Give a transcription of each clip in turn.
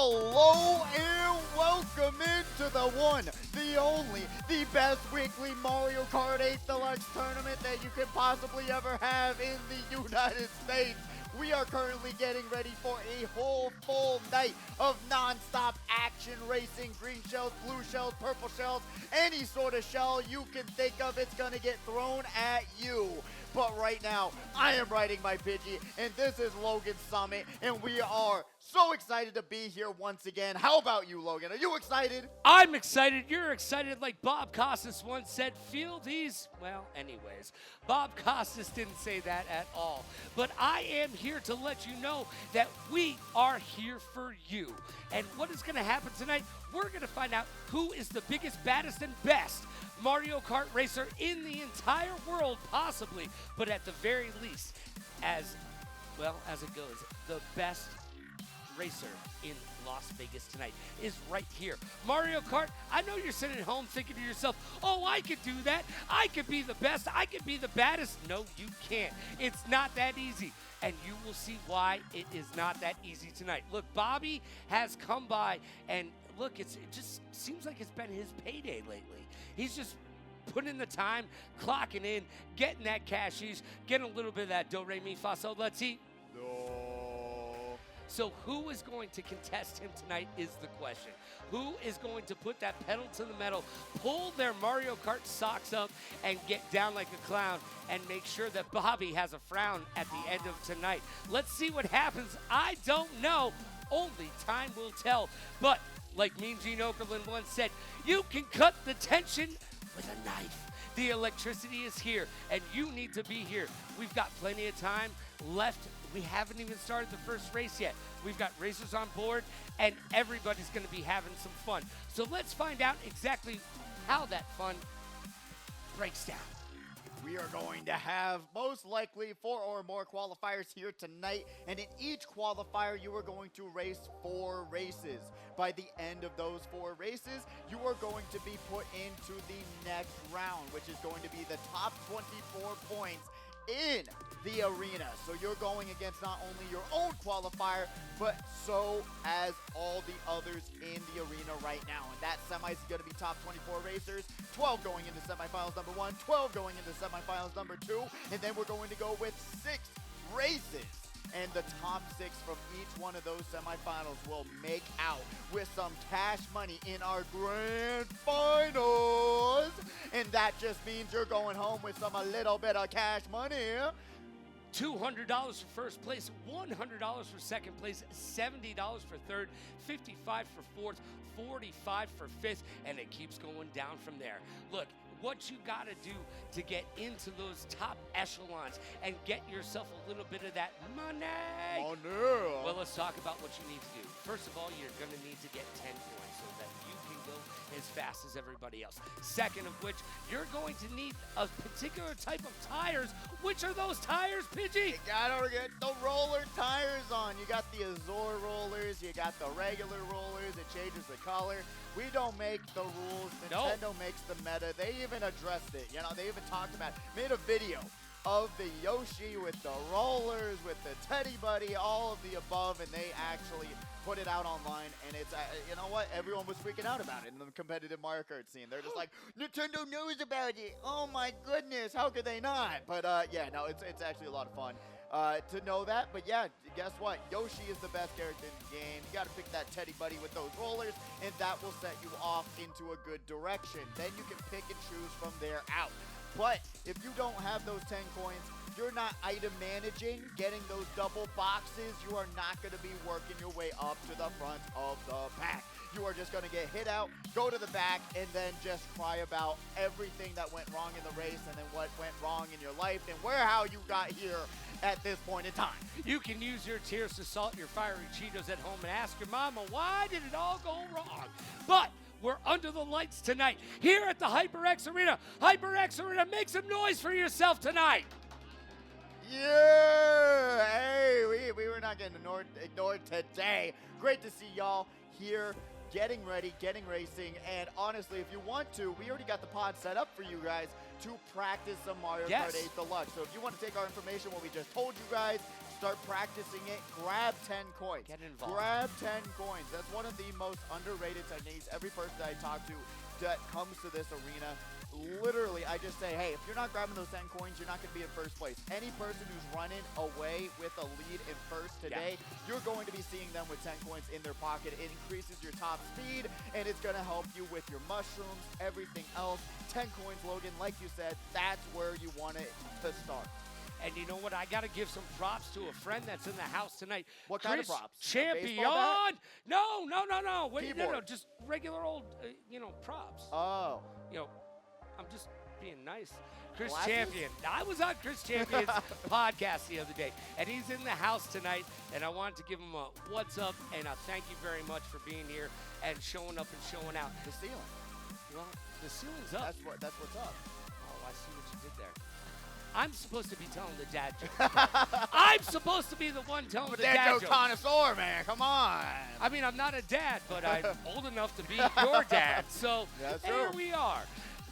Hello and welcome into the one, the only, the best weekly Mario Kart 8 Deluxe tournament that you could possibly ever have in the United States. We are currently getting ready for a whole full night of non-stop action racing. Green shells, blue shells, purple shells, any sort of shell you can think of, it's gonna get thrown at you. But right now, I am riding my Pidgey, and this is Logan's Summit, and we are so excited to be here once again. How about you, Logan? Are you excited? I'm excited. You're excited. Like Bob Costas once said, feel these. Well, anyways, Bob Costas didn't say that at all. But I am here to let you know that we are here for you. And what is going to happen tonight? We're going to find out who is the biggest, baddest, and best Mario Kart racer in the entire world, possibly. But at the very least, as well as it goes, the best racer in Las Vegas tonight is right here. Mario Kart, I know you're sitting at home thinking to yourself, oh, I could do that. I could be the best. I could be the baddest. No, you can't. It's not that easy. And you will see why it is not that easy tonight. Look, Bobby has come by, and look, it just seems like it's been his payday lately. He's just putting in the time, clocking in, getting that cashies, getting a little bit of that do, re, mi, fa, sol, let's see. So who is going to contest him tonight is the question. Who is going to put that pedal to the metal, pull their Mario Kart socks up, and get down like a clown and make sure that Bobby has a frown at the end of tonight? Let's see what happens. I don't know. Only time will tell. But like Mean Gene Okerlund once said, you can cut the tension with a knife. The electricity is here, and you need to be here. We've got plenty of time left. We haven't even started the first race yet. We've got racers on board, and everybody's going to be having some fun. So let's find out exactly how that fun breaks down. We are going to have most likely 4 or more qualifiers here tonight, and in each qualifier you are going to race 4 races. By the end of those 4 races, you are going to be put into the next round, which is going to be the top 24 points in the arena. So you're going against not only your own qualifier, but so as all the others in the arena right now. And that semi is going to be top 24 racers, 12 going into semifinals number 1, 12 going into semifinals number 2, and then we're going to go with 6 races. And the top 6 from each one of those semifinals will make out with some cash money in our grand finals. And that just means you're going home with a little bit of cash money. $200 for first place, $100 for second place, $70 for third, $55 for fourth, $45 for fifth, and it keeps going down from there. Look, what you got to do to get into those top echelons and get yourself a little bit of that money. Well, let's talk about what you need to do. First of all, you're going to need to get 10 points so that you can go as fast as everybody else. Second of which, you're going to need a particular type of tires. Which are those tires, Pidgey? You gotta get the roller tires on. You got the Azure rollers, you got the regular rollers, it changes the color. We don't make the rules, Nintendo makes the meta. They even addressed it, you know, they even talked about it. Made a video of the Yoshi with the rollers, with the Teddy Buddy, all of the above, and they actually put it out online, and it's, you know what, everyone was freaking out about it in the competitive Mario Kart scene. They're just like, Nintendo knows about it, oh my goodness, how could they not? But yeah, no, it's actually a lot of fun to know that. But yeah, guess what, Yoshi is the best character in the game. You gotta pick that Teddy Buddy with those rollers, and that will set you off into a good direction. Then you can pick and choose from there out. But if you don't have those 10 coins, you're not item managing, getting those double boxes, you are not going to be working your way up to the front of the pack. You are just going to get hit out, go to the back, and then just cry about everything that went wrong in the race, and then what went wrong in your life, and how you got here at this point in time. You can use your tears to salt your fiery Cheetos at home and ask your mama, why did it all go wrong? But we're under the lights tonight here at the HyperX Arena. HyperX Arena, make some noise for yourself tonight. Yeah! Hey, we were not getting ignored today. Great to see y'all here, getting ready, getting racing, and honestly, if you want to, we already got the pod set up for you guys to practice some Mario Kart 8 Deluxe. So if you want to take our information, what we just told you guys, Start practicing it. Grab 10 coins. Get involved. Grab 10 coins. That's one of the most underrated techniques. Every person that I talk to that comes to this arena, literally, I just say, hey, if you're not grabbing those 10 coins, you're not going to be in first place. Any person who's running away with a lead in first today, you're going to be seeing them with 10 coins in their pocket. It increases your top speed, and it's going to help you with your mushrooms, everything else. 10 coins, Logan, like you said, that's where you want it to start. And you know what? I got to give some props to a friend that's in the house tonight. What kind of props? Champion. No. Wait, no, just regular old, props. Oh. I'm just being nice. Chris Champion. I was on Chris Champion's podcast the other day, and he's in the house tonight, and I wanted to give him a what's up, and a thank you very much for being here and showing up and showing out. The ceiling. Well, the ceiling's up. That's what's up. Oh, I see what you did there. I'm supposed to be telling the dad joke. I'm supposed to be the one telling the dad joke. Connoisseur, man. Come on. I mean, I'm not a dad, but I'm old enough to be your dad. So here we are.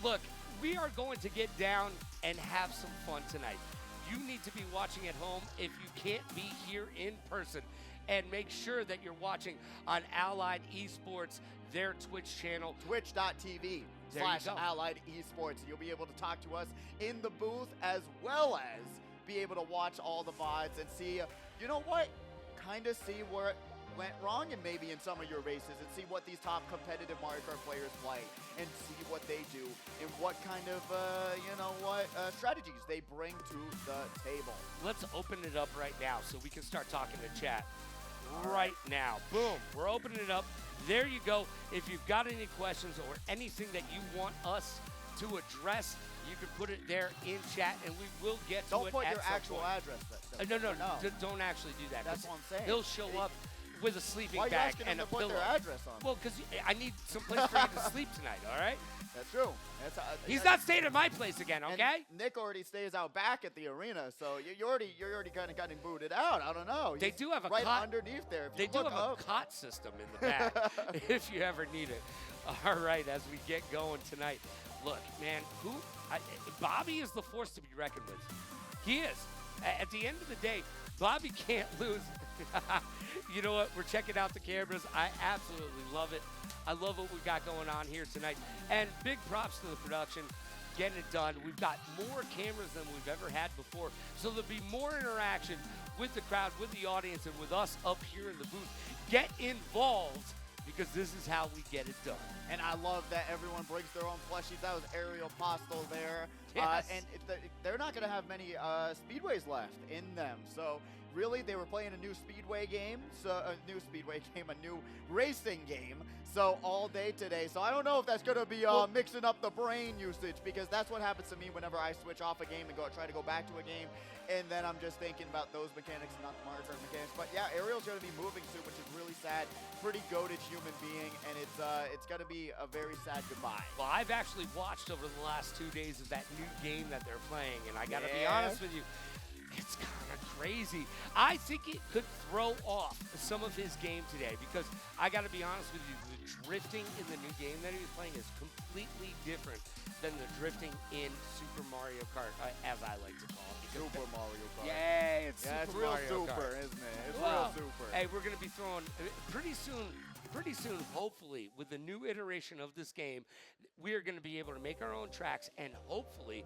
Look, we are going to get down and have some fun tonight. You need to be watching at home if you can't be here in person. And make sure that you're watching on Allied Esports, their Twitch channel. Twitch.tv/Allied Esports. You'll be able to talk to us in the booth as well as be able to watch all the VODs and see, you know what, kind of see where it went wrong and maybe in some of your races and see what these top competitive Mario Kart players play and see what they do and what kind of, strategies they bring to the table. Let's open it up right now so we can start talking to chat right now. Boom, we're opening it up. There you go. If you've got any questions or anything that you want us to address, you can put it there in chat, and we will get to it. Don't put your your actual address. No. Don't actually do that. That's what I'm saying. He'll show up with a sleeping bag and a pillow. Why are you asking him to put their address on? Well, because I need some place for you to sleep tonight, all right? That's true. He's not staying at my place again, okay? And Nick already stays out back at the arena, so you're already kind of getting booted out. I don't know. They do have a right cot underneath there. They do have a cot system in the back if you ever need it. All right, as we get going tonight, look, man, Bobby is the force to be reckoned with. He is. At the end of the day, Bobby can't lose. You know what? We're checking out the cameras. I absolutely love it. I love what we got going on here tonight. And big props to the production, getting it done. We've got more cameras than we've ever had before. So there'll be more interaction with the crowd, with the audience, and with us up here in the booth. Get involved, because this is how we get it done. And I love that everyone brings their own plushies. That was Ariel Postel there. Yes. And they're not going to have many Speedways left in them. So really, they were playing a new Speedway game, a new racing game. So all day today. So I don't know if that's going to be mixing up the brain usage, because that's what happens to me whenever I switch off a game and try to go back to a game. And then I'm just thinking about those mechanics, not the Mario Kart mechanics. But yeah, Ariel's going to be moving soon, which is really sad. Pretty goated human being, and it's going to be a very sad goodbye. Well, I've actually watched over the last 2 days of that new game that they're playing, and I got to be honest with you, it's kind of crazy. I think it could throw off some of his game today, because I got to be honest with you, the drifting in the new game that he was playing is completely different than the drifting in Super Mario Kart, as I like to call it. Super Mario Kart. Yay, it's Super real Mario super, Kart. Isn't it? It's real super. Hey, we're going to be throwing pretty soon, hopefully, with the new iteration of this game, we are going to be able to make our own tracks, and hopefully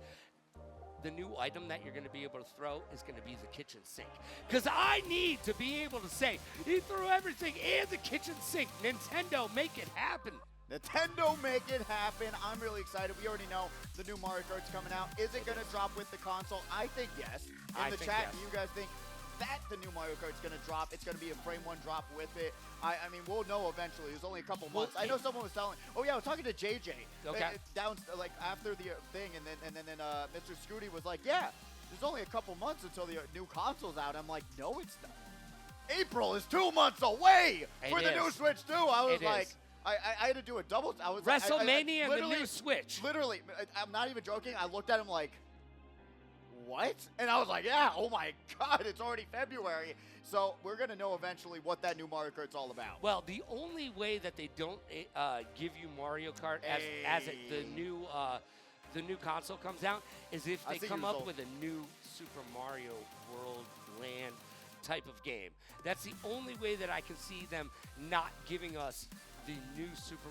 the new item that you're going to be able to throw is going to be the kitchen sink. Because I need to be able to say, he threw everything in the kitchen sink. Nintendo, make it happen. Nintendo, make it happen. I'm really excited. We already know the new Mario Kart's coming out. Is it going to drop with the console? I think yes. In the chat, do you guys think that the new Mario Kart's going to drop? It's going to be a frame one drop with it. I mean, we'll know eventually. It was only a couple months. I know someone was telling. Oh yeah, I was talking to JJ. Okay. Down like after the thing, and then Mr. Scooty was like, yeah, there's only a couple months until the new console's out. I'm like, no, it's not. April is 2 months away for the new Switch 2. I was like. I had to do a double. I was WrestleMania and the new Switch. Literally, I'm not even joking. I looked at him like, what? And I was like, yeah, oh my God, it's already February. So we're going to know eventually what that new Mario Kart's all about. Well, the only way that they don't give you Mario Kart as the new console comes out is if they come up with a new Super Mario World Land type of game. That's the only way that I can see them not giving us the new Super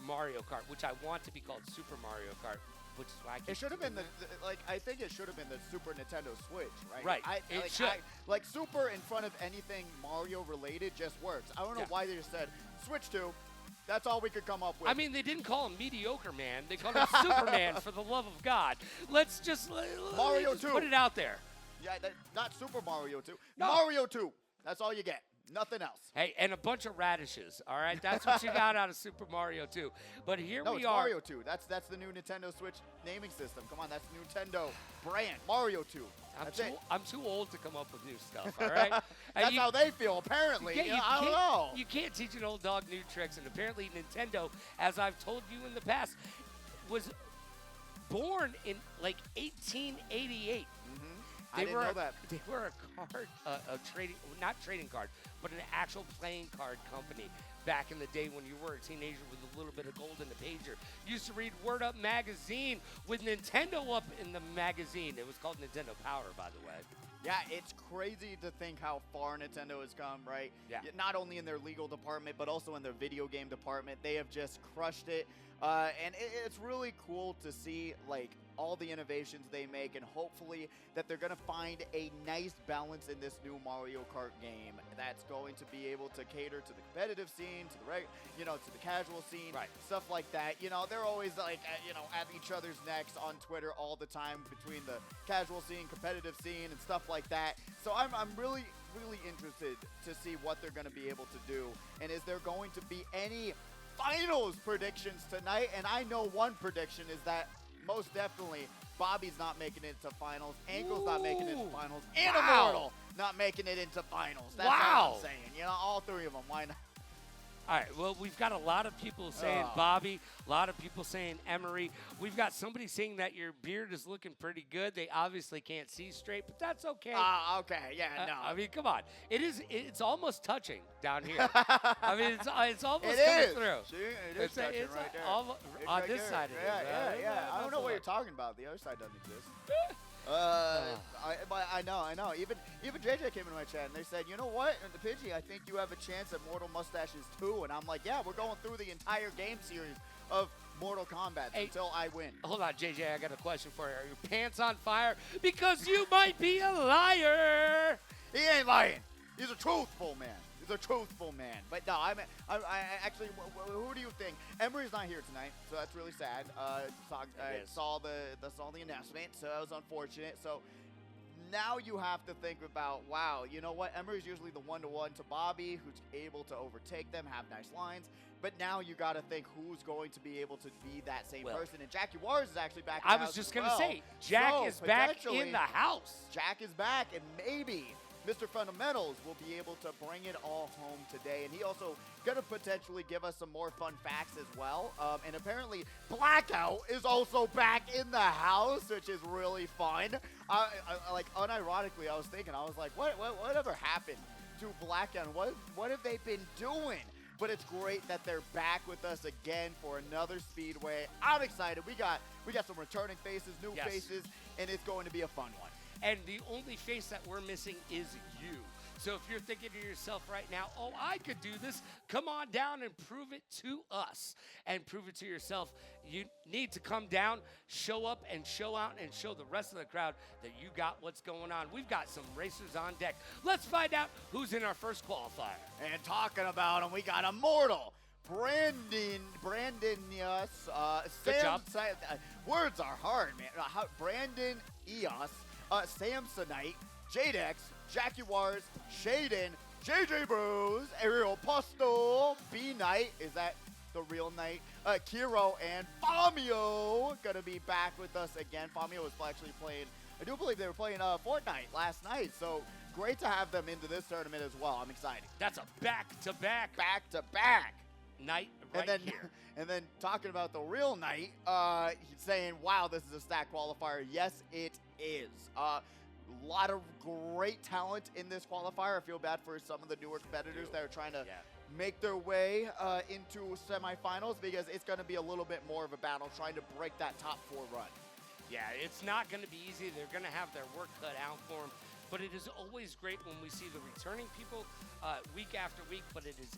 Mario Kart, which I want to be called Super Mario Kart, which is why I keep It should have been doing I think it should have been the Super Nintendo Switch, right? Right, it should. Like Super in front of anything Mario related just works. I don't know why they just said Switch 2. That's all we could come up with. I mean, they didn't call him Mediocre Man. They called him Superman, for the love of God. Let's just, Mario 2. Put it out there. Yeah, not Super Mario 2. No. Mario 2. That's all you get. Nothing else. Hey, and a bunch of radishes, all right? That's what you got out of Super Mario 2. But here we it's are. Mario 2. That's the new Nintendo Switch naming system. Come on, that's Nintendo brand. Mario 2. I'm too old to come up with new stuff, all right? That's how they feel, apparently. I don't know. You can't teach an old dog new tricks, and apparently Nintendo, as I've told you in the past, was born in like 1888. I didn't know that. They were a card, not trading card, but an actual playing card company back in the day when you were a teenager with a little bit of gold in the pager. Used to read Word Up magazine with Nintendo up in the magazine. It was called Nintendo Power, by the way. Yeah, it's crazy to think how far Nintendo has come, right? Yeah. Not only in their legal department, but also in their video game department. They have just crushed it. And it's really cool to see, like, all the innovations they make, and hopefully that they're going to find a nice balance in this new Mario Kart game that's going to be able to cater to the competitive scene, to the to the casual scene, right. Stuff like that. They're always like at each other's necks on Twitter all the time between the casual scene, competitive scene, and stuff like that. So I'm really interested to see what they're going to be able to do, and is there going to be any finals predictions tonight? And I know one prediction is that most definitely Bobby's not making it into finals, Ankle's not making it into finals, and Immortal not making it into finals. That's what I'm saying. All three of them. Why not? All right, well, we've got a lot of people saying Bobby, a lot of people saying Emery. We've got somebody saying that your beard is looking pretty good. They obviously can't see straight, but that's okay. Okay, yeah, no. I mean, come on. It's almost touching down here. I mean, it's almost coming through. See, it is touching right there. On right this there. side it is. Yeah. I don't know what you're talking about. The other side doesn't exist. I know. Even JJ came into my chat and they said, you know what, the Pidgey, I think you have a chance at Mortal Mustaches too. And I'm like, yeah, we're going through the entire game series of Mortal Kombat until I win. Hold on, JJ, I got a question for you. Are your pants on fire? Because you might be a liar. He ain't lying. He's a truthful man. He's a truthful man. But no, I actually, who do you think? Emery's not here tonight, so that's really sad. I saw the announcement, so that was unfortunate. So now you have to think about, wow, you know what? Emery's usually the one-to-one to Bobby, who's able to overtake them, have nice lines. But now you got to think who's going to be able to be that same person. And Jack Juarez is actually back in the house. I was just going to say, Jack is back in the house. Jack is back, and maybe Mr. Fundamentals will be able to bring it all home today. And he also going to potentially give us some more fun facts as well. And apparently Blackout is also back in the house, which is really fun. Like, unironically, I was thinking, I was like, whatever happened to Blackout? What have they been doing? But it's great that they're back with us again for another Speedway. I'm excited. We got some returning faces, new faces, and it's going to be a fun one. And the only face that we're missing is you. So if you're thinking to yourself right now, oh, I could do this, come on down and prove it to us and prove it to yourself. You need to come down, show up and show out and show the rest of the crowd that you got what's going on. We've got some racers on deck. Let's find out who's in our first qualifier. And talking about them, we got Immortal, Brandon, yes, Sam. Words are hard, man. Brandon Eos, Samsonite, Jadex, Jaguars, Shaden, JJ Bros, Ariel Posto, B Knight, is that the real Knight? Kiro and Famio gonna be back with us again. Famio was actually playing, I do believe they were playing Fortnite last night, so great to have them into this tournament as well. I'm excited. That's a back-to-back night here. And then talking about the real Knight, he's saying, wow, this is a stack qualifier. Yes, it is. A lot of great talent in this qualifier. I feel bad for some of the newer competitors that are trying to make their way into semifinals, because it's going to be a little bit more of a battle trying to break that top 4 run. Yeah, it's not going to be easy. They're going to have their work cut out for them. But it is always great when we see the returning people week after week, but it is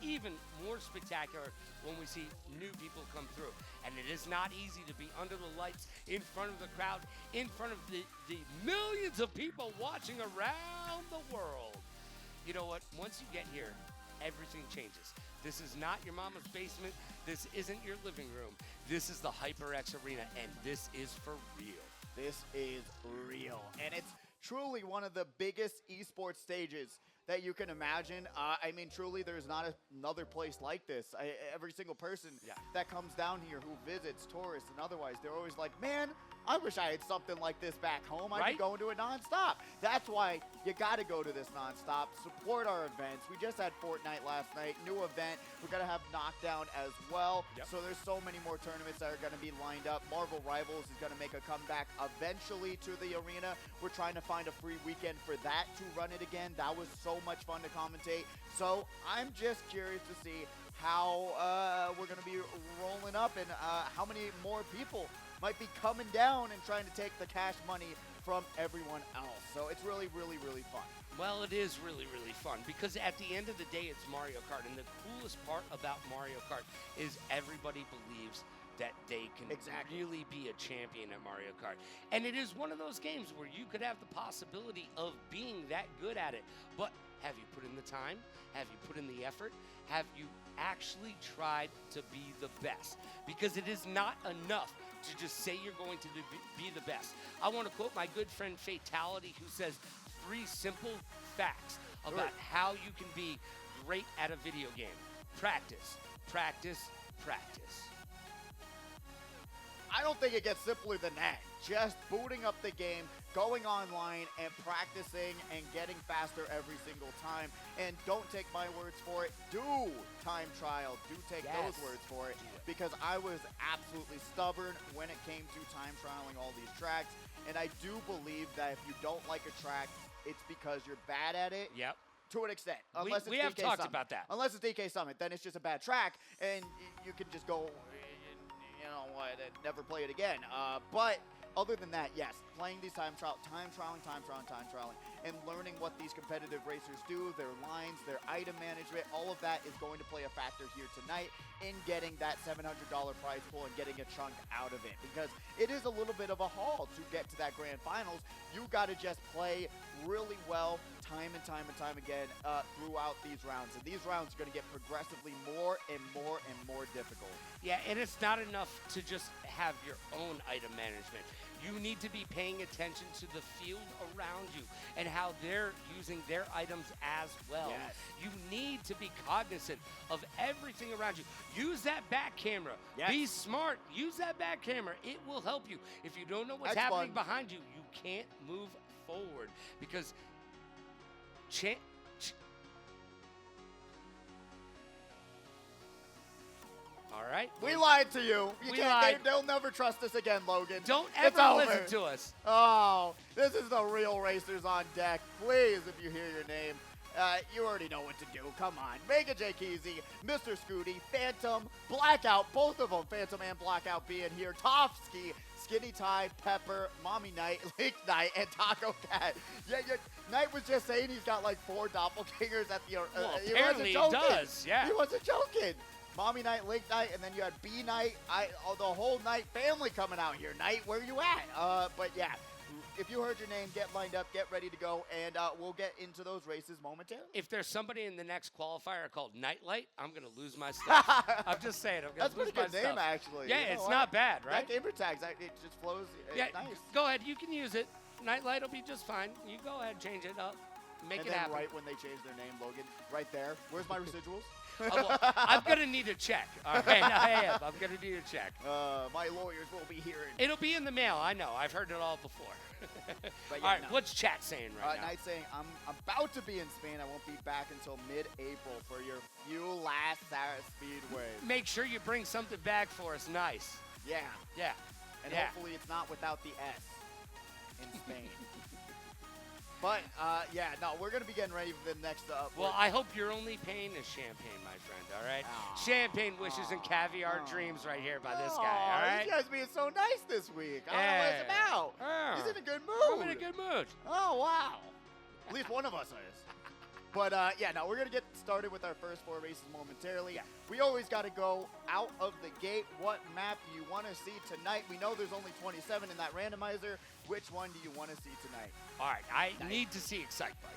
even more spectacular when we see new people come through. And it is not easy to be under the lights, in front of the crowd, in front of the millions of people watching around the world. You know what? Once you get here, everything changes. This is not your mama's basement. This isn't your living room. This is the HyperX Arena, and this is for real. This is real. And it's truly one of the biggest esports stages that you can imagine. I mean, truly, there's not another place like this. Every single person that comes down here who visits, tourists, and otherwise, they're always like, man, I wish I had something like this back home. I'd be going to it nonstop. That's why you got to go to this nonstop. Support our events. We just had Fortnite last night, new event. We're going to have Knockdown as well. So there's so many more tournaments that are going to be lined up. Marvel Rivals is going to make a comeback eventually to the arena. We're trying to find a free weekend for that to run it again. That was so much fun to commentate. So I'm just curious to see how we're going to be rolling up and how many more people might be coming down and trying to take the cash money from everyone else. So it's really, really, really fun. Well, it is really, really fun because at the end of the day, it's Mario Kart. And the coolest part about Mario Kart is everybody believes that they can really be a champion at Mario Kart. And it is one of those games where you could have the possibility of being that good at it. But have you put in the time? Have you put in the effort? Have you actually tried to be the best? Because it is not enough to just say you're going to be the best. I want to quote my good friend Fatality, who says 3 simple facts about how you can be great at a video game. Practice, practice, practice. I don't think it gets simpler than that. Just booting up the game, going online and practicing and getting faster every single time. And don't take my words for it. Do time trial. Do take those words for it. Because I was absolutely stubborn when it came to time trialing all these tracks. And I do believe that if you don't like a track, it's because you're bad at it. Yep. To an extent. Unless we have talked about that. Unless it's DK Summit, then it's just a bad track. And you can just go, you know what, and never play it again. But other than that, yes, playing these time trialing, and learning what these competitive racers do, their lines, their item management, all of that is going to play a factor here tonight in getting that $700 prize pool and getting a chunk out of it. Because it is a little bit of a haul to get to that grand finals. You got to just play really well time and time again throughout these rounds. And these rounds are going to get progressively more and more and more difficult. Yeah, and it's not enough to just have your own item management. You need to be paying attention to the field around you and how they're using their items as well. Yes. You need to be cognizant of everything around you. Use that back camera. Yes. Be smart. Use that back camera. It will help you. If you don't know what's happening behind you, you can't move forward because all right. We lied to you. They'll never trust us again, Logan. Don't ever listen to us. Oh, this is the real racers on deck. Please, if you hear your name, you already know what to do. Come on. Mega J Keezy, Mr. Scooty, Phantom, Blackout, both of them, Phantom and Blackout being here, Tofsky, Skinny Ty, Pepper, Mommy Knight, Link Knight, and Taco Cat. Yeah, Knight was just saying he's got like 4 doppelgangers at the apparently he does, yeah. He wasn't joking. Mommy Knight, Link Knight, and then you had B Knight, the whole Knight family coming out here. Knight, where you at? But yeah, if you heard your name, get lined up, get ready to go, and we'll get into those races momentarily. If there's somebody in the next qualifier called Nightlight, I'm going to lose my stuff. I'm just saying. I'm going to lose my stuff. That's a pretty good name, actually. Yeah, it's not bad, right? That gamer tags, it just flows. Yeah, nice. Go ahead. You can use it. Nightlight will be just fine. You go ahead, change it up. Make it happen. Right when they change their name, Logan, right there. Where's my residuals? Well, I'm going to need a check. All right, I am. I'm going to need a check. My lawyers will be here. It'll be in the mail. I know. I've heard it all before. But yeah, all right, what's chat saying right now? Knight saying, I'm about to be in Spain. I won't be back until mid-April for your few last Speedway. Make sure you bring something back for us. Nice. Yeah. Yeah. And hopefully it's not without the S in Spain. But, yeah, no, we're going to be getting ready for the next well, I hope your only pain is champagne, my friend, all right? Champagne wishes and caviar dreams right here by this guy, all right? This guy's being so nice this week. I don't know what it's about. He's in a good mood. I'm in a good mood. Oh, Oh, wow. At least one of us is. But, yeah, no, we're going to get started with our first 4 races momentarily. Yeah. We always got to go out of the gate. What map do you want to see tonight? We know there's only 27 in that randomizer. Which one do you want to see tonight? All right, I need to see Excite Bike.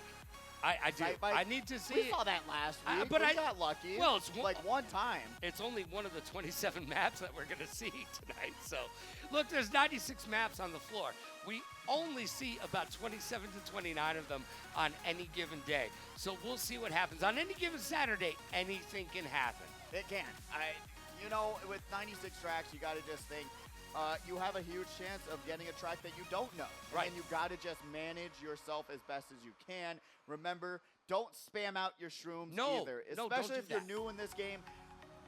I do. Bike? I need to see We it. saw that last week. But we got lucky. Well, it's like one time. It's only one of the 27 maps that we're going to see tonight. So, look, there's 96 maps on the floor. We only see about 27 to 29 of them on any given day. So we'll see what happens. On any given Saturday, anything can happen. It can. You know, with 96 tracks, you got to just think, you have a huge chance of getting a track that you don't know. Right. And you got to just manage yourself as best as you can. Remember, don't spam out your shrooms either. Especially if you're new in this game.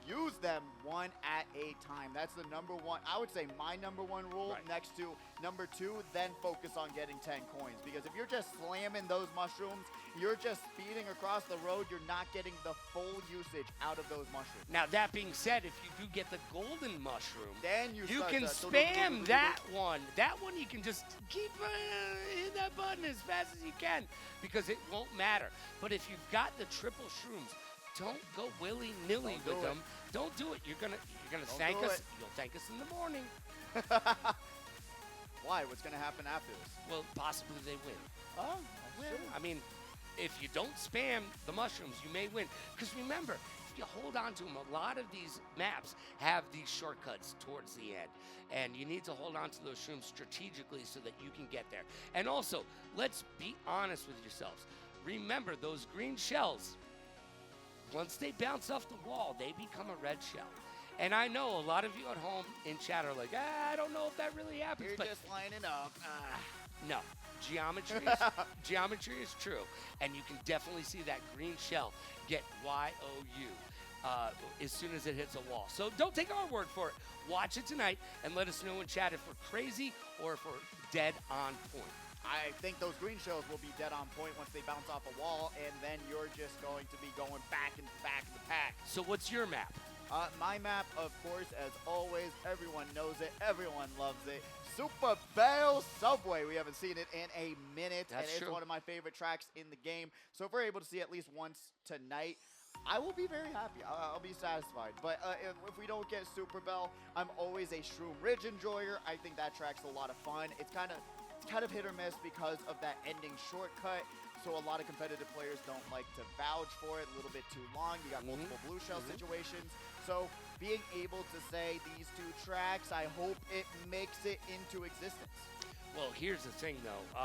Use them one at a time. That's the number one. I would say my number one rule. Right. Next to number 2, then focus on getting 10 coins. Because if you're just slamming those mushrooms, you're just speeding across the road. You're not getting the full usage out of those mushrooms. Now, that being said, if you do get the golden mushroom, then you can spam that one. That one you can just keep hitting that button as fast as you can because it won't matter. But if you've got the triple shrooms, don't go willy-nilly with them. Don't do it. You're gonna thank us. You'll thank us in the morning. Why? What's gonna happen after this? Well, possibly they win. Oh, Well, I mean, if you don't spam the mushrooms, you may win. Because remember, if you hold on to them, a lot of these maps have these shortcuts towards the end. And you need to hold on to those shrooms strategically so that you can get there. And also, let's be honest with yourselves. Remember, those green shells, once they bounce off the wall, they become a red shell. And I know a lot of you at home in chat are like, I don't know if that really happens. You're but just lining up. no, geometry is true. And you can definitely see that green shell get YOU as soon as it hits a wall. So don't take our word for it. Watch it tonight and let us know in chat if we're crazy or if we're dead on point. I think those green shells will be dead on point once they bounce off a wall, and then you're just going to be going back and back in the pack. So what's your map? My map, of course, as always, everyone knows it, everyone loves it. Super Bell Subway. We haven't seen it in a minute, That's and it's true. one of my favorite tracks in the game. So if we're able to see it at least once tonight, I will be very happy. I'll be satisfied. But if we don't get Super Bell, I'm always a Shroom Ridge enjoyer. I think that track's a lot of fun. It's kind of hit or miss because of that ending shortcut. So a lot of competitive players don't like to vouch for it. A little bit too long. You got multiple blue shell situations. So being able to say these 2 tracks, I hope it makes it into existence. Well, here's the thing, though.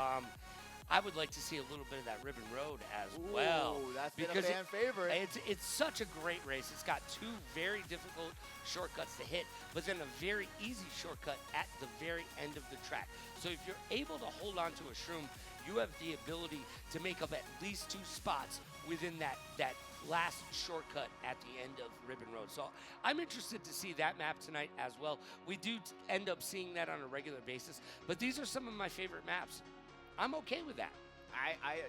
I would like to see a little bit of that Ribbon Road as well. Ooh, that's been a fan favorite. It's such a great race. It's got 2 very difficult shortcuts to hit, but then a very easy shortcut at the very end of the track. So if you're able to hold on to a shroom, you have the ability to make up at least 2 spots within that last shortcut at the end of Ribbon Road. So I'm interested to see that map tonight as well. We do end up seeing that on a regular basis, but these are some of my favorite maps. I'm okay with that.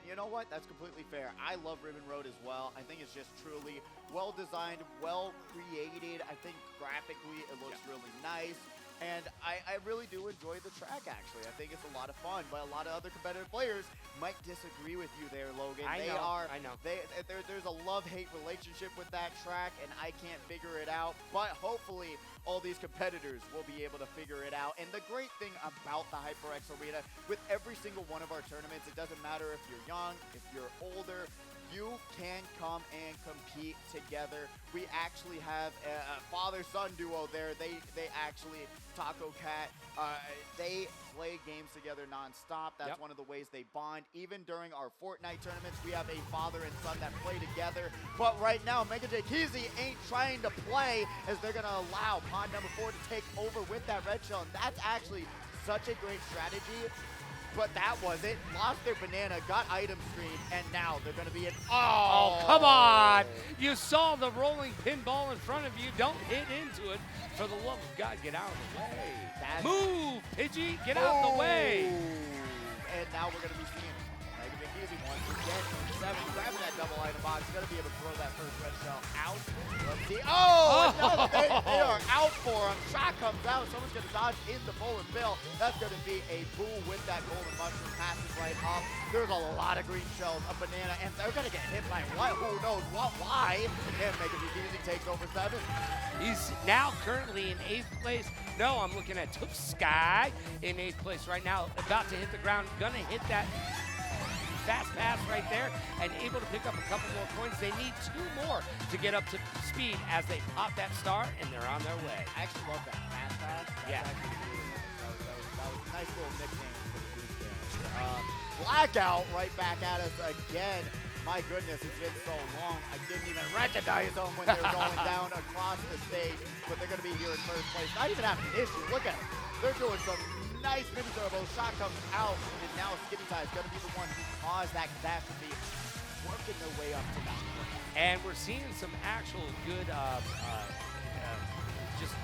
You know what? That's completely fair. I love Ribbon Road as well. I think it's just truly well designed, well created. I think graphically it looks really nice. And I really do enjoy the track, actually. I think it's a lot of fun, but a lot of other competitive players might disagree with you there, Logan. I know. There's a love-hate relationship with that track, and I can't figure it out. But hopefully, all these competitors will be able to figure it out. And the great thing about the HyperX Arena, with every single one of our tournaments, it doesn't matter if you're young, if you're older, you can come and compete together. We actually have a father-son duo there. They actually, Taco Cat, they play games together nonstop. That's one of the ways they bond. Even during our Fortnite tournaments, we have a father and son that play together. But right now, Mega J Keezy ain't trying to play as they're going to allow pod number 4 to take over with that red shell. And that's actually such a great strategy. But that was it. Lost their banana, got item screen, and now they're going to be in. Oh, come on. You saw the rolling pinball in front of you. Don't hit into it. For the love of God, get out of the way. Move, Pidgey. Get out of the way. And now we're going to be seeing Mega J Easy once again. 7, grabbing that double item box. Gonna be able to throw that first red shell out. Let's see. Oh! They are out for him. Shot comes out. Someone's gonna dodge in the bullet bill. That's gonna be a boo with that golden mushroom. Passes right up. There's a lot of green shells, a banana, and they're gonna get hit by what? Who knows what? Why? And Mega Easy takes over 7. He's now currently in 8th place. No, I'm looking at Toof Sky in 8th place right now. About to hit the ground. Gonna hit that fast pass right there and able to pick up a couple more coins. They need 2 more to get up to speed as they pop that star, and they're on their way. I actually love that fast pass. That's actually really nice. That was a nice little nickname for the boost there. Blackout right back at us again. My goodness, it's been so long. I didn't even recognize them when they were going down across the stage, but they're going to be here in first place. Not even having an issue. Look at them. They're doing some nice mini turbo. Shot comes out, and now Skinny Tie is going to be the one who caused that catastrophe, working their way up to that. And we're seeing some actual good just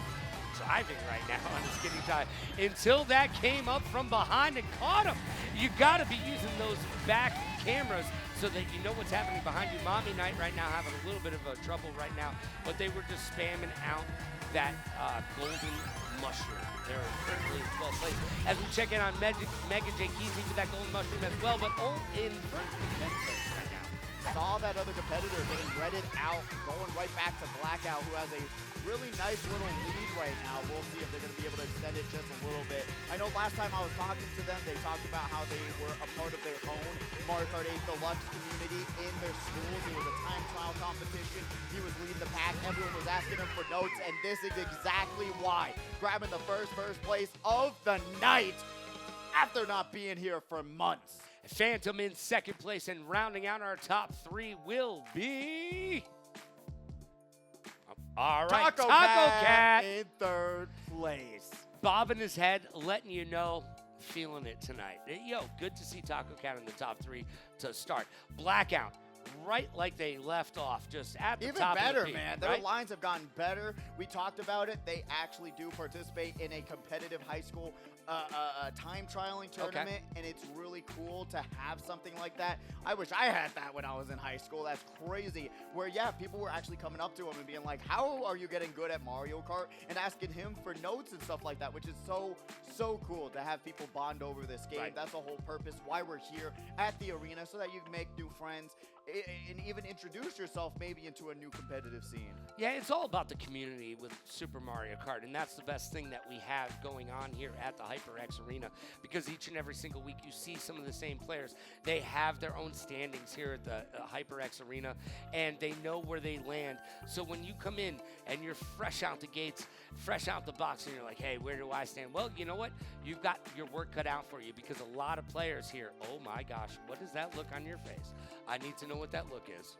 driving right now on the Skinny Tie until that came up from behind and caught him. You got to be using those back cameras so that you know what's happening behind you. Mommy Knight right now having a little bit of trouble right now, but they were just spamming out that golden mushroom. They're currently in 12th place. As we check in on Mega Jake, he's into that golden mushroom as well, but all in first place right now. Saw that other competitor getting redded out, going right back to Blackout, who has a really nice little lead right now. We'll see if they're going to be able to extend it just a little bit. I know last time I was talking to them, they talked about how they were a part of their own Mario Kart 8 Deluxe community in their schools. It was a time trial competition. He was leading the pack. Everyone was asking him for notes, and this is exactly why. Grabbing the first place of the night after not being here for months. Phantom in 2nd place, and rounding out our top 3 will be... All right, Taco Cat in 3rd place. Bobbing his head, letting you know, feeling it tonight. Yo, good to see Taco Cat in the top 3 to start. Blackout, right like they left off, just at the Even top better, of the peak, man. Their right? lines have gotten better. We talked about it. They actually do participate in a competitive high school time trialing tournament, and it's really cool to have something like that. I wish I had that when I was in high school. That's crazy. Where, yeah, people were actually coming up to him and being like, how are you getting good at Mario Kart? And asking him for notes and stuff like that, which is so cool to have people bond over this game. Right. That's the whole purpose why we're here at the arena, so that you can make new friends and even introduce yourself maybe into a new competitive scene. Yeah, it's all about the community with Super Mario Kart, and that's the best thing that we have going on here at the HyperX Arena, because each and every single week you see some of the same players. They have their own standings here at the HyperX Arena, and they know where they land. So when you come in and you're fresh out the gates, fresh out the box, and you're like, hey, where do I stand? Well, you know what? You've got your work cut out for you, because a lot of players here, oh my gosh, what is that look on your face? I need to know what that look is.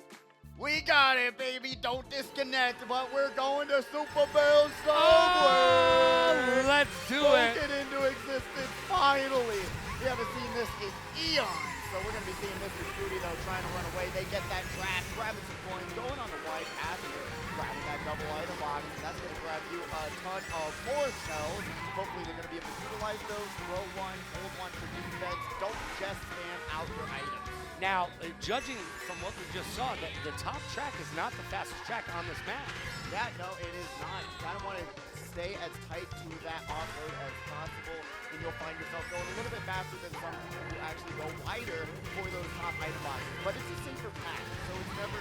We got it, baby. Don't disconnect, but we're going to Super Bowl somewhere. Let's do it. Spoken into existence, finally. We haven't seen this in eons. So we're going to be seeing Mr. Scooty, though, trying to run away. They get that trap, grabbing some coins, going on the wide path here, grabbing that double item box. And that's going to grab you a ton of more shells. Hopefully they're going to be able to utilize those, throw one, hold one for defense. Don't just spam out your items. Now, judging from what we just saw, the top track is not the fastest track on this map. Yeah, no, it is not. You kind of want to stay as tight to that off-road as possible, and you'll find yourself going a little bit faster than some people who actually go wider for those top item boxes. But it's a safer path, so it's never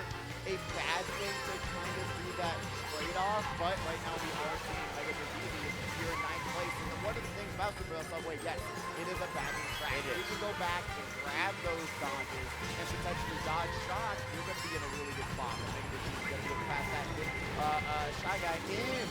a bad thing to kind of do that trade-off. But right now we are seeing Mega Easy here in 9th place. And one of the things about Super Bowl Subway, yes, it is a bagging track. You can go back and grab those dodges and potentially dodge shots. You're going to be in a really good spot. I think this is going to be able to pass that Shy Guy in.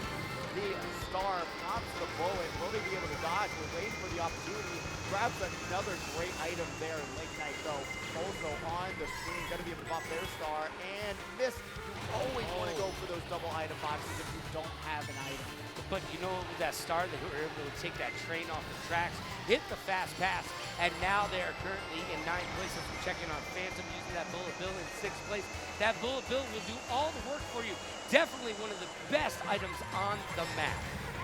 The star pops the bullet. Will they be able to dodge? We're waiting for the opportunity. Grabs another great item there. Late Night, though, also on the screen. Going to be able to pop their star and miss. You always want to go for those double item boxes if you don't have an item. But you know, with that star, they were able to take that train off the tracks, hit the fast pass, and now they are currently in 9th place as we're checking on Phantom using that bullet bill in 6th place. That bullet bill will do all the work for you. Definitely one of the best items on the map.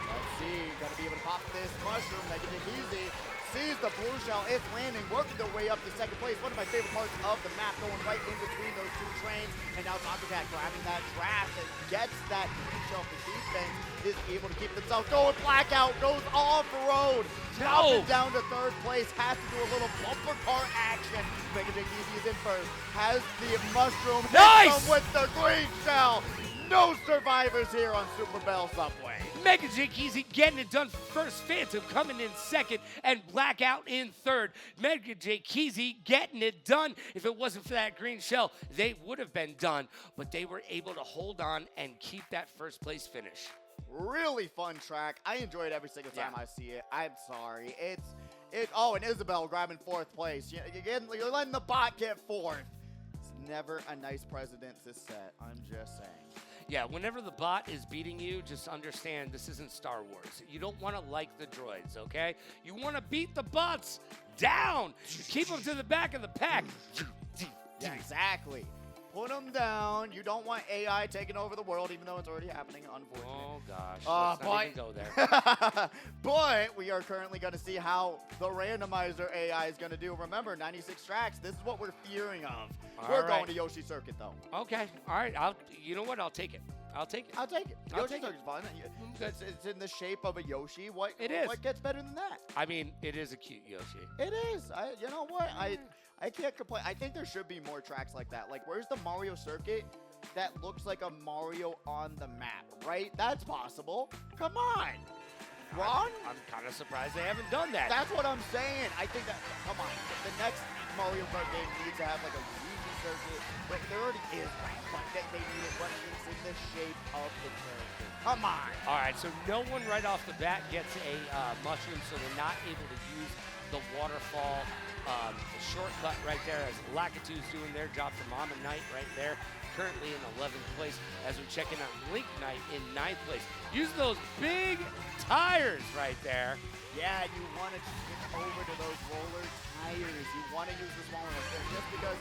Let's see, gotta be able to pop this mushroom, make it easy. Sees the blue shell. It's landing, working their way up to second place. One of my favorite parts of the map, going right in between those two trains. And now Zanpakutō grabbing that draft and gets that green shell for defense, is able to keep themselves going. Blackout goes off-road. Dropping down to third place, has to do a little bumper car action. MegaJKeezy is in first, has the mushroom, hits him with the green shell. No survivors here on Super Bell Subway. MegaJKeezy getting it done first. Phantom coming in second, and Blackout in third. MegaJKeezy getting it done. If it wasn't for that green shell, they would have been done, but they were able to hold on and keep that first place finish. Really fun track. I enjoy it every single time I see it. I'm sorry. Oh, and Isabel grabbing fourth place. You're letting the bot get fourth. It's never a nice precedent to set. I'm just saying. Yeah, whenever the bot is beating you, just understand this isn't Star Wars. You don't want to like the droids, okay? You want to beat the bots down. Keep them to the back of the pack. Yeah, exactly. Put them down. You don't want AI taking over the world, even though it's already happening, unfortunately. Oh, gosh. Let's not even go there. But we are currently going to see how the randomizer AI is going to do. Remember, 96 tracks. This is what we're fearing of. We're going to Yoshi Circuit, though. Okay. All right. You know what? I'll take it. I'll take it. Yoshi Circuit's fun. It's in the shape of a Yoshi. What gets better than that? I mean, it is a cute Yoshi. It is. You know what? I can't complain. I think there should be more tracks like that. Like, where's the Mario Circuit that looks like a Mario on the map, right? That's possible. Come on. Ron? I'm kind of surprised they haven't done that. That's what I'm saying. I think that, come on, the next Mario Kart game needs to have like a Luigi circuit, but there already is one. But they need it, but it's in the shape of the character. Come on. All right, so no one right off the bat gets a mushroom, so they're not able to use the waterfall shortcut right there, as Lakiitu's doing their job for Mama Knight right there, currently in 11th place, as we check in on Link Knight in 9th place. Use those big tires right there. Yeah, you want to switch over to those roller tires. You want to use the smaller ones there just because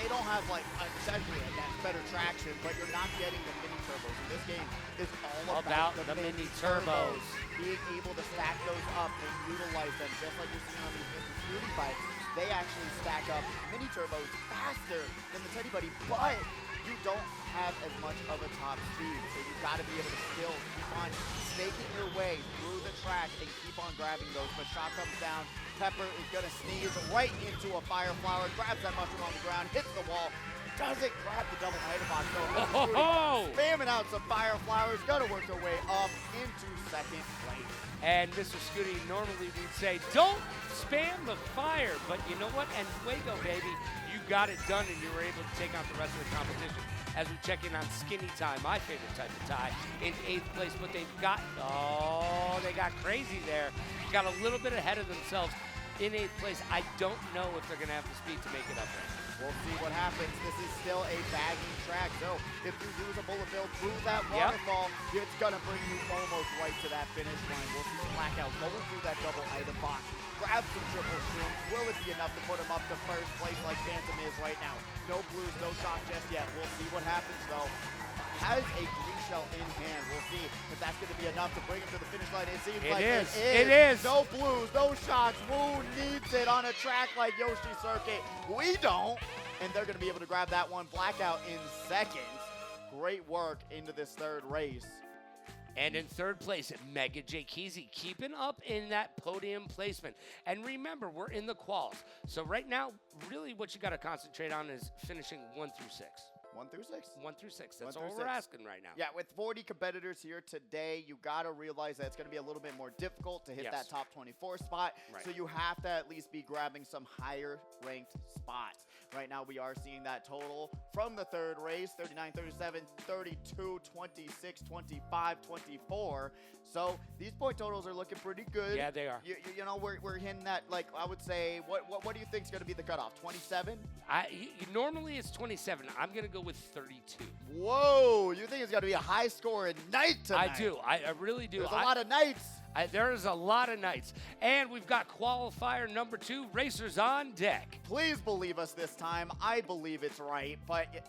they don't have, like, essentially that better traction, but you're not getting the mini turbos. And this game is all about the mini turbos. Being able to stack those up and utilize them, just like you're seeing on these Mr. Scooty bikes. They actually stack up mini turbos faster than the Teddy Buddy, but you don't have as much of a top speed. So you've got to be able to still keep on snaking your way through the track and keep on grabbing those. But shot comes down. Pepper is going to sneeze right into a fire flower, grabs that mushroom on the ground, hits the wall. Doesn't grab the double item box though. Spamming out some fire flowers, gonna work their way up into second place. And Mr. Scooty, normally we'd say, don't spam the fire, but you know what? And Fuego, baby, you got it done, and you were able to take out the rest of the competition. As we check in on Skinny Tie, my favorite type of tie, in 8th place. But they got crazy there. Got a little bit ahead of themselves in 8th place. I don't know if they're gonna have the speed to make it up there. We'll see what happens. This is still a bagging track, so if you use a bullet bill through that waterfall, it's gonna bring you almost right to that finish line. We'll see Blackout going through that double item box, grab some triple shrooms. Will it be enough to put him up to first place like Phantom is right now? No blues, no shot just yet. We'll see what happens though. Has a green shell in hand. We'll see if that's going to be enough to bring him to the finish line. It seems like it is. It is. No blues, no shots. Woo needs it on a track like Yoshi Circuit. We don't. And they're going to be able to grab that one. Blackout in second. Great work into this third race. And in 3rd place, MegaJKeezy keeping up in that podium placement. And remember, we're in the quals. So right now, really what you got to concentrate on is finishing 1 through 6. 1 through 6? 1 through 6. That's all we're asking right now. Yeah, with 40 competitors here today, you got to realize that it's going to be a little bit more difficult to hit that top 24 spot. Right. So you have to at least be grabbing some higher ranked spots. Right now, we are seeing that total from the 3rd race, 39, 37, 32, 26, 25, 24. So these point totals are looking pretty good. Yeah, they are. You know, we're hitting that, like, I would say, what do you think is going to be the cutoff? 27? Normally it's 27. I'm going to go with 32. Whoa, you think it's going to be a high scoring night tonight? I do. I really do. There's a lot of nights. There's a lot of nights. And we've got qualifier number 2, racers on deck. Please believe us this time. I believe it's right, but you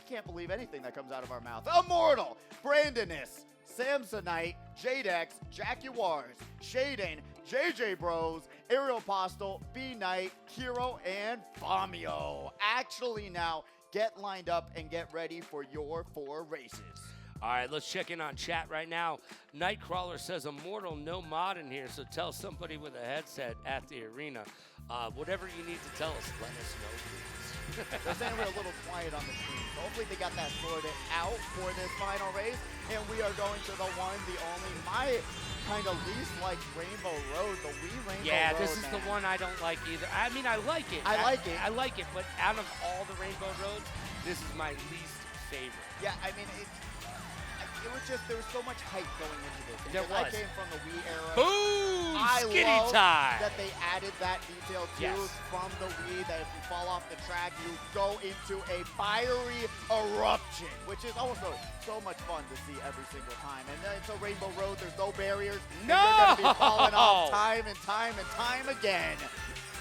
can't believe anything that comes out of our mouth. Immortal, Brandonis, Samsonite, Jadex, Jaguars, Shaden, JJ Bros, Aerial Apostle, B-Knight, Hero, and Famio. Actually now, get lined up and get ready for your 4 races. All right, let's check in on chat right now. Nightcrawler says, Immortal, no mod in here, so tell somebody with a headset at the arena. Whatever you need to tell us, let us know, please. They're saying we're a little quiet on the stream. So hopefully they got that sorted out for this final race. And we are going to the one, the only, my kind of least like Rainbow Road, the Wii Rainbow Road. Yeah, this is the one I don't like either. I mean, I like it. I like it. I like it, but out of all the Rainbow Roads, this is my least favorite. Yeah, I mean, it was just, there was so much hype going into this. There was. I came from the Wii era. Boom! I Skinny love tie! that they added that detail too Yes. from the Wii, that if you fall off the track, you go into a fiery eruption, which is also so much fun to see every single time. And then it's a Rainbow Road, there's no barriers. No! And you're going to be falling off time and time and time again.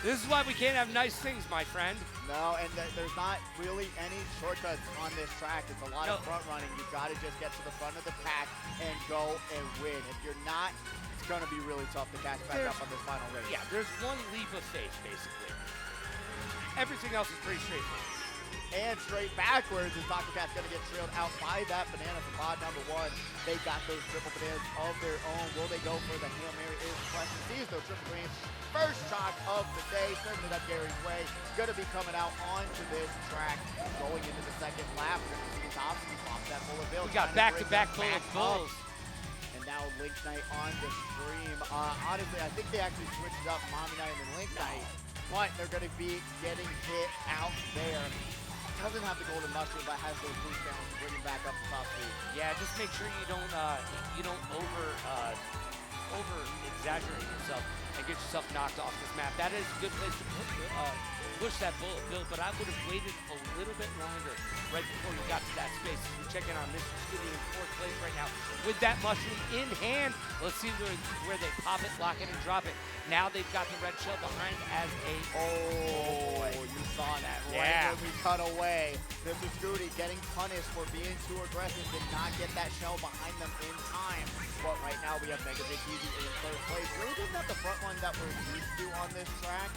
This is why we can't have nice things, my friend. No, and there's not really any shortcuts on this track. It's a lot of front running. You've got to just get to the front of the pack and go and win. If you're not, it's going to be really tough to catch back up on this final race. Yeah, there's one leap of faith, basically. Everything else is pretty straightforward. And straight backwards, as Takokat's going to get trailed out by that banana from pod number 1. They got those triple bananas of their own. Will they go for the Hail Mary is the question. Sees those triple greens. First shot of the day, sending it up Gary's way. Going to be coming out onto this track. Going into the second lap, we're going to see Thompson pop that bullet bill. We got back-to-back bullet bills. And now Link Knight on the stream. Honestly, I think they actually switched up Mommy Knight and then Link Knight. But they're going to be getting hit out there. Doesn't have the golden mushroom, but has those boost downs and bring him back up to top speed. Yeah, just make sure you don't over exaggerate yourself and get yourself knocked off this map. That is a good place to push that bullet bill, but I would have waited a little bit longer right before you got to that space. We're checking on Mr. Skinny in 4th place right now with that mushroom in hand. Let's see where they pop it, lock it, and drop it. Now they've got the red shell behind as a... Oh, you saw that right when we cut away. Mr. Scooty getting punished for being too aggressive, did not get that shell behind them in time. But right now we have Mega Big Easy in 3rd place. Really didn't have the front one that we're used to on this track.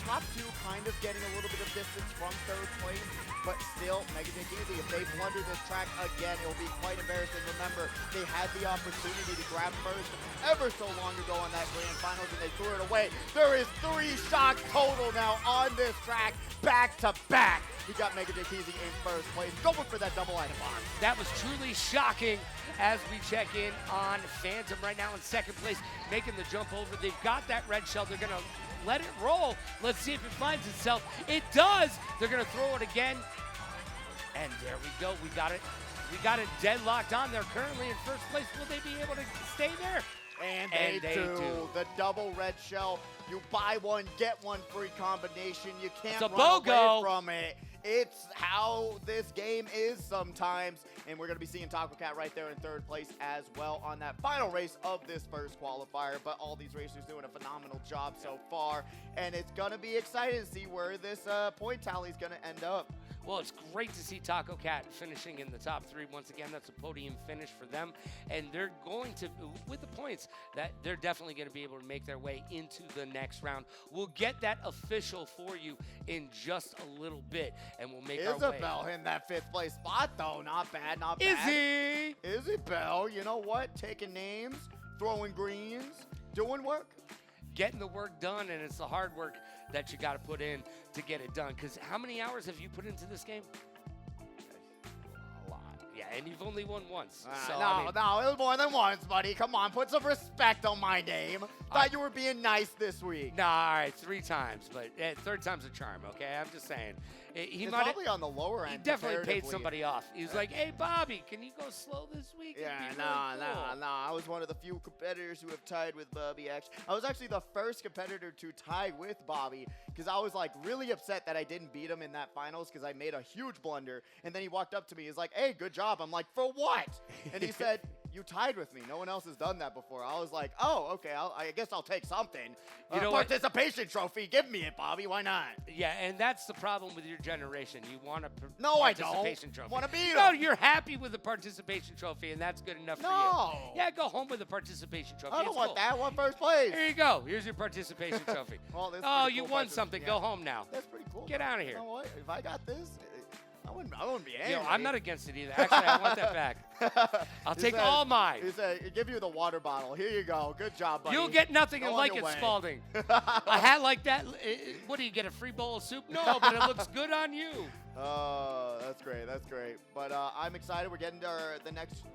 Top 2 kind of getting a little bit of distance from 3rd place, but still, Mega Big Easy, if they blunder this track again, it'll be quite embarrassing. Remember, they had the opportunity to grab first ever so long ago on that grand finals, and they threw it away. There is 3 shots total now on this track, back to back. We got Mega Big Easy in 1st place, going for that double item bomb. That was truly shocking as we check in on Phantom right now in 2nd place, making the jump over. They've got that red shell. They're going to let it roll. Let's see if it finds itself. It does. They're going to throw it again. And there we go. We got it. We got it deadlocked on. They're currently in 1st place. Will they be able to stay there? And they do. The double red shell. You buy one, get one free combination. You can't run away from it. It's how this game is sometimes. And we're going to be seeing Tacocat right there in 3rd place as well on that final race of this first qualifier. But all these racers doing a phenomenal job so far. And it's going to be exciting to see where this point tally is going to end up. Well, it's great to see Taco Cat finishing in the top 3 once again. That's a podium finish for them, and they're going to, with the points, that they're definitely going to be able to make their way into the next round. We'll get that official for you in just a little bit, and we'll make our way. Isabel in that 5th place spot, though. Not bad, not bad. Isabel, you know what? Taking names, throwing greens, doing work. Getting the work done, and it's the hard work that you got to put in to get it done. Because how many hours have you put into this game? A lot. Yeah, and you've only won once. So, no, it was more than once, buddy. Come on, put some respect on my name. Thought you were being nice this week. Nah, all right, 3 times, but 3rd time's a charm, okay? I'm just saying. It's probably on the lower end. He definitely paid somebody off. He was like, hey, Bobby, can you go slow this week? Yeah, no. I was one of the few competitors who have tied with Bobby, actually. I was actually the first competitor to tie with Bobby because I was, like, really upset that I didn't beat him in that finals because I made a huge blunder. And then he walked up to me. He's like, hey, good job. I'm like, for what? And he said, you tied with me. No one else has done that before. I was like, oh, okay, I guess I'll take something. You know participation trophy. Give me it, Bobby. Why not? Yeah, and that's the problem with your generation. You want a No, I participation don't. trophy. Want to beat No, him. you're happy with the participation trophy, and that's good enough for No. you. Yeah, go home with the participation trophy. I don't It's want cool. that. I want first place. Here you go. Here's your participation trophy. Well, this is Oh, pretty you cool won something. yeah. Go home now. That's pretty cool. Get out of here. You know what? If I got this, I wouldn't be angry. Yo, I'm not against it either. Actually, I want that back. I'll take all mine. He said, give you the water bottle. Here you go. Good job, buddy. You'll get nothing Go and on like your it, way. Spalding. A hat like that, what do you get, a free bowl of soup? No, but it looks good on you. Oh, that's great. That's great. But I'm excited. We're getting to the next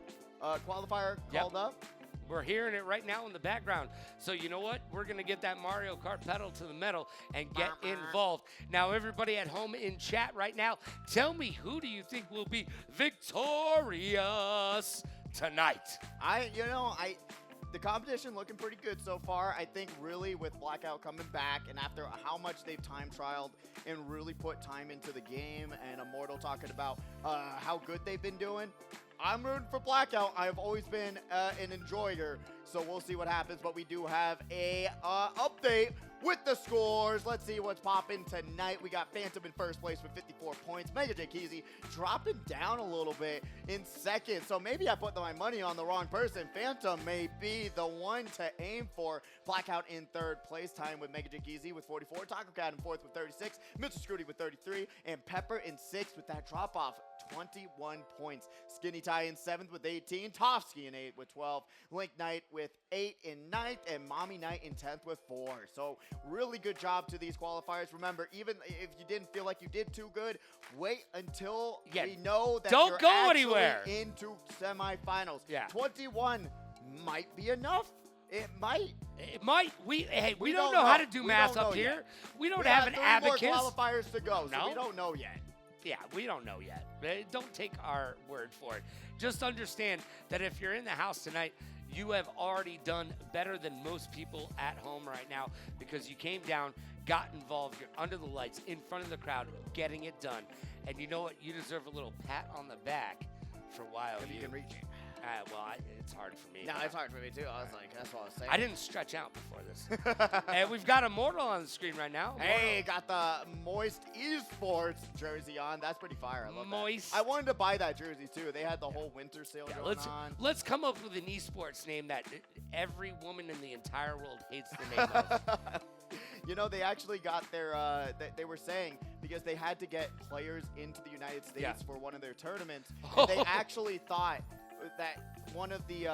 qualifier called up. We're hearing it right now in the background. So you know what? We're going to get that Mario Kart pedal to the metal and get involved. Now, everybody at home in chat right now, tell me, who do you think will be victorious tonight? The competition looking pretty good so far. I think really with Blackout coming back and after how much they've time trialed and really put time into the game, and Immortal talking about how good they've been doing, I'm rooting for Blackout. I've always been an enjoyer, so we'll see what happens. But we do have a update with the scores. Let's see what's popping tonight. We got Phantom in first place with 54 points. Mega J Keezy dropping down a little bit in second. So maybe I put my money on the wrong person. Phantom may be the one to aim for. Blackout in third place, tying with Mega J Keezy with 44. Taco Cat in fourth with 36. Mr. Scruty with 33. And Pepper in sixth with that drop off. 21 points. Skinny Ty in 7th with 18. Tofsky in 8th with 12. Link Knight with 8 in 9th. And Mommy Knight in 10th with 4. So really good job to these qualifiers. Remember, even if you didn't feel like you did too good, wait until we know that don't you're go actually anywhere into semifinals. Yeah. 21 might be enough. It might. It might. We don't know how to do We math don't up know here. yet. We don't We have an have 3 abacus. more qualifiers to go, so No. we don't know yet. Yeah, we don't know yet. Don't take our word for it. Just understand that if you're in the house tonight, you have already done better than most people at home right now because you came down, got involved, you're under the lights, in front of the crowd, getting it done. And you know what? You deserve a little pat on the back for a while. If you can reach it. It's hard for me. No, it's hard for me too. I was like, that's what I was saying. I didn't stretch out before this. And we've got Immortal on the screen right now. Hey, got the Moist Esports jersey on. That's pretty fire. I love Moist. that. I wanted to buy that jersey too. They had the whole winter sale going on. Let's come up with an esports name that every woman in the entire world hates the name of. You know, they actually got their, they were saying, because they had to get players into the United States for one of their tournaments, and they actually thought that one of the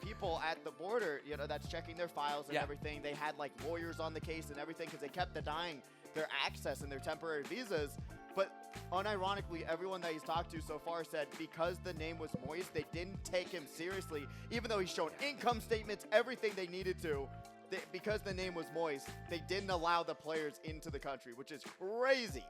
people at the border, you know, that's checking their files and everything, they had like lawyers on the case and everything because they kept denying their access and their temporary visas. But unironically, everyone that he's talked to so far said because the name was Moist, they didn't take him seriously, even though he's shown income statements, everything they needed to. Because the name was Moist, they didn't allow the players into the country, which is crazy.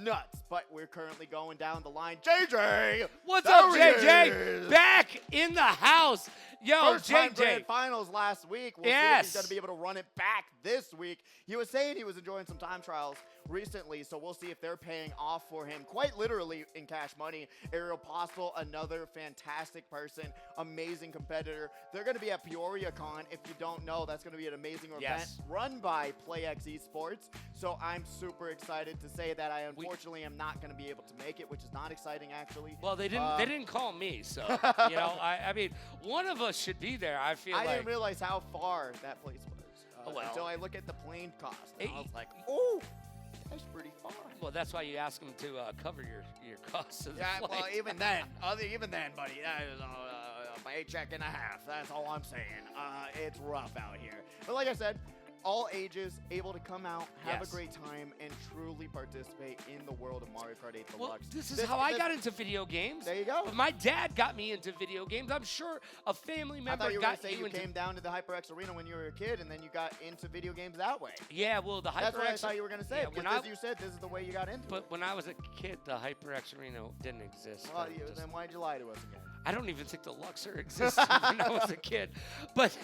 Nuts. But we're currently going down the line. JJ! What's up, JJ? Back in the house. Yo, First time JJ. grand finals last week. We'll see if he's going to be able to run it back this week. He was saying he was enjoying some time trials recently, so we'll see if they're paying off for him, quite literally in cash money. Ariel Postel, another fantastic person, amazing competitor. They're going to be at Peoria Con. If you don't know, that's going to be an amazing event run by PlayX Esports. So I'm super excited to say that I unfortunately am not going to be able to make it, which is not exciting actually. Well, they didn't call me, so you know, I mean, one of us should be there. I didn't realize how far that place was until I look at the plane cost. And I was like, oh, that's pretty far. Well, that's why you ask them to cover your costs of the flight. Well, even then, buddy, that is a paycheck and a half. That's all I'm saying. It's rough out here. But like I said, all ages able to come out, have a great time, and truly participate in the world of Mario Kart 8 Deluxe. Well, this is how I got into video games. There you go. My dad got me into video games. I'm sure a family member I thought you were got going to say you came down to the HyperX Arena when you were a kid, and then you got into video games that way. Yeah, well, the HyperX. That's what I thought you were going to say, yeah, because as you said, this is the way you got into it. But when I was a kid, the HyperX Arena didn't exist. Well, then why'd you lie to us again? I don't even think the Luxor existed when I was a kid. But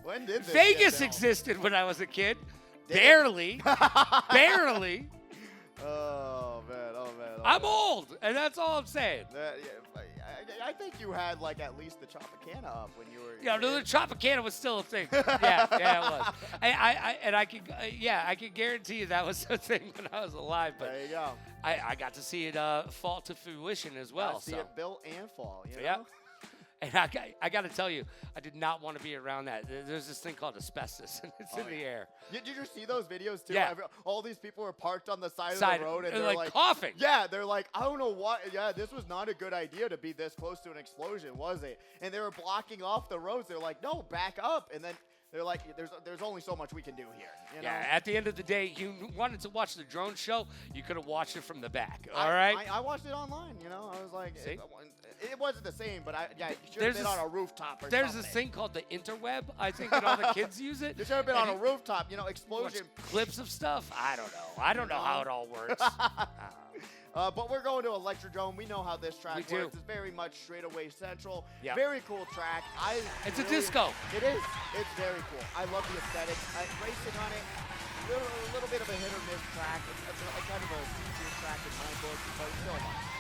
when did this Vegas existed when I was a kid. Barely. Barely. Oh, man. I'm old, and that's all I'm saying. I think you had like at least the Tropicana up when you were. Yeah, no, the Tropicana was still a thing. Yeah, it was. I can guarantee you that was a thing when I was alive. But there you go. I got to see it fall to fruition as well. See it built and fall. You know? Yeah. And I got to tell you, I did not want to be around that. There's this thing called asbestos, and it's in the air. Did you see those videos, too? Yeah. All these people were parked on the side of the road, and they're like coughing. Yeah, they're like, I don't know what. Yeah, this was not a good idea to be this close to an explosion, was it? And they were blocking off the roads. They're like, no, back up. And then they're like, there's only so much we can do here. You know? Yeah, at the end of the day, you wanted to watch the drone show, you could have watched it from the back. All right? I watched it online, you know. I was like, it wasn't the same, but you should have been on a rooftop or There's something. this thing called the interweb, I think, and all the kids use it. You should have been on a rooftop, you know, explosion. Clips of stuff? I don't know. I don't know how it all works. But we're going to Electrodrome. We know how this track works. do. It's very much straightaway central. Yep. Very cool track. It's a disco. It is. It's very cool. I love the aesthetics. Racing on it, a little bit of a hit or miss track. It's a kind of a C-tier track in my book, but it's still fun.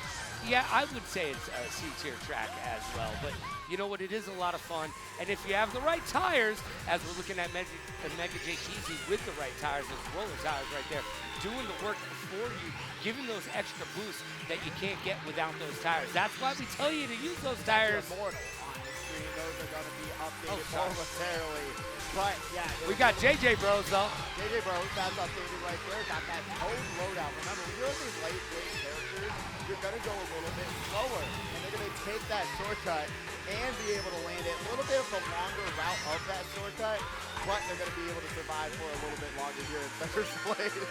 Yeah, I would say it's a C-tier track as well. But you know what? It is a lot of fun. And if you have the right tires, as we're looking at Mega JTZ with the right tires, those roller tires right there, doing the work for you, giving those extra boosts that you can't get without those tires. That's why we tell you to use those tires. Immortal on the screen. Those are going to be updated momentarily. But, yeah. We got JJ Bros, though. JJ Bros, that's updated right there. Got that code loadout. Remember, when you're these late game characters, you're going to go a little bit slower. And they're going to take that shortcut and be able to land it. A little bit of the longer route of that shortcut, but they're going to be able to survive for a little bit longer here in Feathers Blade.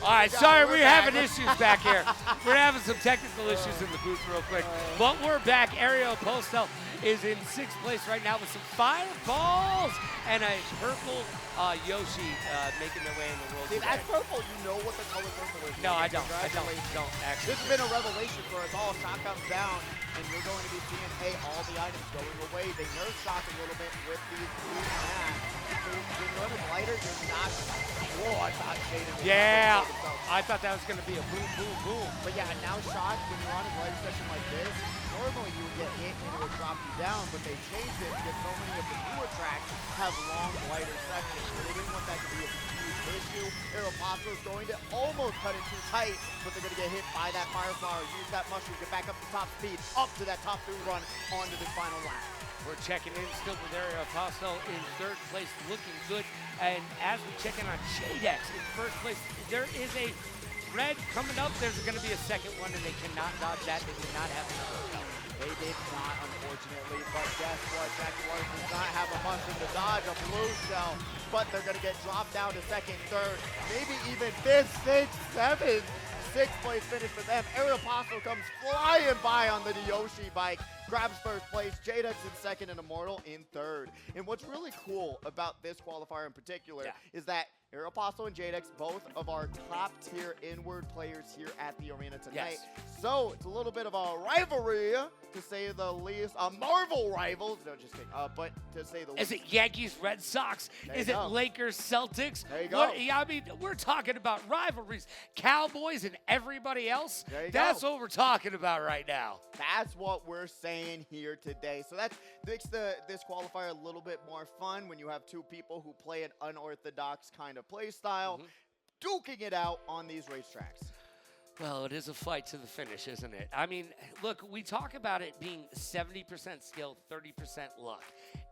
All right, sorry, we're having issues back here. We're having some technical issues in the booth real quick. But we're back. Ariel Postel is in 6th place right now with some fireballs and a purple Yoshi making their way in the world. See, that's purple. You know what the color purple is. No, I don't. I don't actually. This has been a revelation for us all. Shock comes down, and you're going to be seeing, hey, all the items going away. They nerf shock a little bit with these blue masks. So you're running lighter, you're not. Whoa, I thought Jaden. Yeah, I thought that was going to be a boom, boom, boom. But yeah, now shock, when you're on a lighter section like this, normally you would get hit and it would drop you down, but they changed it because so many of the newer tracks have long, lighter sections. So they didn't want that to be a huge issue. Aeropostale is going to almost cut it too tight, but they're going to get hit by that fire flower. Use that mushroom, get back up to top speed, up to that top 3 run onto this final lap. We're checking in still with Ariel Postel in 3rd place, looking good. And as we check in on Shadex in 1st place, there is a red coming up. There's going to be a 2nd one, and they cannot dodge that. They did not have enough. They did not, unfortunately, but guess what? Jackie Waters does not have a mushroom to dodge a blue shell, but they're going to get dropped down to 2nd, 3rd, maybe even 5th, 6th, 7th. 6th place finish for them. Ariel Postel comes flying by on the Yoshi bike, grabs 1st place. Jadex in 2nd and Immortal in 3rd. And what's really cool about this qualifier in particular is that Ariel Postel and Jadex, both of our top tier inward players here at the arena tonight. So it's a little bit of a rivalry, to say the least. A Marvel rivals, no, just kidding. But to say the least. Is it Yankees, Red Sox? Is it Lakers, Celtics? There you go. I mean, we're talking about rivalries. Cowboys and everybody else. There you That's go. what we're talking about right now. That's what we're saying here today. So that makes this qualifier a little bit more fun when you have 2 people who play an unorthodox kind of play style, duking it out on these racetracks. Well, it is a fight to the finish, isn't it? I mean, look, we talk about it being 70% skill, 30% luck.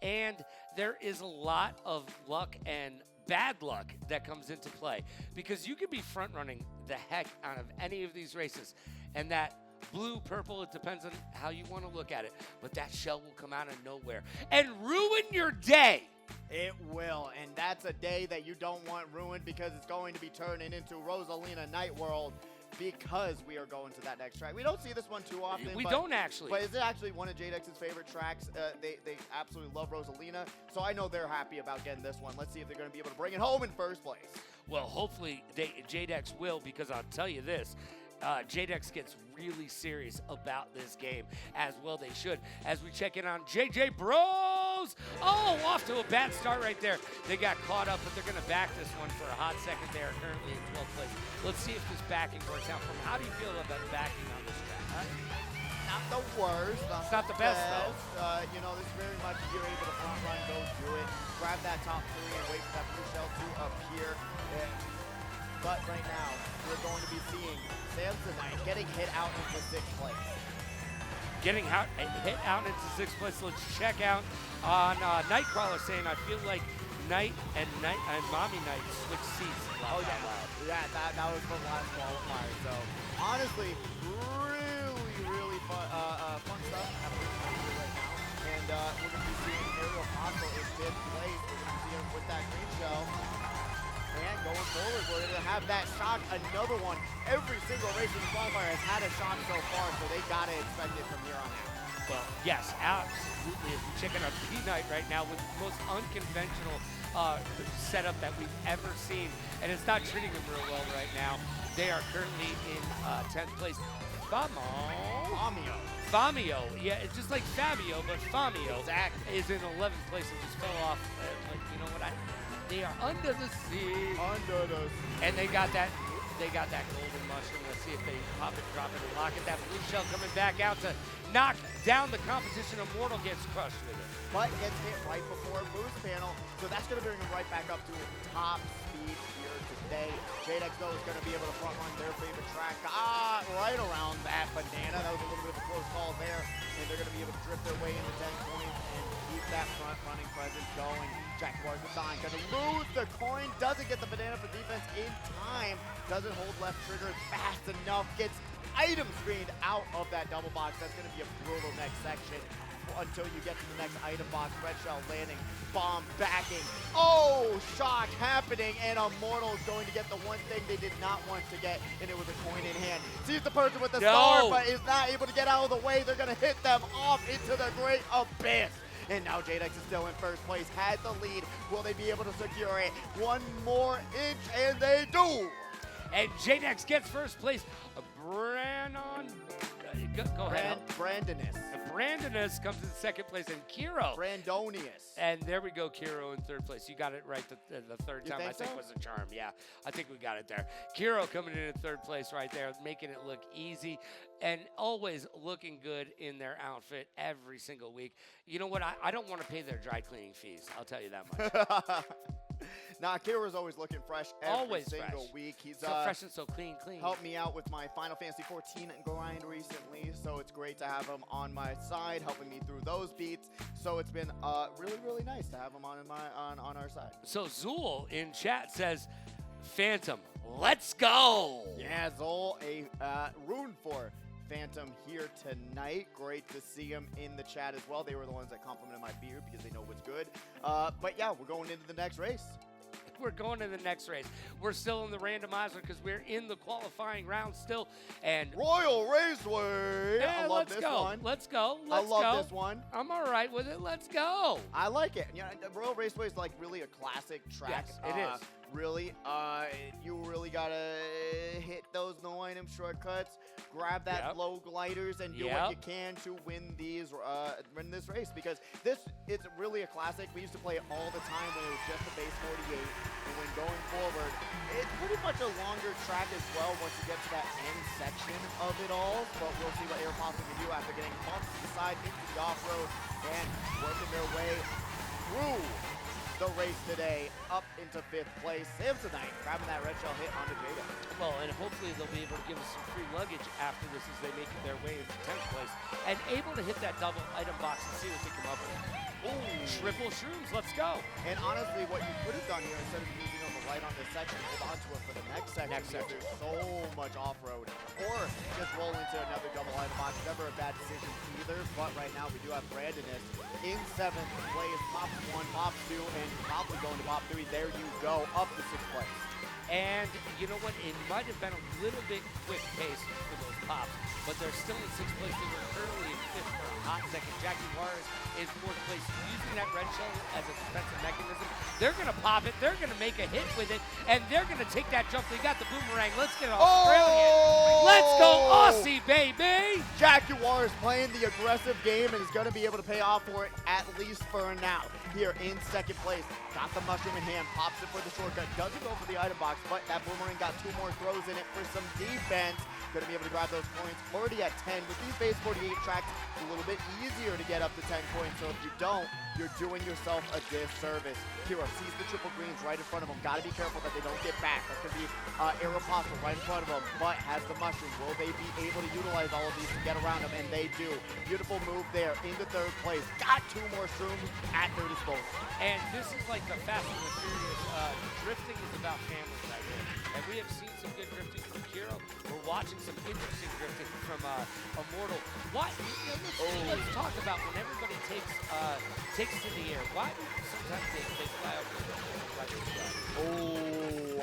And there is a lot of luck and bad luck that comes into play because you could be front running the heck out of any of these races. And that blue, purple, it depends on how you want to look at it. But that shell will come out of nowhere and ruin your day. It will, and that's a day that you don't want ruined because it's going to be turning into Rosalina Night World because we are going to that next track. We don't see this one too often. We don't actually. But is it actually one of JDEX's favorite tracks? They absolutely love Rosalina, so I know they're happy about getting this one. Let's see if they're going to be able to bring it home in 1st place. Well, hopefully JDEX will, because I'll tell you this. JDEX gets really serious about this game, as well they should. As we check in on JJ Bros goes. Oh, off to a bad start right there. They got caught up, but they're going to back this one for a hot second. They are currently in 12th place. Let's see if this backing works out for them. How do you feel about backing on this track? Not the worst. It's not the best, though. You know, this is very much if you're able to front run, go do it. Grab that top 3 and wait for that blue shell to appear. But right now, we're going to be seeing Samsonite getting hit out into 6th place. Getting hit out into 6th place. Let's check out on Nightcrawler saying, I feel like Knight and Mommy Knight switch seats. Oh, yeah. Yeah, that was from last qualifier. So, honestly, really fun stuff happening right now. And we're going to be seeing Ariel Hostel in 5th place. We're going to see him with that green shell. And going forward, we're going to have that shock, another one. Every single race in the qualifier has had a shock so far, so they got to expect it from here on out. Well, yes, absolutely. If you check out our P-Night right now with the most unconventional setup that we've ever seen, and it's not treating them real well right now. They are currently in 10th place. Famio. Yeah, it's just like Fabio, but Famio is in 11th place and just fell off. But you know what? They are under the sea. And they got that golden mushroom. Let's see if they pop it, drop it, and lock it. That blue shell coming back out to knock down the competition. Immortal gets crushed with it. But gets hit right before boost panel, so that's going to bring him right back up to top speed here today. JDEX, though, is going to be able to front run their favorite track right around that banana. That was a little bit of a close call there, and they're going to be able to drift their way into 10 points and keep that front running presence going. Jaguars Design going to lose the coin, doesn't get the banana for defense in time, doesn't hold left trigger fast enough, gets item screened out of that double box. That's going to be a brutal next section until you get to the next item box. Red shell landing, bomb backing. Oh, shock happening, and Immortal is going to get the one thing they did not want to get, and it was a coin in hand. Sees the person with the star, but is not able to get out of the way. They're going to hit them off into the great abyss. And now JDEX is still in 1st place, had the lead. Will they be able to secure it? One more inch, and they do. And JDEX gets 1st place. Go ahead. Brandonus comes in 2nd place, and Kiro. Brandonius. And there we go, Kiro in 3rd place. You got it right the third time. I think was a charm. Yeah, I think we got it there. Kiro coming in 3rd place right there, making it look easy and always looking good in their outfit every single week. You know what? I don't want to pay their dry cleaning fees. I'll tell you that much. Nah, Kira's always looking fresh every single week. He's so fresh and so clean. Helped me out with my Final Fantasy 14 grind recently, so it's great to have him on my side, helping me through those beats. So it's been really nice to have him on our side. So Zool in chat says, Phantom, let's go. Yeah, Zool, a rune for Phantom here tonight. Great to see him in the chat as well. They were the ones that complimented my beard because they know what's good. But yeah, we're going into the next race. We're going to the next race. We're still in the randomizer because we're in the qualifying round still. And Royal Raceway. I love this one. Let's go. I love this one. I'm all right with it. Let's go. I like it. You know, Royal Raceway is like really a classic track. Yes, it is. Really, you really gotta hit those no item shortcuts, grab that low gliders, and do what you can to win these win this race, because it's really a classic. We used to play it all the time when it was just the base 48, and when going forward, it's pretty much a longer track as well once you get to that end section of it all. But we'll see what Airpops can do after getting bumped to the side into the off-road and working their way through the race today up into 5th place. Samsonite grabbing that red shell hit onto Jada. Well, and hopefully they'll be able to give us some free luggage after this as they make their way into 10th place and able to hit that double item box and see what they come up with. Ooh, triple shrooms, let's go. And honestly, what you could have done here, instead of using on the right on this section, hold on to it for the next section. There's so much off-road. Or just roll into another double item box. Never a bad decision either, but right now we do have Brandonus in 7th place, pops 1, pops 2, and probably going to pop 3. There you go, up to 6th place. And you know what? It might have been a little bit quick pace for those pops, but they're still in 6th place. They were currently in 5th for a hot second. Jackie Juarez is 4th place, using that red shell as a defensive mechanism. They're going to pop it. They're going to make a hit with it, and they're going to take that jump. They got the boomerang. Let's get Australian. Let's go Aussie, baby. Jack Jaguar is playing the aggressive game and is going to be able to pay off for it, at least for now. Here in second place, got the mushroom in hand, pops it for the shortcut, doesn't go for the item box, but that boomerang got 2 more throws in it for some defense. Going to be able to grab those points. Already at 10. With these base 48 tracks, it's a little bit easier to get up to 10 points, so if you don't, you're doing yourself a disservice. Hero sees the triple greens right in front of him. Got to be careful that they don't get back. That's going to be Aeropostale right in front of him, but has the mushroom. Will they be able to utilize all of these to get around him? And they do. Beautiful move there into third place. Got 2 more shrooms at their disposal. And this is like the Fast and the Furious. Drifting is about families right here. And we have seen some good drifting from Kiro. We're watching some interesting drifting from Immortal. Why? Let's talk about when everybody takes to the air. Why do sometimes they fly over the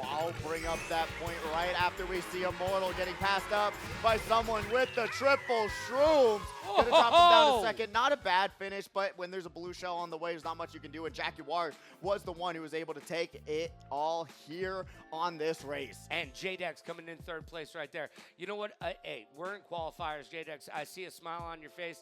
I'll bring up that point right after we see Immortal getting passed up by someone with the triple shrooms. Gonna drop him down to second. Not a bad finish, but when there's a blue shell on the way, there's not much you can do. And Jaguar was the one who was able to take it all here on this race. And JDEX coming in third place right there. You know what? Hey, we're in qualifiers, JDEX. I see a smile on your face.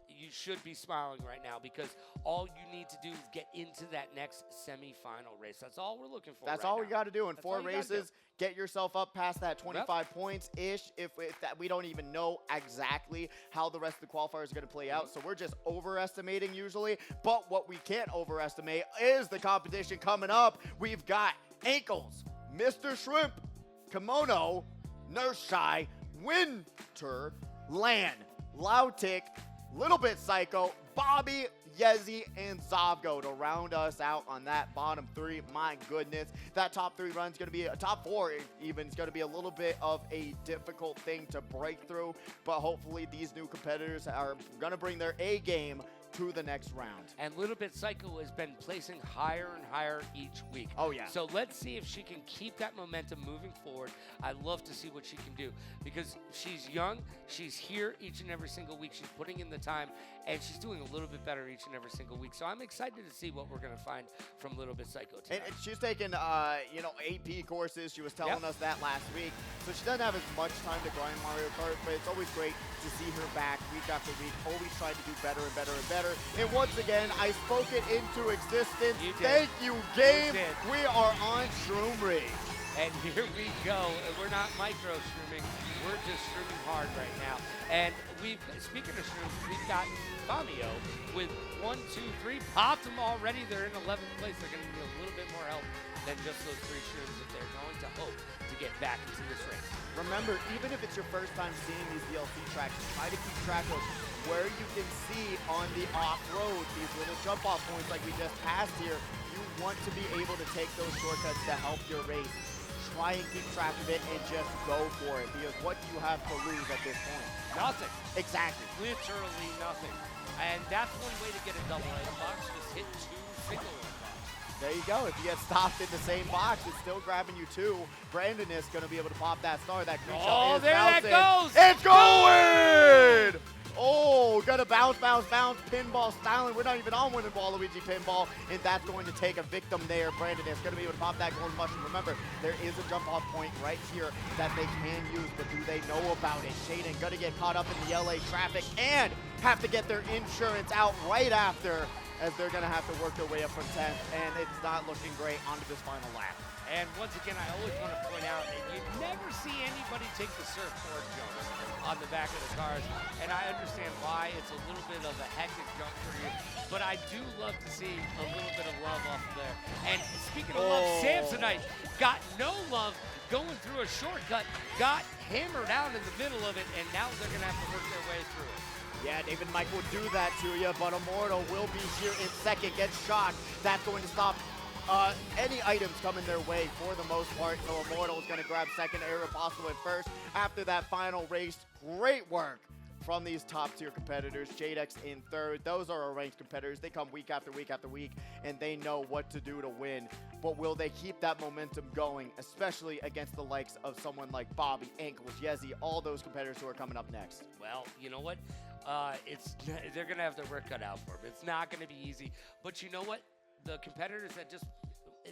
You should be smiling right now because all you need to do is get into that next semifinal race. That's all we're looking for. That's all we got to do in 4 races. Get yourself up past that 25 points-ish. If that, we don't even know exactly how the rest of the qualifiers are going to play out, so we're just overestimating usually. But what we can't overestimate is the competition coming up. We've got Ankles, Mr. Shrimp, Kimono, Nurse Shy, Winter, Lan, Lautic, Little Bit Psycho, Bobby, Yezi, and Zavgo to round us out on that bottom 3. My goodness, that top 3 run's going to be a top 4 even. It's going to be a little bit of a difficult thing to break through, but hopefully these new competitors are going to bring their A game to the next round. And Little Bit Psycho has been placing higher and higher each week. Oh, yeah. So let's see if she can keep that momentum moving forward. I'd love to see what she can do because she's young. She's here each and every single week. She's putting in the time, and she's doing a little bit better each and every single week. So I'm excited to see what we're going to find from Little Bit Psycho tonight. And she's taken, AP courses. She was telling us that last week. So she doesn't have as much time to grind Mario Kart, but it's always great to see her back week after week, always trying to do better and better and better. And once again, I spoke it into existence. Thank you, game. We are on Shroom Rig. And here we go. We're not micro shrooming. We're just shrooming hard right now. And speaking of shrooms, we've got Famio with 1, 2, 3. Popped them already. They're in 11th place. They're going to need a little bit more help than just those 3 shrooms if they're going to hope to get back into this race. Remember, even if it's your first time seeing these DLC tracks, try to keep track of where you can see on the off-road these little jump-off points like we just passed here. You want to be able to take those shortcuts to help your race. Try and keep track of it and just go for it, because what do you have to lose at this point? Nothing. Exactly. Literally nothing. And that's one way to get a double item box. Just hit 2 single item boxes. There you go. If you get stopped in the same box, it's still grabbing you 2. Brandon is going to be able to pop that star. That green shell is there bouncing. that goes. It's going! Oh, gonna bounce, bounce, bounce, pinball styling. We're not even on winning Waluigi pinball, and that's going to take a victim there. Brandon is gonna be able to pop that golden mushroom. Remember, there is a jump off point right here that they can use, but do they know about it? Shaden gonna get caught up in the LA traffic and have to get their insurance out right after, as they're gonna have to work their way up from 10th, and it's not looking great onto this final lap. And once again, I always want to point out that you never see anybody take the surfboard jumps on the back of the cars. And I understand why it's a little bit of a hectic jump for you. But I do love to see a little bit of love off of there. And speaking of love, Samsonite got no love going through a shortcut, got hammered out in the middle of it, and now they're going to have to work their way through it. Yeah, David Mike will do that to you, but Immortal will be here in second, gets shot. That's going to stop any items coming their way for the most part. So Immortal is going to grab second, Aeropostale at first. After that final race, great work from these top tier competitors. JDEX in third. Those are our ranked competitors. They come week after week after week, and they know what to do to win. But will they keep that momentum going, especially against the likes of someone like Bobby, Ankles, Yezi, all those competitors who are coming up next? Well, you know what? They're going to have their work cut out for them. It's not going to be easy. But you know what? The competitors that just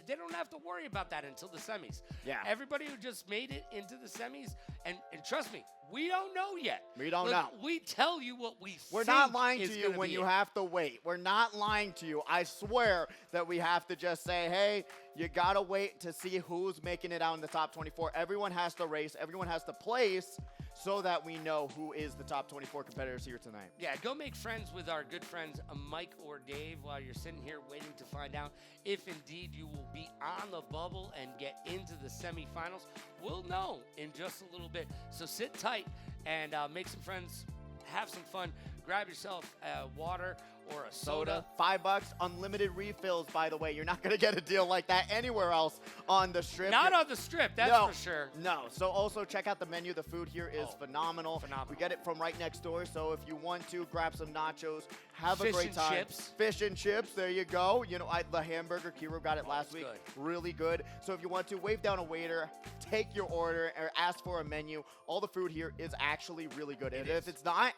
they don't have to worry about that until the semis. Yeah. Everybody who just made it into the semis, and trust me, we don't know yet. We don't know. We tell you what we We're think not lying is to you gonna when be you it. have to wait. We're not lying to you. I swear that we have to just say, hey, you got to wait to see who's making it out in the top 24. Everyone has to race. Everyone has to place so that we know who is the top 24 competitors here tonight. Yeah, go make friends with our good friends Mike or Dave while you're sitting here waiting to find out if indeed you will be on the bubble and get into the semifinals. We'll know in just a little bit. So sit tight and make some friends, have some fun. Grab yourself water or a soda. $5, unlimited refills, by the way. You're not going to get a deal like that anywhere else on the strip. Not on the strip, that's for sure. No. So also check out the menu. The food here is phenomenal. Phenomenal. We get it from right next door. So if you want to, grab some nachos. Have a Fish great and time. chips. Fish and chips. There you go. You know, the hamburger, Kiro got it last it's week. good. Really good. So if you want to, wave down a waiter, take your order, or ask for a menu. All the food here is actually really good. And if it's not,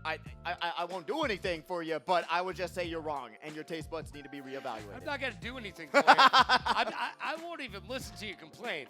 I won't do anything for you, but I would just say you're wrong, and your taste buds need to be reevaluated. I'm not going to do anything for you. I won't even listen to you complain.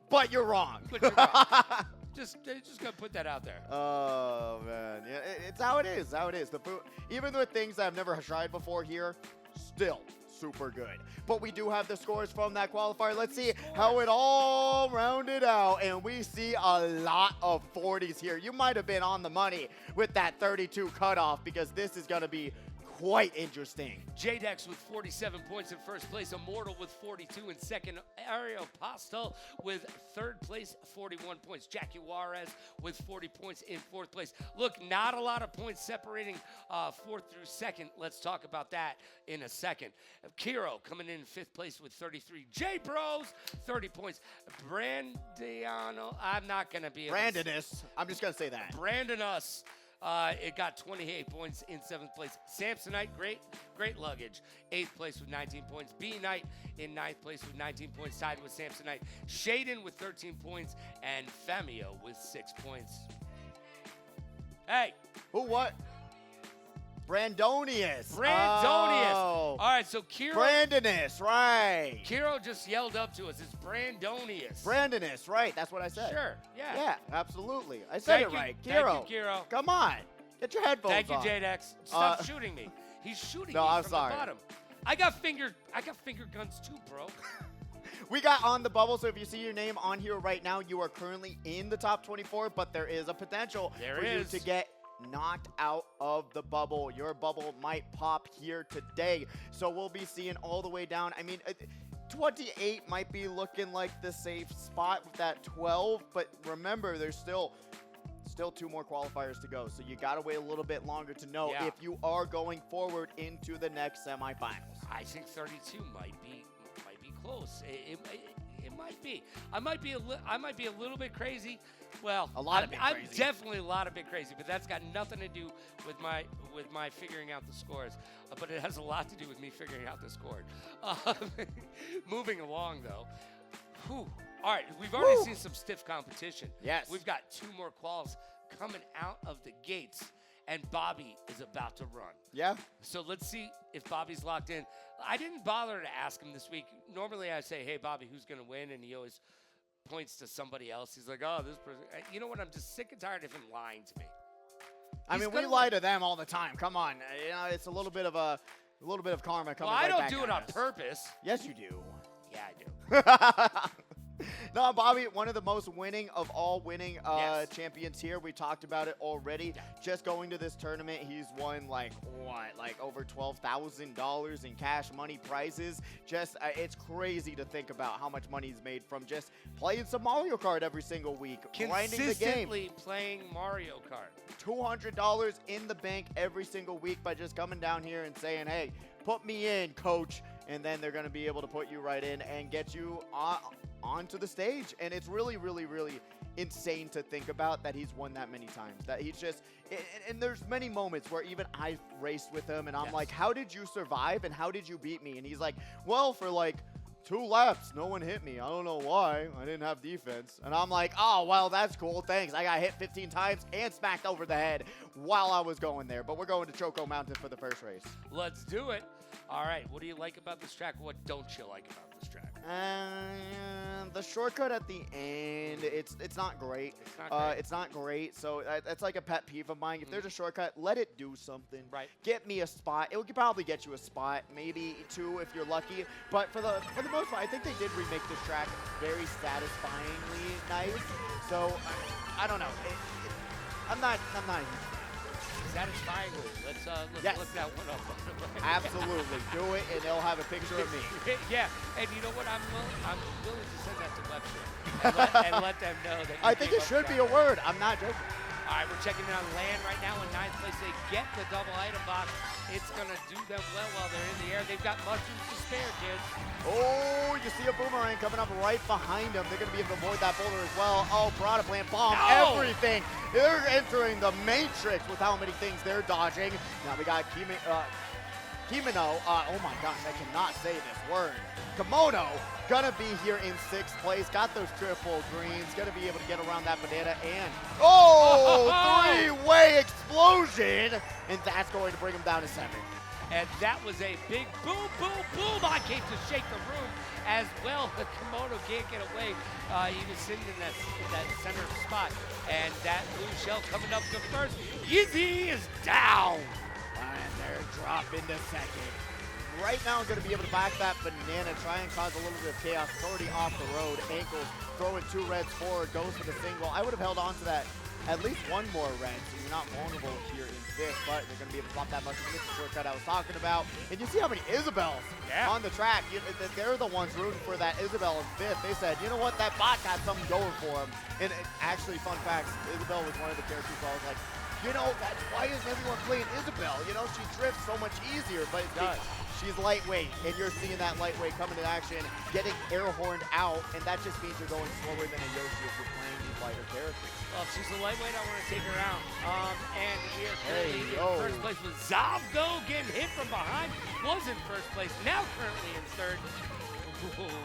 But you're wrong. But you're right. Just going to put that out there. Oh, man. Yeah, it's how it is. How it is. The food, even with things I've never tried before here, still super good. But we do have the scores from that qualifier. Let's see how it all rounded out. And we see a lot of 40s here. You might have been on the money with that 32 cutoff because this is going to be quite interesting. J-Dex with 47 points in first place. Immortal with 42 in second. Ariel Postel with third place, 41 points. Jackie Juarez with 40 points in fourth place. Look, not a lot of points separating fourth through second. Let's talk about that in a second. Kiro coming in fifth place with 33. J-Bros, 30 points. Brandiano, I'm not going to be able to... Brandonus. I'm just going to say that. Brandonus. It got 28 points in seventh place. Samsonite, great luggage. Eighth place with 19 points. B Knight in ninth place with 19 points, tied with Samsonite. Shaden with 13 points, and Femio with 6 points. Hey. Who what? Brandonius. All right, so Kiro. Brandonus, right. Kiro just yelled up to us. It's Brandonius. Brandonus, right. That's what I said. Sure, yeah. Yeah, absolutely. I said it right. Kiro. Thank you, Kiro. Come on. Get your headphones Thank you, on. J-Dex. Stop shooting me. He's shooting me I'm from sorry. the bottom. I got finger guns too, bro. We got on the bubble, so if you see your name on here right now, you are currently in the top 24, but there is a potential for you to get knocked out of the bubble. Your bubble might pop here today, so we'll be seeing all the way down. I mean, 28 might be looking like the safe spot with that 12, but remember, there's still 2 more qualifiers to go, so you got to wait a little bit longer to know if you are going forward into the next semifinals. I think 32 might be close. It might be. I might be a little bit crazy. Well, I'm definitely a lot of bit crazy, but that's got nothing to do with my figuring out the scores. But it has a lot to do with me figuring out the score. Moving along though. Whew. All right, we've already seen some stiff competition. Yes. We've got 2 more quals coming out of the gates, and Bobby is about to run. Yeah. So let's see if Bobby's locked in. I didn't bother to ask him this week. Normally I say, hey, Bobby, who's going to win? And he always points to somebody else. He's like, oh, this person. You know what? I'm just sick and tired of him lying to me. I mean, we lie to them all the time. Come on. You know, it's a little bit of karma coming right back. Well, I don't do it on purpose. Yes, you do. Yeah, I do. No, Bobby, one of the most winning of all winning champions here. We talked about it already. Yeah. Just going to this tournament, he's won like over $12,000 in cash money prizes. Just it's crazy to think about how much money he's made from just playing some Mario Kart every single week, grinding the game. Consistently playing Mario Kart. $200 in the bank every single week by just coming down here and saying, hey, put me in, coach. And then they're going to be able to put you right in and get you onto the stage. And it's really, really, really insane to think about that he's won that many times. That he's just, and there's many moments where even I've raced with him and I'm like, how did you survive and how did you beat me? And he's like, well, for like 2 laps, no one hit me. I don't know why. I didn't have defense. And I'm like, oh, well, that's cool. Thanks. I got hit 15 times and smacked over the head while I was going there. But we're going to Choco Mountain for the first race. Let's do it. All right, what do you like about this track? What don't you like about this track? The shortcut at the end, it's not great. It's not great. It's not great. So that's like a pet peeve of mine. If there's a shortcut, let it do something. Right. Get me a spot. It could probably get you a spot, maybe 2 if you're lucky. But for the most part, I think they did remake this track very satisfyingly nice. So I don't know. I'm not. Satisfyingly. Let's Yes. look that one up. Absolutely. Do it, and they'll have a picture of me. Yeah, and you know what? I'm willing to send that to Webster and let them know that. I think it should be a word. I'm not joking. All right, we're checking it on land right now in 9th place. They get the double item box. It's going to do them well while they're in the air. They've got mushrooms to spare, kids. Oh, you see a boomerang coming up right behind them. They're going to be able to avoid that boulder as well. Oh, Piranha Plant bomb everything. They're entering the matrix with how many things they're dodging. Now we got Kimono. Oh my gosh, I cannot say this word. Kimono gonna be here in 6th place. Got those triple greens. Gonna be able to get around that banana and three-way explosion, and that's going to bring him down to 7th. And that was a big boom, boom, boom. I came to shake the room as well. The Kimono can't get away. He was sitting in that center spot, and that blue shell coming up to first. Yeezy is down. And they're dropping to 2nd. Right now, I'm going to be able to back that banana, try and cause a little bit of chaos. It's already off the road. Ankles throwing 2 reds forward, goes for the single. I would have held on to that at least 1 more red, so you're not vulnerable here in 5th, but they're going to be able to pop that much. It's the shortcut I was talking about. And you see how many Isabels on the track. They're the ones rooting for that Isabel in 5th. They said, you know what, that bot got something going for him. And actually, fun facts, Isabel was one of the characters where I was like, you know, why is everyone playing Isabel? You know, she drifts so much easier, but it does. She's lightweight, and you're seeing that lightweight coming to action, getting air horned out, and that just means you're going slower than a Yoshi if you're playing these lighter characters. Well, if she's a lightweight, I want to take her out. And we are currently in first place with Zanpakutō getting hit from behind. Was in first place, now currently in 3rd.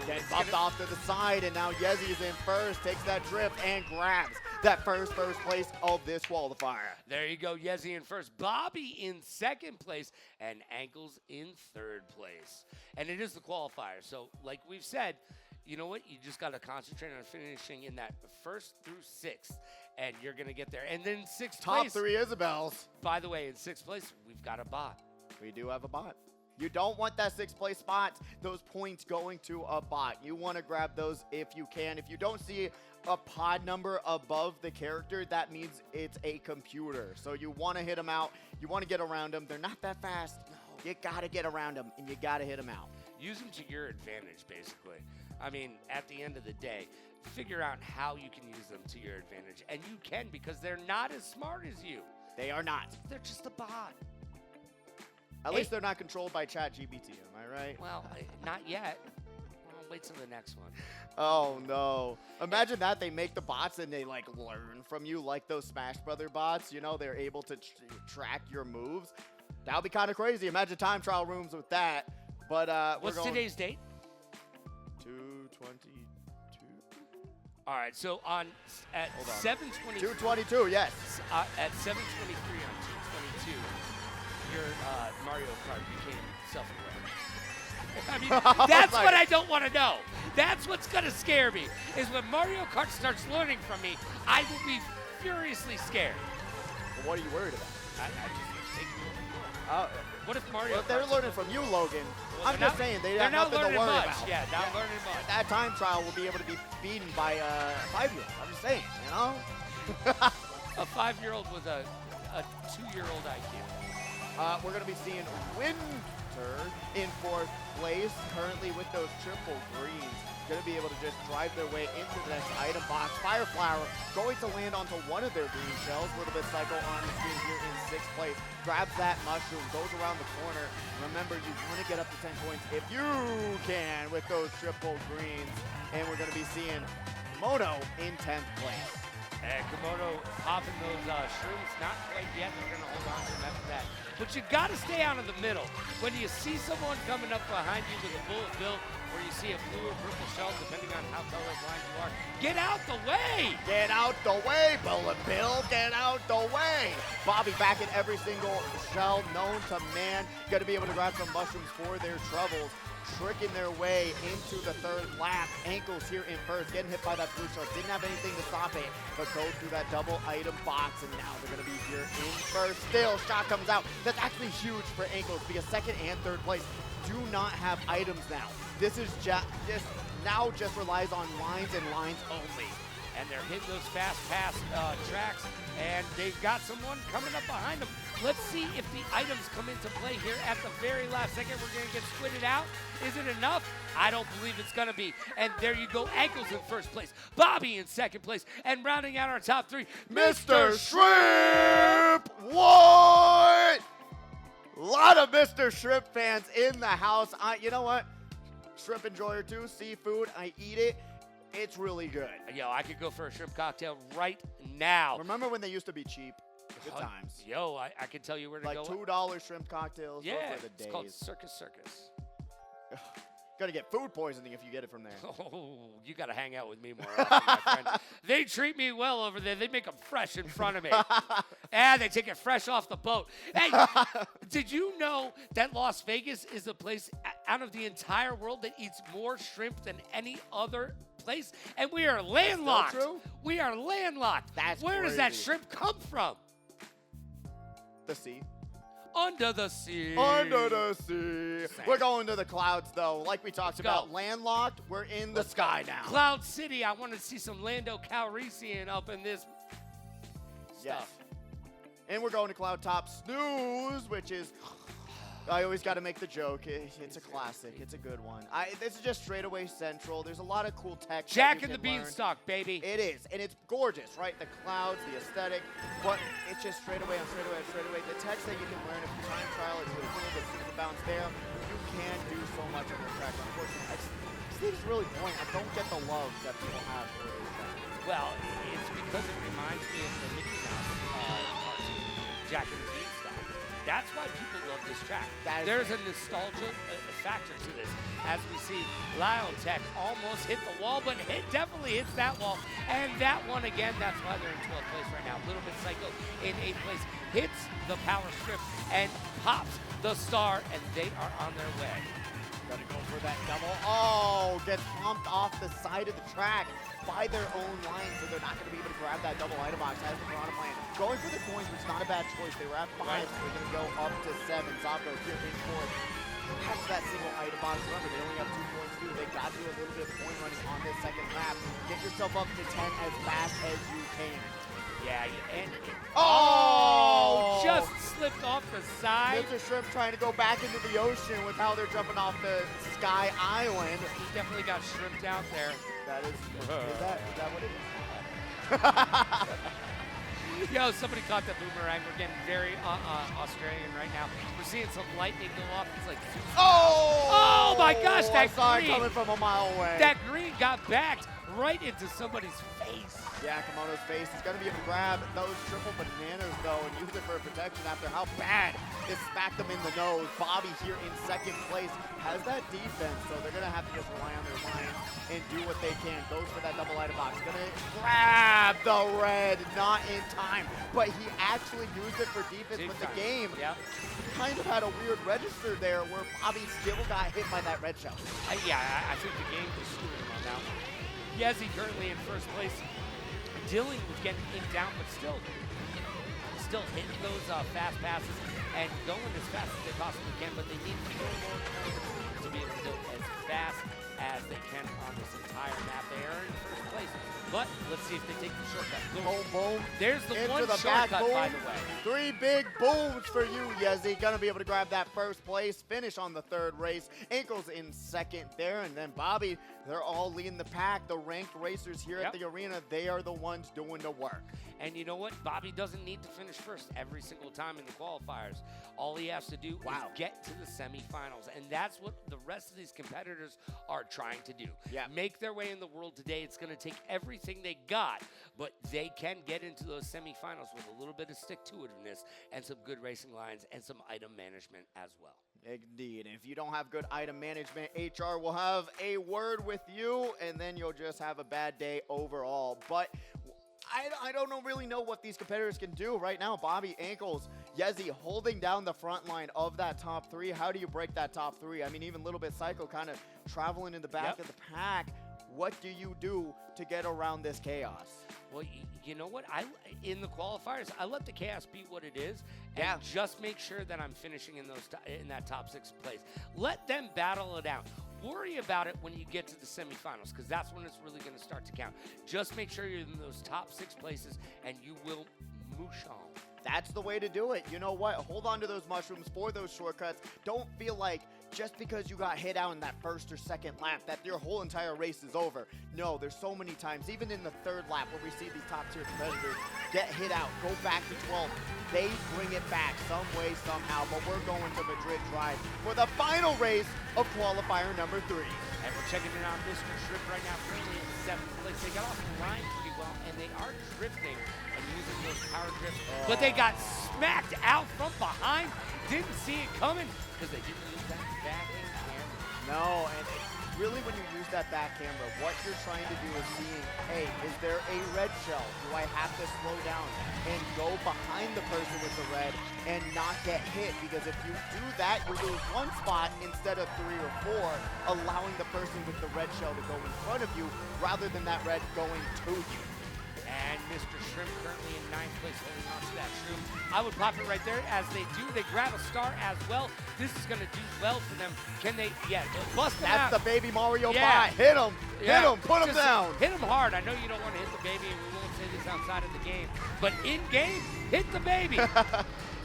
Getting bumped off to the side, and now Yezi is in first, takes that drift, and grabs that first place of this qualifier. There you go, Yezi in first, Bobby in 2nd place, and Ankles in 3rd place. And it is the qualifier, so like we've said, you know what? You just got to concentrate on finishing in that 1st through 6th, and you're going to get there. And then 6th place. Top 3 Isabels. By the way, in 6th place, we've got a bot. We do have a bot. You don't want that 6th place spot, those points going to a bot. You want to grab those if you can. If you don't see a pod number above the character, that means it's a computer. So you want to hit them out. You want to get around them. They're not that fast. No. You got to get around them, and you got to hit them out. Use them to your advantage, basically. I mean, at the end of the day, figure out how you can use them to your advantage. And you can, because they're not as smart as you. They are not. They're just a bot. At least they're not controlled by ChatGPT, am I right? Well, not yet. Well, wait till the next one. Oh, no. Imagine that they make the bots and they, like, learn from you like those Smash Brother bots. You know, they're able to track your moves. That would be kind of crazy. Imagine time trial rooms with that. But what's today's date? 2/22. All right, so at 7:23. 2/22, yes. At 7:23 on 2/22. Your Mario Kart became self-aware. I mean, that's what I don't want to know. That's what's going to scare me, is when Mario Kart starts learning from me, I will be furiously scared. Well, what are you worried about? I just think what if Mario Kart... they're learning from you, Logan. Well, I'm just saying, they have nothing to worry about. Yeah, not learning much. That time trial will be able to be beaten by a 5-year-old. I'm just saying, you know? A 5-year-old with a 2-year-old IQ. We're going to be seeing Winter in 4th place, currently with those triple greens. Going to be able to just drive their way into the next item box. Fire Flower going to land onto one of their green shells. A little bit cycle on the screen here in 6th place. Grabs that mushroom, goes around the corner. Remember, you want to get up to 10 points if you can with those triple greens. And we're going to be seeing Mono in 10th place. And Komodo popping those shrooms, not quite yet. They're going to hold on to them after that. But you got to stay out of the middle. When you see someone coming up behind you with a bullet bill, or you see a blue or purple shell, depending on how colorblind you are, get out the way! Get out the way, Bullet Bill. Get out the way. Bobby back in every single shell known to man. Going to be able to grab some mushrooms for their troubles. Tricking their way into the third lap. Ankles here in first, getting hit by that blue shell. Didn't have anything to stop it, but go through that double item box, and now they're going to be here in first. Still, shot comes out. That's actually huge for Ankles because second and third place do not have items now. This is just relies on lines and lines only. And they're hitting those fast pass tracks, and they've got someone coming up behind them. Let's see if the items come into play here at the very last second. We're going to get squinted out. Is it enough? I don't believe it's going to be. And there you go, Ankles in first place, Bobby in second place, and rounding out our top three, Mr. Shrimp! What? A lot of Mr. Shrimp fans in the house. You know what? Shrimp enjoyer too, seafood, I eat it. It's really good. Yo, I could go for a shrimp cocktail right now. Remember when they used to be cheap? Good times. Yo, I can tell you where to like go. Like $2 shrimp cocktails. Yeah, those were the days. It's called Circus. Gonna get food poisoning if you get it from there. Oh, you gotta hang out with me more often, my friend. They treat me well over there. They make them fresh in front of me. And they take it fresh off the boat. Hey, did you know that Las Vegas is the place out of the entire world that eats more shrimp than any other place? And we are landlocked. That's true? We are landlocked. That's Where crazy. does that shrimp come from? The sea. Under the sea. Under the sea. Same. We're going to the clouds, though. Like we talked about, landlocked, we're in the sky now. Cloud City. I want to see some Lando Calrissian up in this stuff. And we're going to Cloud Top Snooze, which is, I always got to make the joke. It's a classic. It's a good one. This is just straightaway central. There's a lot of cool tech. Jack and the Beanstalk, baby. It is, and it's gorgeous, right? The clouds, the aesthetic, but it's just straightaway on straightaway on straightaway. The text that you can learn if you time trial is really cool. But super bounce there, you can do so much on the track. Unfortunately, I just think it's really boring. I don't get the love that people have for this track. Well, it's because it reminds me of the Mickey Mouse cartoon, Jack and the Beanstalk. That's why people love this track. There's a nostalgia factor to this. As we see, Lyotech almost hit the wall, but it definitely hits that wall. And that one again, that's why they're in 12th place right now. Little Bit Psycho in 8th place, hits the power strip and pops the star, and they are on their way. Gotta go for that double. Oh, gets pumped off the side of the track by their own line, so they're not going to be able to grab that double item box. Has the Toronto plan. Going for the coins was not a bad choice. They were at 5, so they're going to go up to 7. Zapdo here in 4th. That's that single item box. Remember, they only have 2 points too. They got to do a little bit of point running on this second lap. Get yourself up to 10 as fast as you can. Yeah, and oh! Just slipped off the side. Mr. Shrimp trying to go back into the ocean with how they're jumping off the Sky Island. He definitely got shrimped out there. That is that what it is? Yo, somebody caught the boomerang. We're getting very Australian right now. We're seeing some lightning go off. It's like, oh my gosh, that green coming from a mile away. That green got backed right into somebody's face. Yeah, Komodo's face. He's going to be able to grab those triple bananas, though, and use it for protection after how bad it smacked them in the nose. Bobby here in 2nd place has that defense, so they're going to have to just rely on their lines and do what they can. Goes for that double item box. Going to grab the red, not in time, but he actually used it for defense. But the game kind of had a weird register there where Bobby still got hit by that red shell. I think the game just screwed him on that one. Yezi currently in 1st place, dealing with getting inked down, but still hitting those fast passes and going as fast as they possibly can, but they need more to be able to go as fast as they can on this entire map. They are in 1st place, but let's see if they take the shortcut. Boom, boom. There's the into one the shortcut, back, boom. by the way. 3 big booms for you, Yezi. Gonna be able to grab that 1st place, finish on the 3rd race. Ankles in 2nd there, and then Bobby, they're all leading the pack. The ranked racers here at the arena, they are the ones doing the work. And you know what? Bobby doesn't need to finish first every single time in the qualifiers. All he has to do is get to the semifinals. And that's what the rest of these competitors are trying to do. Make their way in the world today. It's going to take everything they got, but they can get into those semifinals with a little bit of stick-to-itiveness and some good racing lines and some item management as well. Indeed. And if you don't have good item management, HR will have a word with you, and then you'll just have a bad day overall. But I don't really know what these competitors can do right now. Bobby, Ankles, Yezi holding down the front line of that top 3. How do you break that top 3? I mean, even Little Bit Psycho kind of traveling in the back of the pack. What do you do to get around this chaos? Well, you know what? In the qualifiers, I let the chaos be what it is, and just make sure that I'm finishing in that top 6 place. Let them battle it out. Worry about it when you get to the semifinals, because that's when it's really going to start to count. Just make sure you're in those top 6 places, and you will moosh on. That's the way to do it. You know what? Hold on to those mushrooms for those shortcuts. Don't feel like just because you got hit out in that first or second lap that your whole entire race is over. No, there's so many times, even in the 3rd lap, where we see these top tier competitors get hit out, go back to 12th. They bring it back some way, somehow, but we're going to Madrid Drive for the final race of qualifier number 3. And we're checking in on Mr. Shrimp right now, currently in 7th place. They got off the line pretty well, and they are drifting and using those power drifts. But they got smacked out from behind. Didn't see it coming because they didn't use that backhand camera. No, and really when you use that back camera, what you're trying to do is seeing, hey, is there a red shell? Do I have to slow down and go behind the person with the red and not get hit? Because if you do that, you lose 1 spot instead of 3 or 4, allowing the person with the red shell to go in front of you rather than that red going to you. And Mr. Shrimp currently in 9th place, holding on to that shroom. I would pop it right there. As they do, they grab a star as well. This is going to do well for them. Can they? Bust them out. That's the baby Mario bot. Hit him. Hit him. Put him down. Hit him hard. I know you don't want to hit the baby, and we won't say this outside of the game. But in game, hit the baby.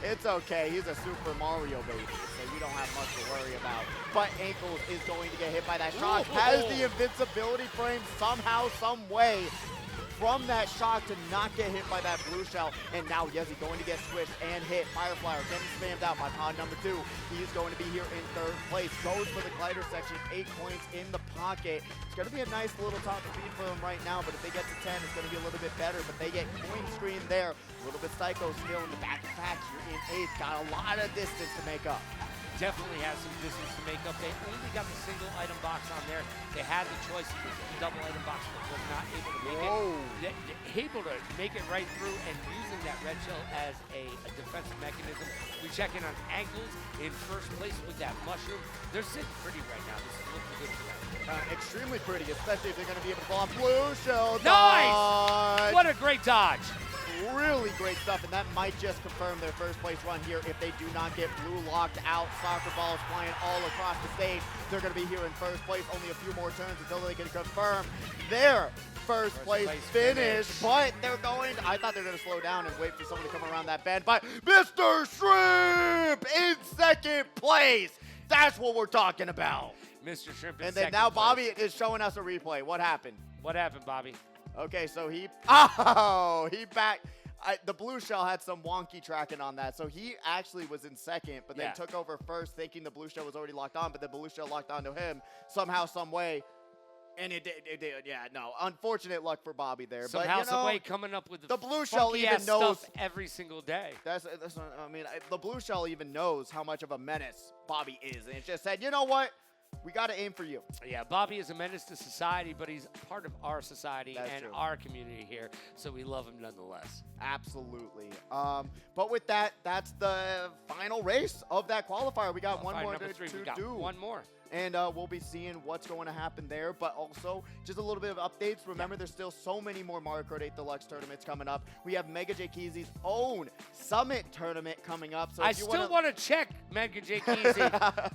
It's okay. He's a Super Mario baby, so you don't have much to worry about. But Ankles is going to get hit by that shock. Has the invincibility frame somehow, some way, from that shock to not get hit by that blue shell. And now Yezi going to get squished and hit. Fireflower getting spammed out by pod number 2. He's going to be here in 3rd place. Goes for the glider section. 8 points in the pocket. It's going to be a nice little top speed for him right now, but if they get to 10, it's going to be a little bit better. But they get coin screen there. A little bit Psycho still in the back of the pack. You're in 8th. Got a lot of distance to make up. Definitely has some distance to make up. They only got the single item box on there. They had the choice of the double item box, but was not able to make it. Able to make it right through and using that red shell as a defensive mechanism. We check in on Ankles in 1st place with that mushroom. They're sitting pretty right now. This is looking good for them. Extremely pretty, especially if they're going to be able to pull off blue shell. Nice! What a great dodge. Really great stuff, and that might just confirm their 1st place run here if they do not get blue locked out. Soccer balls flying all across the stage. They're going to be here in 1st place. Only a few more turns until they can confirm their first place finish. But they're going, I thought they were going to slow down and wait for someone to come around that bend. But Mr. Shrimp in 2nd place. That's what we're talking about. Mr. Shrimp in 2nd place. And then now Bobby is showing us a replay. What happened? What happened, Bobby? Okay, so he back. The blue shell had some wonky tracking on that, so he actually was in 2nd, but then took over 1st, thinking the blue shell was already locked on, but the blue shell locked onto him somehow, some way, and it did. Yeah, no, unfortunate luck for Bobby there. Somehow, but, some way, coming up with the blue shell even knows stuff every single day. That's what, I mean, the blue shell even knows how much of a menace Bobby is, and it just said, you know what? We got to aim for you. Yeah, Bobby is a menace to society, but he's part of our society and true. our community here, so we love him nonetheless. Absolutely. But with that, that's the final race of that qualifier. We got one more to do. One more. And we'll be seeing what's going to happen there. But also, just a little bit of updates. Remember, there's still so many more Mario Kart 8 Deluxe tournaments coming up. We have Mega J Keezy's own Summit tournament coming up. So I still want to check Mega J Keezy.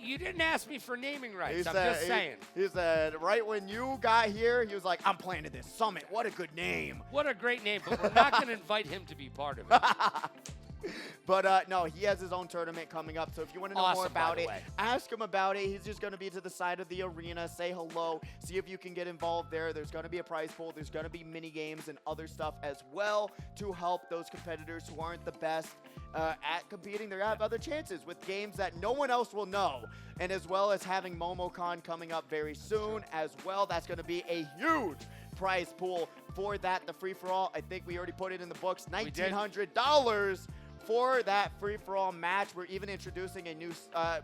You didn't ask me for naming rights. I'm just saying. He said, right when you got here, he was like, I'm playing to this Summit. What a good name. What a great name. But we're not going to invite him to be part of it. But no, he has his own tournament coming up. So if you want to know more about it, ask him about it. He's just going to be to the side of the arena, say hello, see if you can get involved there. There's going to be a prize pool. There's going to be mini games and other stuff as well to help those competitors who aren't the best at competing. They have other chances with games that no one else will know. And as well as having MomoCon coming up very soon as well. That's going to be a huge prize pool for that. The free-for-all, I think we already put it in the books, $1,900 for that free-for-all match. We're even introducing a new,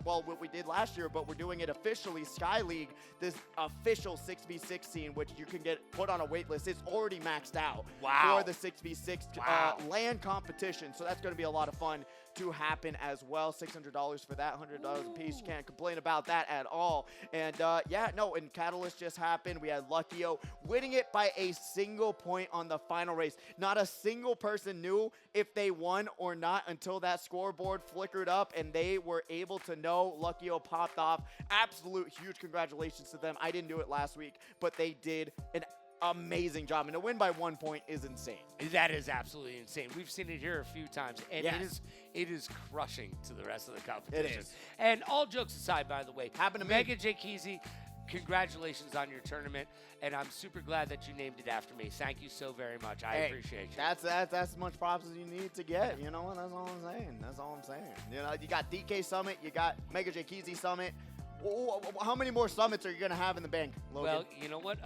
well, what we did last year, but we're doing it officially, Sky League, this official 6v6 scene, which you can get put on a wait list. It's already maxed out for the 6v6 LAN competition. So that's going to be a lot of fun to happen as well. $600 for that, $100 a piece. You can't complain about that at all. And yeah, no, and Catalyst just happened. We had Luckyo winning it by a single point on the final race. Not a single person knew if they won or not until that scoreboard flickered up and they were able to know. Luckyo popped off. Absolute huge congratulations to them. I didn't do it last week, but they did an amazing job. And a win by 1 point is insane. That is absolutely insane. We've seen it here a few times, and it is crushing to the rest of the competition. It is. And all jokes aside, by the way, happened to Mega J. Kesey, congratulations on your tournament, and I'm super glad that you named it after me. Thank you so very much. I appreciate you. That's as much props as you need to get. You know what? That's all I'm saying. That's all I'm saying. You know, you got DK Summit, you got Mega J. Kesey Summit. How many more summits are you going to have in the bank, Logan? Well, you know what?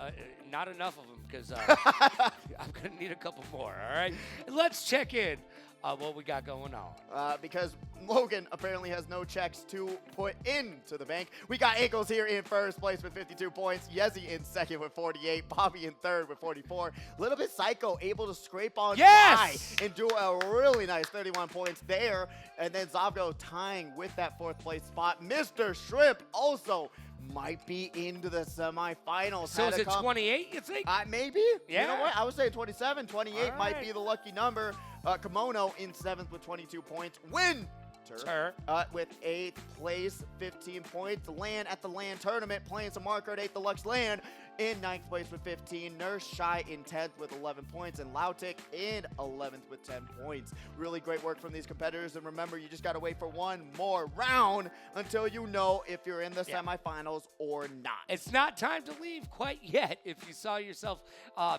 Not enough of them because I'm going to need a couple more, all right? Let's check in what we got going on. Because Logan apparently has no checks to put into the bank. We got Eagles here in first place with 52 points. Yezi in second with 48. Bobby in third with 44. Little bit Psycho able to scrape on by and do a really nice 31 points there. And then Zavgo tying with that fourth place spot. Mr. Shrimp also might be into the semifinals. So is it 28, you think? Maybe. Yeah. You know what? I was saying 27. 28 might be the lucky number. Kimono in 7th with 22 points. Winter with 8th place, 15 points. LAN at the LAN tournament, playing some Mario Kart 8 Deluxe LAN in 9th place with 15. Nurse Shy in 10th with 11 points. And Lautic in 11th with 10 points. Really great work from these competitors. And remember, you just got to wait for one more round until you know if you're in the semifinals or not. It's not time to leave quite yet if you saw yourself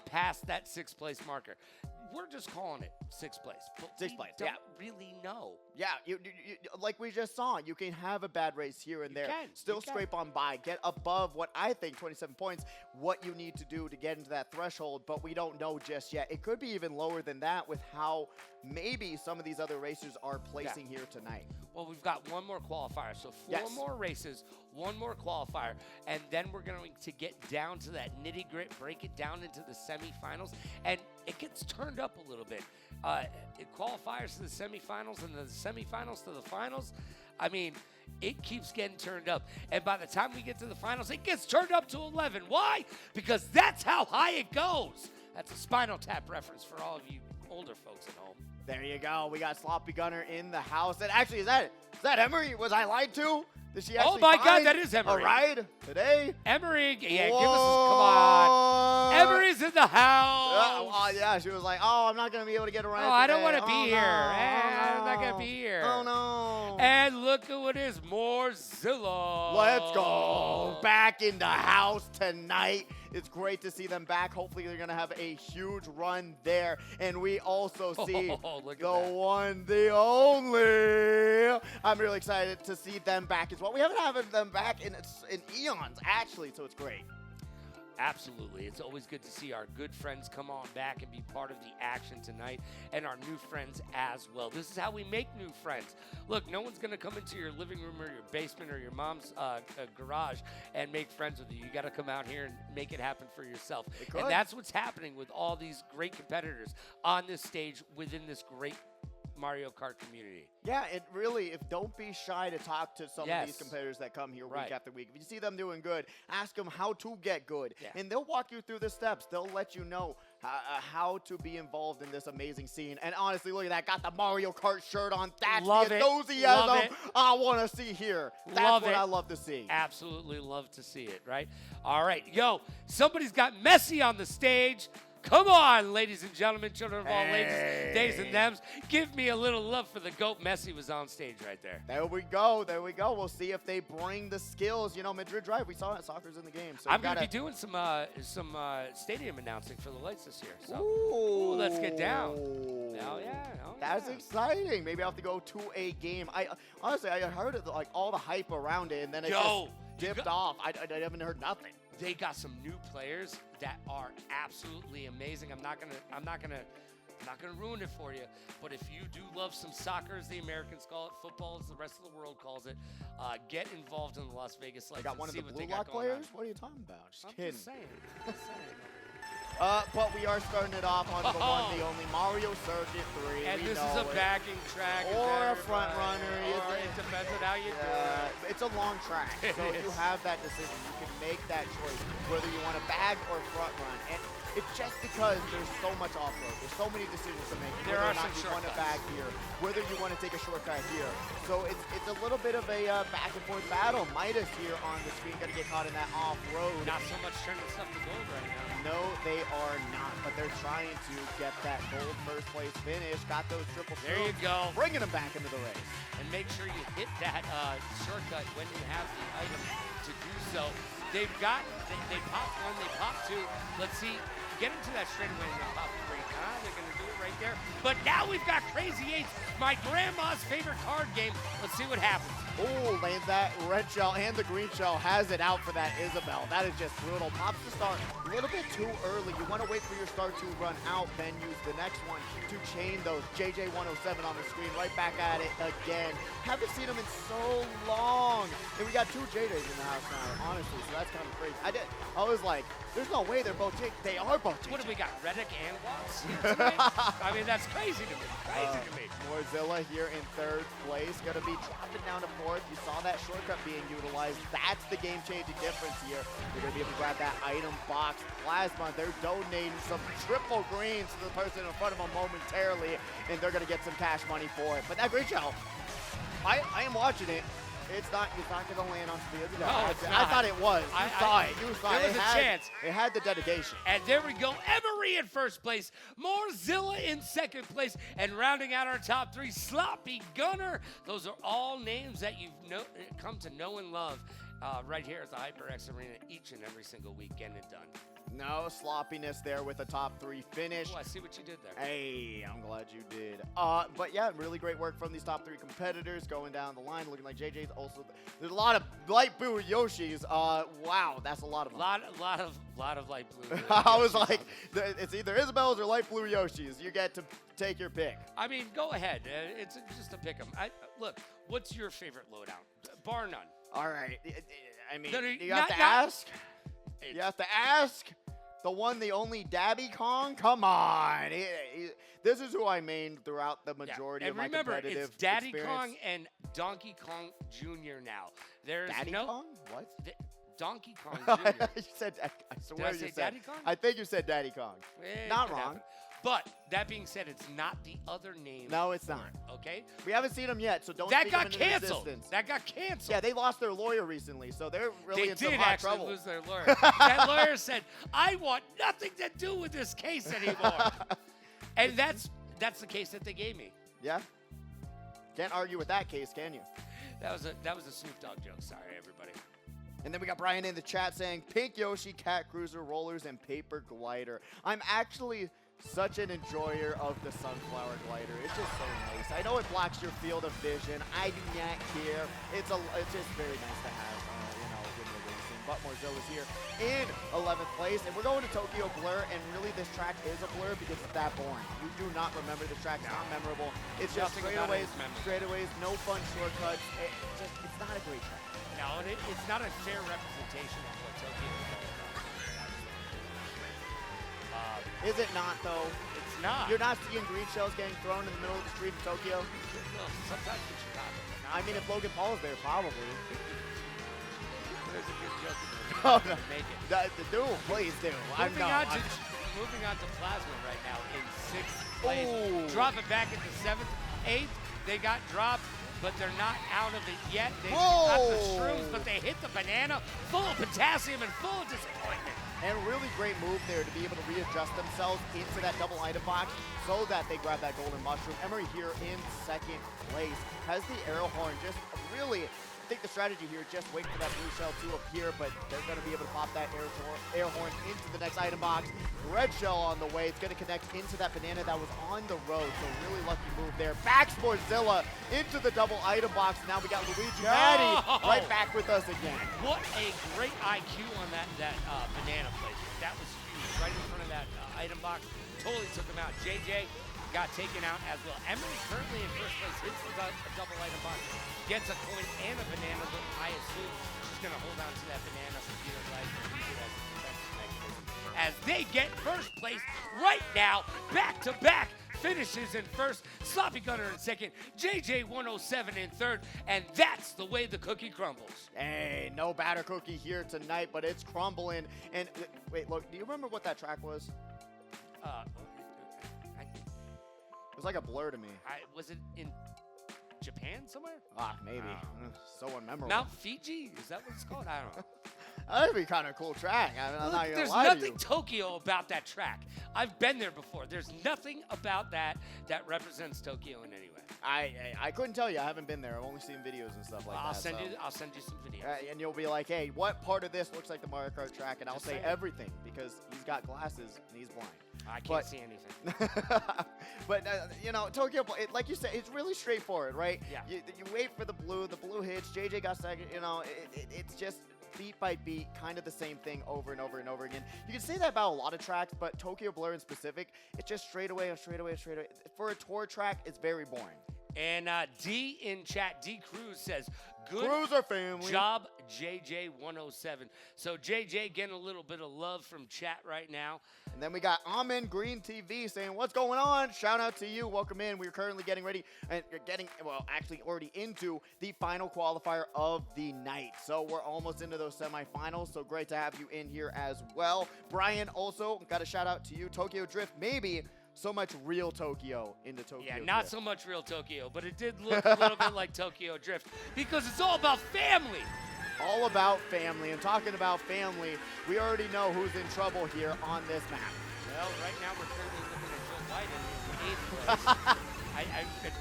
past that 6th place marker. We're just calling it 6th place. But 6th place, don't really know. Yeah, you, like we just saw, you can have a bad race here and there. Still scrape on by. Get above what I think, 27 points, what you need to do to get into that threshold, but we don't know just yet. It could be even lower than that with how maybe some of these other racers are placing here tonight. Well, we've got one more qualifier, so 4 more races, 1 more qualifier, and then we're going to get down to that nitty-gritty, break it down into the semifinals, and it gets turned up a little bit. It qualifiers to the semifinals and the semifinals to the finals. I mean, it keeps getting turned up. And by the time we get to the finals, it gets turned up to 11. Why? Because that's how high it goes. That's a Spinal Tap reference for all of you older folks at home. There you go. We got Sloppy Gunner in the house. And actually, is that Emery? Was I lied to? Did she actually God, that is Emery. A ride today? Emery, give us come on. Emery's in the house. Yeah, she was like, I'm not going to be able to get around today. I don't want to be here. I'm not going to be here. Oh, no. And look at what is Morzilla. Let's go. Back in the house tonight. It's great to see them back. Hopefully, they're going to have a huge run there. And we also see the one, the only. I'm really excited to see them back as well. We haven't had them back in eons, actually, so it's great. Absolutely. It's always good to see our good friends come on back and be part of the action tonight, and our new friends as well. This is how we make new friends. Look, no one's going to come into your living room or your basement or your mom's garage and make friends with you. You got to come out here and make it happen for yourself. And that's what's happening with all these great competitors on this stage within this great Mario Kart community. Yeah, it really, don't be shy to talk to some of these competitors that come here week after week. If you see them doing good, ask them how to get good. And they'll walk you through the steps. They'll let you know how to be involved in this amazing scene. And honestly, look at that. Got the Mario Kart shirt on. That's the enthusiasm I want to see here. That's what I love to see. Absolutely love to see it, right? All right. Yo, somebody's got Messi on the stage. Come on, ladies and gentlemen, children of all Hey. ages, days and thems. Give me a little love for the GOAT. Messi was on stage right there. There we go. There we go. We'll see if they bring the skills. You know, Madrid Drive, we saw it. Soccer's in the game. So I'm going to be doing some stadium announcing for the lights this year. So Ooh, let's get down. Oh, yeah. Oh, That's yeah. exciting. Maybe I'll have to go to a game. Honestly, I heard it, like all the hype around it, and then it just dipped off. I haven't heard nothing. They got some new players that are absolutely amazing. I'm not gonna ruin it for you, but if you do love some soccer, as the Americans call it, football as the rest of the world calls it, get involved in the Las Vegas Lights. I got one of the Blue Lock players? What are you talking about? Just kidding. Just saying. Just saying. But we are starting it off on the one, the only Mario Circuit 3. And we this know is a it. backing track. Or a front runner. Or it depends on how you do it. It's a long track. So if you have that decision, you can make that choice, whether you want to bag or front run. And it's just because there's so much off-road. There's so many decisions to make. There are whether or not some you want to shortcuts. bag here, whether you want to take a shortcut here. So it's a little bit of a back and forth battle. Midas here on the screen, going to get caught in that off-road. Not so much turning stuff to gold right now. No, they are not, but they're trying to get that gold first place finish. Got those triple There you go. bringing them back into the race. And make sure you hit that shortcut when you have the item to do so. They've got, they popped one, they popped two. Let's see, get into that straightaway and then pop three. They're going to do it right there. But now we've got Crazy Eights, my grandma's favorite card game. Let's see what happens. Oh, lands that red shell and the green shell, has it out for that Isabel. That is just brutal. Pops the start a little bit too early. You want to wait for your start to run out, then use the next one to chain those. JJ107 on the screen, right back at it again. Haven't seen him in so long. And we got two JJs in the house now, honestly, so that's kind of crazy. I was like, there's no way they're both JJ. They are both JJ. What do we got, Reddick and Watts? I mean, that's crazy to me. Crazy to me. Morzilla here in third place, going to be dropping down to fourth. You saw that shortcut being utilized. That's the game-changing difference here. You're going to be able to grab that item box. Plasma, they're donating some triple greens to the person in front of them momentarily, and they're going to get some cash money for it. But that great shell, I am watching it. It's not going to land on Speedway. No, it's I not. thought it was. You saw it. There was a chance. It had the dedication. And there we go. Emery in first place. Morzilla in second place. And rounding out our top three, Sloppy Gunner. Those are all names that you've come to know and love right here at the HyperX Arena each and every single week. Getting it done. No sloppiness there with the top three finish. Oh, I see what you did there. Hey, I'm glad you did. But yeah, really great work from these top three competitors going down the line. Looking like JJ's also. There's a lot of light blue Yoshis. Wow, that's a lot of them. Lot of light blue. I was like, it's either Isabel's or light blue Yoshis. You get to take your pick. I mean, go ahead. It's just a pick 'em. Look, what's your favorite loadout? Bar none. All right. I mean, No, you have to ask. You have to ask. The one, the only Daddy Kong? Come on. This is who I mained throughout the majority of my competitive remember, it's Daddy experience. Kong and Donkey Kong Jr. now. There's Daddy no Kong? What? Donkey Kong Jr. You said, I swear I you say said Daddy Kong? I think you said Daddy Kong. Not could wrong. happen. But that being said, it's not the other name. No, it's not. Okay? We haven't seen him yet, so don't That speak got him into canceled. existence. That got canceled. Yeah, they lost their lawyer recently, so they're really They in some did hot actually trouble. lose their lawyer. That lawyer said, I want nothing to do with this case anymore. And that's the case that they gave me. Yeah? Can't argue with that case, can you? That was a Snoop Dogg joke. Sorry, everybody. And then we got Brian in the chat saying, Pink Yoshi, Cat Cruiser, Rollers, and Paper Glider. I'm actually such an enjoyer of the Sunflower Glider. It's just so nice. I know it blocks your field of vision. I do not care. It's just very nice to have, when you're racing. But Morzilla's here in 11th place. And we're going to Tokyo Blur. And really, this track is a blur because it's that boring. You do not remember this track. It's not memorable. It's just Nothing about it straightaways, is no memorable. fun shortcuts. It's not a great track. No, it's not a fair representation of what Tokyo is all about. Is it not, though? It's not. You're not seeing green shells getting thrown in the middle of the street in Tokyo? Well, sometimes in Chicago. But not I mean, if Logan Paul is there, probably. there's a good joke in there. Oh, no. Make it. Do, please do. Moving on to Plasma right now in 6th place. Ooh. Drop it back into 7th, 8th. They got dropped, but they're not out of it yet. They got the shrooms, but they hit the banana full of potassium and full of disappointment. And really great move there to be able to readjust themselves into that double item box so that they grab that golden mushroom. Emery here in second place has the arrow horn. Just really, I think the strategy here, just wait for that blue shell to appear, but they're going to be able to pop that air horn into the next item box. Red shell on the way. It's going to connect into that banana that was on the road. So really lucky move there. Back Sportzilla into the double item box. Now we got Luigi Matty right back with us again. What a great IQ on that banana placement. That was huge. Right in front of that item box. Totally took him out. JJ got taken out as well. Emery currently in first place, hits the double item box, gets a coin and a banana, but I assume she's going to hold on to that banana for either life and use it as a defensive mechanism. As they get first place right now, back-to-back finishes in first, Sloppy Gunner in second, JJ 107 in third, and that's the way the cookie crumbles. Hey, no batter cookie here tonight, but it's crumbling. And wait, look, do you remember what that track was? It was like a blur to me. Was it in Japan somewhere? Maybe. So unmemorable. Mount Fiji? Is that what it's called? I don't know. That'd be kind of a cool track. I mean, I'm not gonna there's lie nothing to you. Tokyo about that track. I've been there before. There's nothing about that represents Tokyo in any way. I couldn't tell you. I haven't been there. I've only seen videos and stuff like that. I'll send you some videos. And you'll be like, hey, what part of this looks like the Mario Kart track? And I'll Just say saying. everything because he's got glasses and he's blind. I can't see anything. But, you know, Tokyo, like you said, it's really straightforward, right? Yeah. You wait for the blue hits, JJ got second, you know, it's just beat by beat, kind of the same thing over and over and over again. You can say that about a lot of tracks, but Tokyo Blur in specific, it's just straight away. For a tour track, it's very boring. And D in chat, D Cruz says, good Cruiser family. job, JJ107. So JJ getting a little bit of love from chat right now. And then we got Amen Green TV saying, what's going on? Shout out to you. Welcome in. We're currently getting ready and actually already into the final qualifier of the night. So we're almost into those semifinals. So great to have you in here as well. Brian, also got a shout out to you. Tokyo Drift, maybe so much real Tokyo into Tokyo Yeah, Drift. not so much real Tokyo, but it did look a little bit like Tokyo Drift because it's all about family. All about family. And talking about family, we already know who's in trouble here on this map. Well, right now we're currently looking at Joe Biden in 8th place. I've been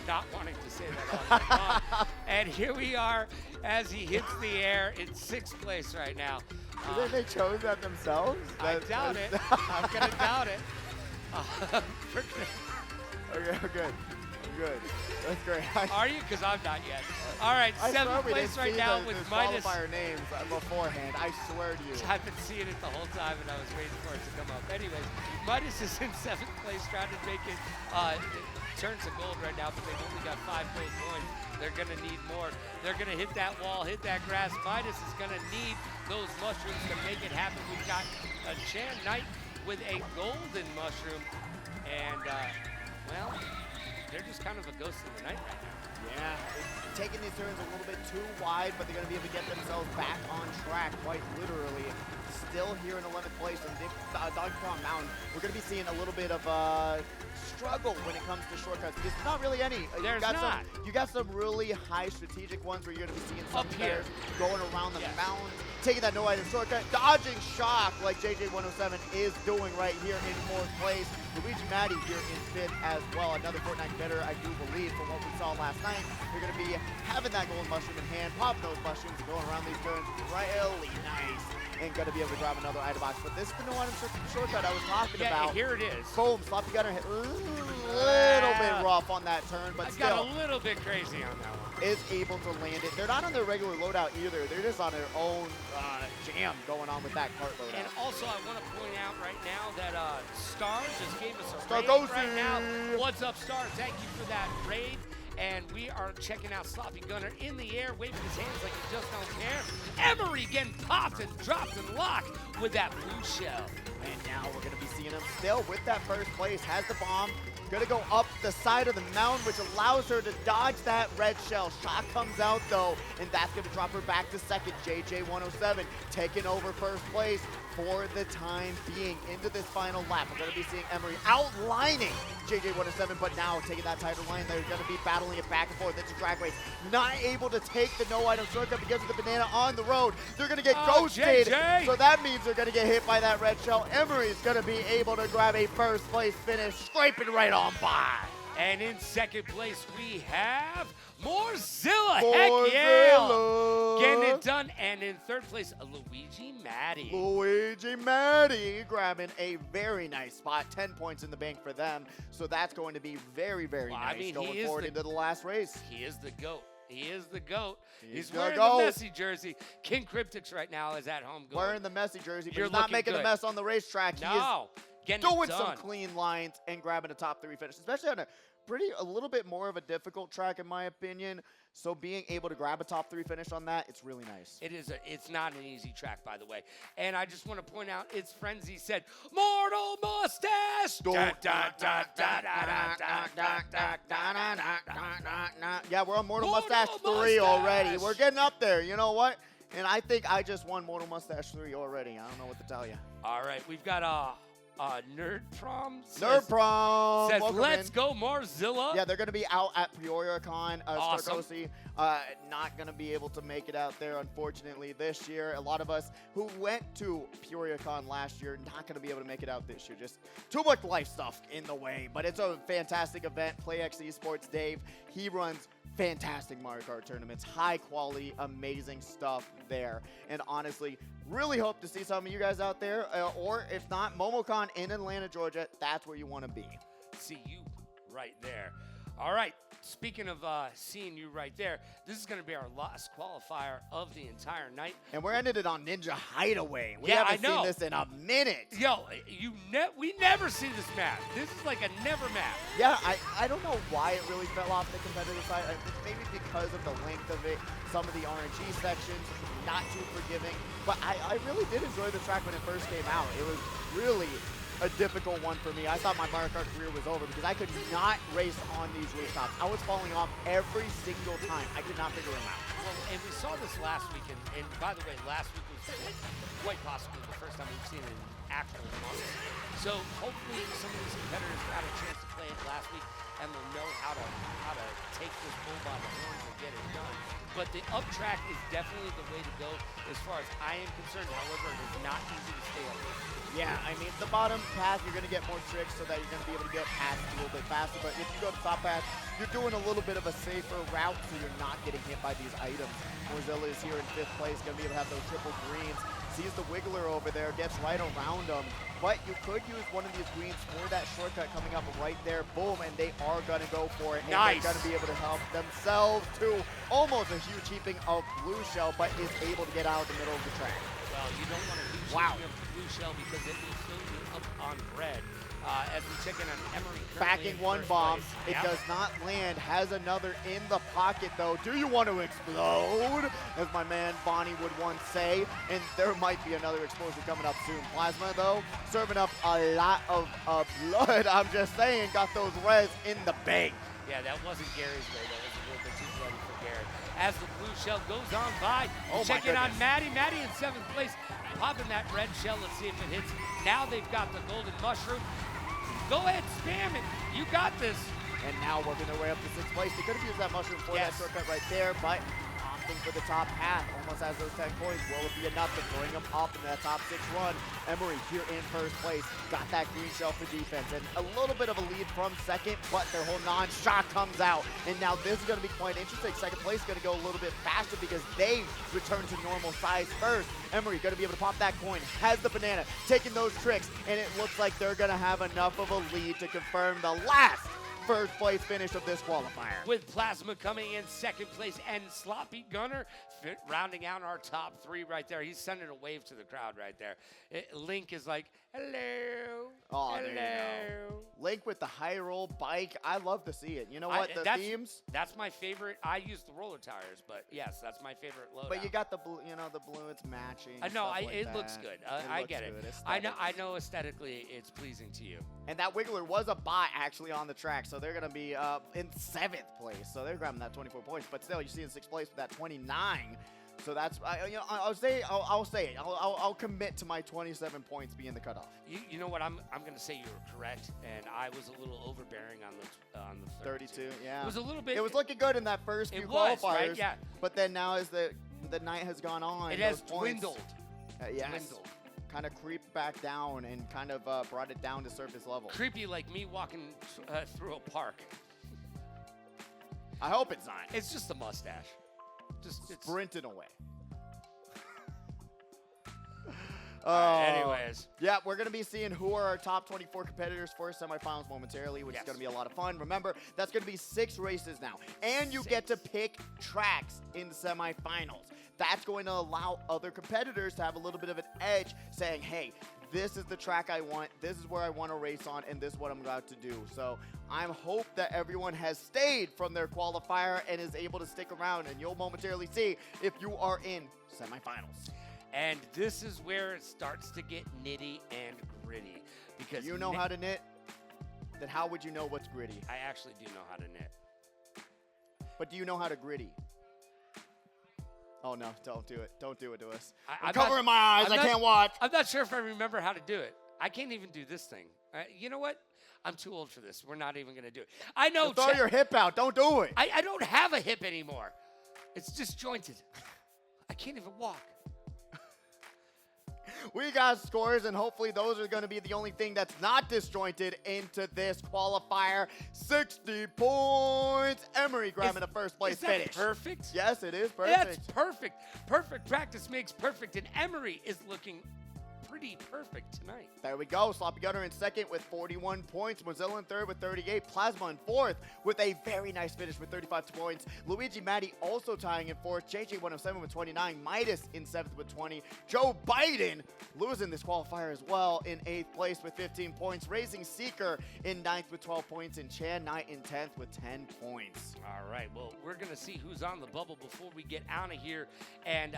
not wanting to say that all night long. And here we are as he hits the air in 6th place right now. You think they chose that themselves? I doubt it. I'm going to doubt it. Okay, good. That's great. Are you? Because I'm not yet. All right, 7th place right now with Midas. Qualifier names beforehand. I swear to you. I've been seeing it the whole time, and I was waiting for it to come up. Anyways, Midas is in 7th place, trying to make it turn to gold right now, but they've only got 5 gold coins. They're going to need more. They're going to hit that wall, hit that grass. Midas is going to need those mushrooms to make it happen. We've got a Chan Knight with a golden mushroom, and, well, they're just kind of a ghost in the night right now. Yeah, taking these turns a little bit too wide, but they're going to be able to get themselves back on track, quite literally. Still here in 11th place on Donkey Kong Mountain. We're going to be seeing a little bit of struggle when it comes to shortcuts because not really any. There's not. You got some really high strategic ones where you're going to be seeing some Up here. players going around the mountain, taking that no item shortcut, dodging shock like JJ107 is doing right here in 4th place. Luigi Matty here in 5th as well. Another Fortnite better, I do believe, from what we saw last night. They're going to be having that golden mushroom in hand, popping those mushrooms and going around these turns really nice. And going to be able to grab another item box. But this is the no item shortcut I was talking about. Here it is. Boom, Sloppy Gunner hit a little bit rough on that turn, but still. Got a little bit crazy on that one. Is able to land it. They're not on their regular loadout either. They're just on their own jam going on with that cart loadout. And also, I want to point out right now that Star just gave us a Star raid goes right now. What's up, Star? Thank you for that raid. And we are checking out Sloppy Gunner in the air, waving his hands like he just don't care. Emery getting popped and dropped and locked with that blue shell. And now we're going to be seeing him still with that first place. Has the bomb. Going to go up the side of the mountain, which allows her to dodge that red shell. Shot comes out, though, and that's going to drop her back to second. JJ107 taking over first place. for the time being. Into this final lap, we're going to be seeing Emery outlining JJ107, but now taking that tighter line, they're going to be battling it back and forth. It's a drag race. Not able to take the no-item shortcut because of the banana on the road. They're going to get ghosted, JJ. so that means they're going to get hit by that red shell. Emery's going to be able to grab a first place finish, scraping right on by. And in second place, we have Morzilla. Heck yeah. Getting it done. And in third place, Luigi Matty. Luigi Matty grabbing a very nice spot. 10 points in the bank for them. So that's going to be very, very nice going forward into the last race. He is the GOAT. He is the GOAT. He's the wearing GOAT. the Messi jersey. King Cryptix right now is at home going. Wearing the Messi jersey, but You're he's not making good. a mess on the racetrack. No. He is doing some clean lines and grabbing a top 3 finish, especially on a little bit more of a difficult track in my opinion. So being able to grab a top 3 finish on that, it's really nice. It's not an easy track, by the way. And I just want to point out, it's Frenzy said, Mortal Mustache! Yeah, we're on Mortal Mustache 3 already. We're getting up there. You know what? And I think I just won Mortal Mustache 3 already. I don't know what to tell you. All right, we've got Nerd Prom says, let's go Morzilla. Yeah, they're going to be out at PeoriaCon. Awesome. Starkosi, not going to be able to make it out there, unfortunately, this year. A lot of us who went to PeoriaCon last year, not going to be able to make it out this year. Just too much life stuff in the way. But it's a fantastic event. PlayX Esports Dave, he runs fantastic Mario Kart tournaments. High quality, amazing stuff there. And honestly, really hope to see some of you guys out there. Or if not, MomoCon in Atlanta, Georgia. That's where you want to be. See you right there. All right. Speaking of seeing you right there, this is going to be our last qualifier of the entire night. And we're ending it on Ninja Hideaway. We Yeah, haven't I know. seen this in a minute. Yo, we never see this map. This is like a never map. Yeah, I don't know why it really fell off the competitive side. Maybe because of the length of it, some of the RNG sections, not too forgiving. But I really did enjoy the track when it first came out. It was really a difficult one for me. I thought my Mario Kart career was over because I could not race on these rooftops. I was falling off every single time. I could not figure them out. Well, and we saw this last week, and by the way, last week was quite possibly the first time we've seen it in actual months. So hopefully some of these competitors got a chance to play it last week and will know how to take this bull by the horns and get it done. But the up track is definitely the way to go as far as I am concerned. However, it is not easy to stay up there. Yeah, I mean, the bottom path, you're going to get more tricks so that you're going to be able to get past a little bit faster. But if you go to top path, you're doing a little bit of a safer route so you're not getting hit by these items. Morzilla is here in 5th place, going to be able to have those triple greens. Sees the Wiggler over there, gets right around him. But you could use one of these greens for that shortcut coming up right there. Boom, and they are going to go for it. And nice. they're going to be able to help themselves to almost a huge heaping of blue shell, but is able to get out of the middle of the track. Well, you don't want to huge heaping of blue shell because it will fill you up on red. As we check in on Emery. Backing one bomb. It does not land. Has another in the pocket, though. Do you want to explode? As my man Bonnie would once say. And there might be another explosion coming up soon. Plasma, though, serving up a lot of blood. I'm just saying, got those res in the bank. Yeah, that wasn't Gary's way. That was a little bit too bloody for Gary. As the blue shell goes on by, check in on Maddie. Maddie in 7th place, popping that red shell. Let's see if it hits. Now they've got the golden mushroom. Go ahead, spam it. You got this. And now working their way up to 6th place. They could have used that mushroom for that shortcut right there, but opting for the top path. Almost has those 10 coins. Will it be enough to bring them up in that top 6 run? Emery here in 1st place. Got that green shell for defense. And a little bit of a lead from 2nd, but their whole non-shot comes out. And now this is going to be quite interesting. 2nd place is going to go a little bit faster because they return to normal size first. Emery going to be able to pop that coin. Has the banana. Taking those tricks. And it looks like they're going to have enough of a lead to confirm the last 1st place finish of this qualifier. With Plasma coming in 2nd place and Sloppy Gunner rounding out our top 3 right there. He's sending a wave to the crowd right there. Link is like, hello. Oh, hello. there you go. Link with the high roll bike. I love to see it. You know what? The themes. That's my favorite. I use the roller tires, but yes, that's my favorite loadout. But you got the blue, the blue, it's matching. I know, like it looks good. I get it. I know aesthetically it's pleasing to you. And that Wiggler was a bot actually on the track, so they're going to be in 7th place. So they're grabbing that 24 points. But still, you see in 6th place with that 29. So that's I'll say it. I'll commit to my 27 points being the cutoff. You know what? I'm going to say you were correct, and I was a little overbearing on the 32. Yeah. It was a little bit. It was looking good in that first few qualifiers. Right? Yeah. But then now as the night has gone on, it has dwindled. Yes. Dwindled. Kind of creeped back down and kind of brought it down to surface level. Creepy like me walking through a park. I hope it's not. It's just a mustache. Just sprinting away. Anyways. Yeah, we're going to be seeing who are our top 24 competitors for semifinals momentarily, which is going to be a lot of fun. Remember, that's going to be 6 races now. And you get to pick tracks in the semifinals. That's going to allow other competitors to have a little bit of an edge saying, hey, this is the track I want, this is where I want to race on, and this is what I'm about to do. So I hope that everyone has stayed from their qualifier and is able to stick around, and you'll momentarily see if you are in semifinals. And this is where it starts to get nitty and gritty. Because you know how to knit? Then how would you know what's gritty? I actually do know how to knit. But do you know how to gritty? Oh, no, don't do it. Don't do it to us. I'm covering my eyes. I can't watch. I'm not sure if I remember how to do it. I can't even do this thing. You know what? I'm too old for this. We're not even going to do it. I know. Throw your hip out. Don't do it. I don't have a hip anymore. It's disjointed. I can't even walk. We got scores, and hopefully those are going to be the only thing that's not disjointed into this qualifier. 60 points. Emery grabbing a first place finish. Is that perfect? Yes, it is perfect. That's perfect. Perfect practice makes perfect, and Emery is looking pretty perfect tonight. There we go. Sloppy Gunner in second with 41 points. Mozilla in third with 38. Plasma in fourth with a very nice finish with 35 points. Luigi Matti also tying in fourth. JJ107 with 29. Midas in seventh with 20. Joe Biden losing this qualifier as well in eighth place with 15 points. Racing Seeker in ninth with 12 points. And Chan Knight in 10th with 10 points. All right. Well, we're going to see who's on the bubble before we get out of here and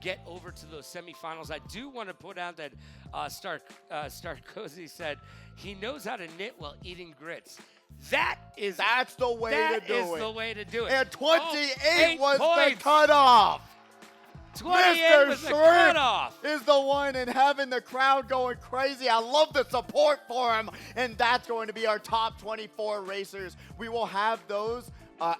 get over to those semifinals. I do want to put out that Starkozy said he knows how to knit while eating grits. That's the way to do it. That is the way to do it. And 28 was the cutoff. 28 was the cutoff. Is the one and having the crowd going crazy. I love the support for him. And that's going to be our top 24 racers. We will have those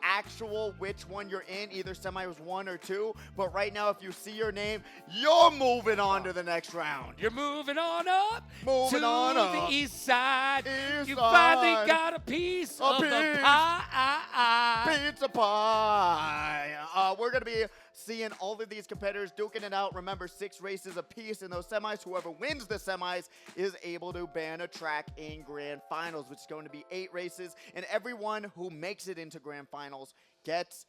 actual which one you're in, either semis 1 or 2. But right now, if you see your name, you're moving on to the next round. You're moving on up to the east side. You finally got a piece of the pie. Pizza pie. We're going to be seeing all of these competitors duking it out. Remember, 6 races apiece in those semis. Whoever wins the semis is able to ban a track in grand finals, which is going to be 8 races. And everyone who makes it into grand finals gets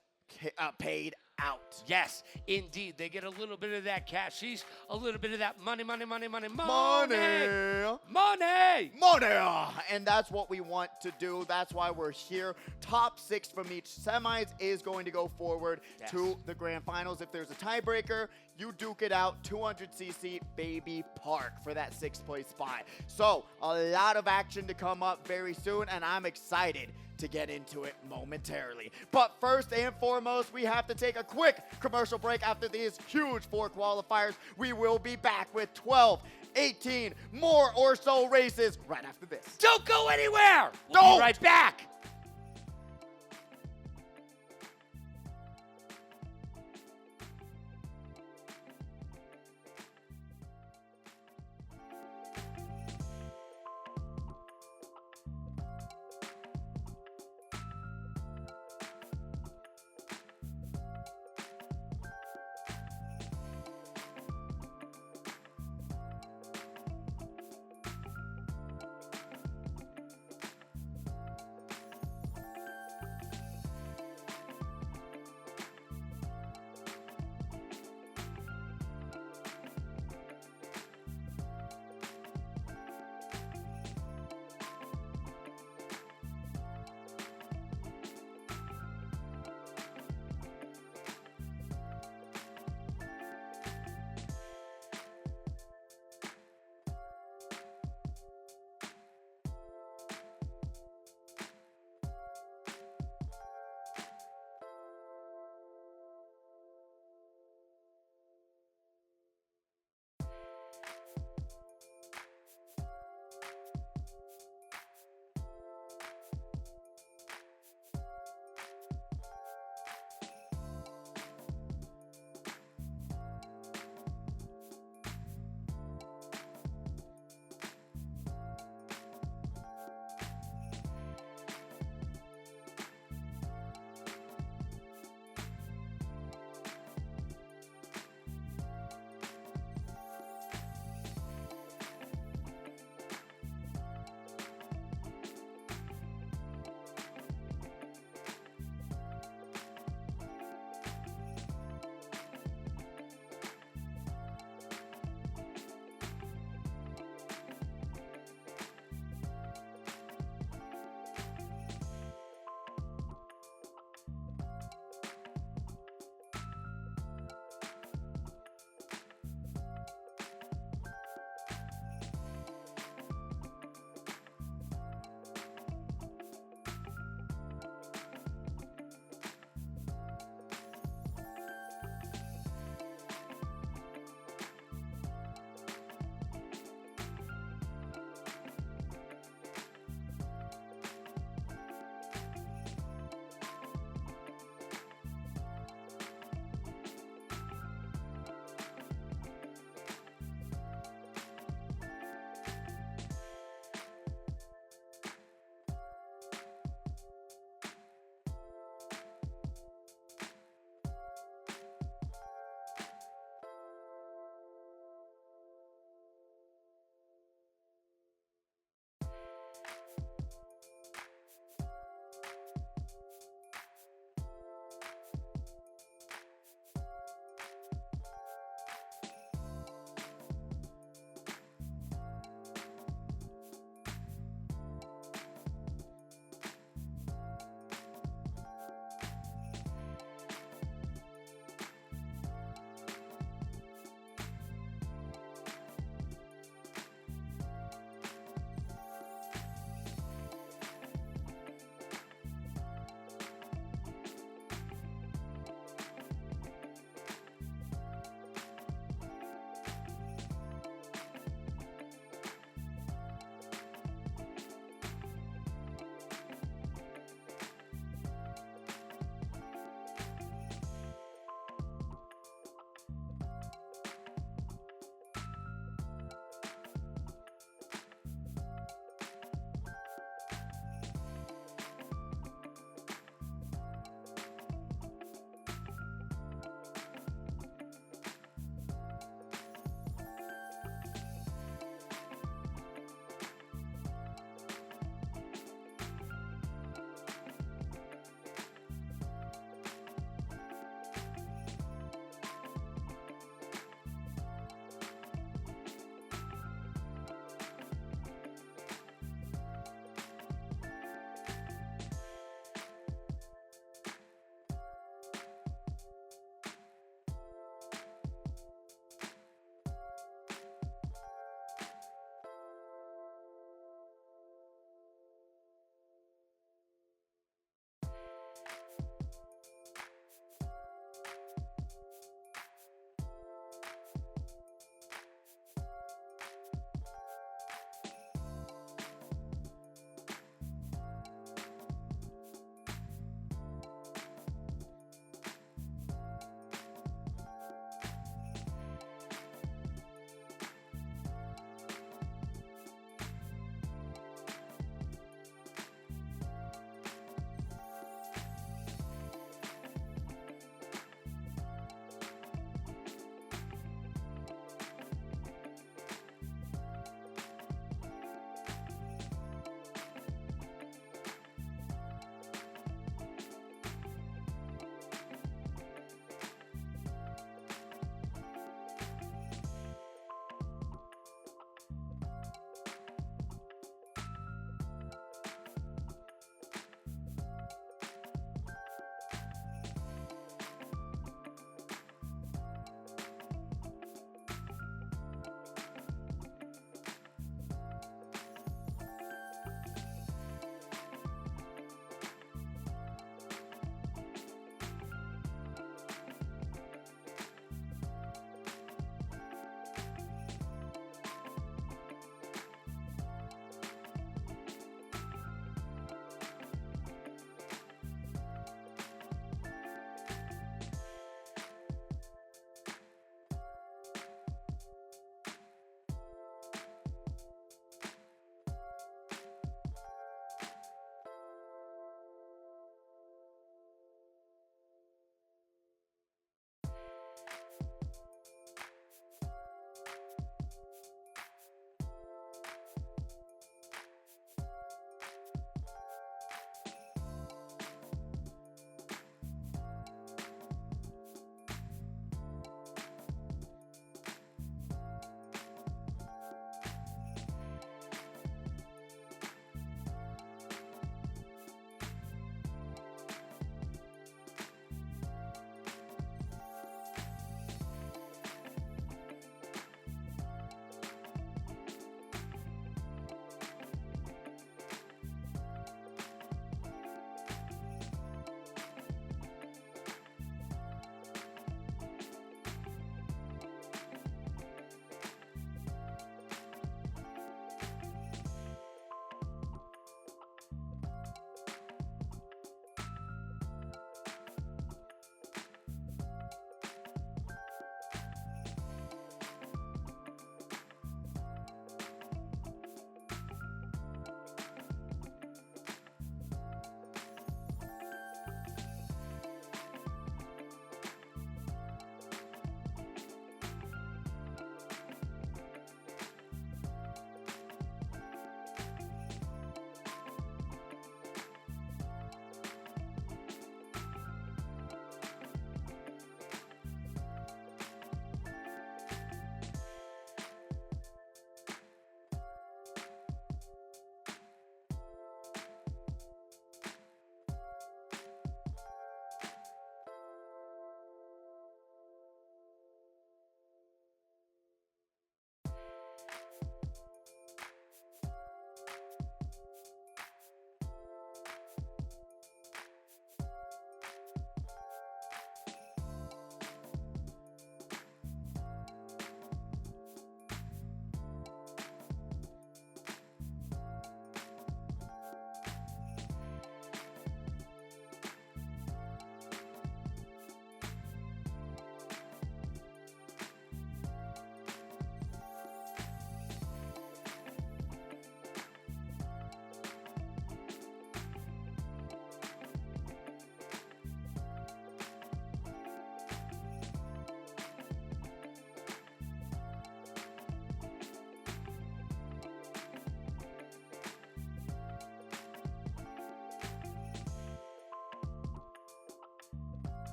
paid out. Yes, indeed. They get a little bit of that cashish, a little bit of that money. And that's what we want to do. That's why we're here. Top 6 from each semis is going to go forward to the grand finals. If there's a tiebreaker, you duke it out. 200cc Baby Park for that 6th place spot. So a lot of action to come up very soon, and I'm excited to get into it momentarily. But first and foremost, we have to take a quick commercial break. After these huge 4 qualifiers, we will be back with 12, 18 more or so races right after this. Don't go anywhere. We'll be right back.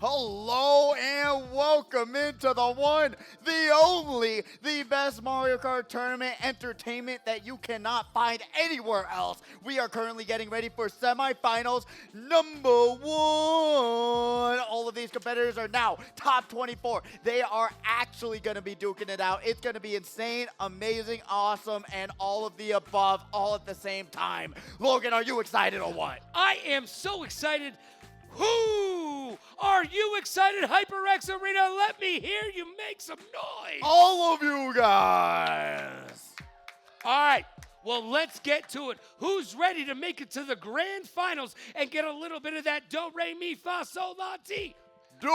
Hello and welcome into the one, the only, the best Mario Kart tournament entertainment that you cannot find anywhere else. We are currently getting ready for semifinals number 1. All of these competitors are now top 24. They are actually going to be duking it out. It's going to be insane, amazing, awesome, and all of the above all at the same time. Logan, are you excited or what? I am so excited. Who are you excited, HyperX Arena? Let me hear you make some noise. All of you guys. All right, well, let's get to it. Who's ready to make it to the grand finals and get a little bit of that do, re, mi, fa, sol, la, ti? Do.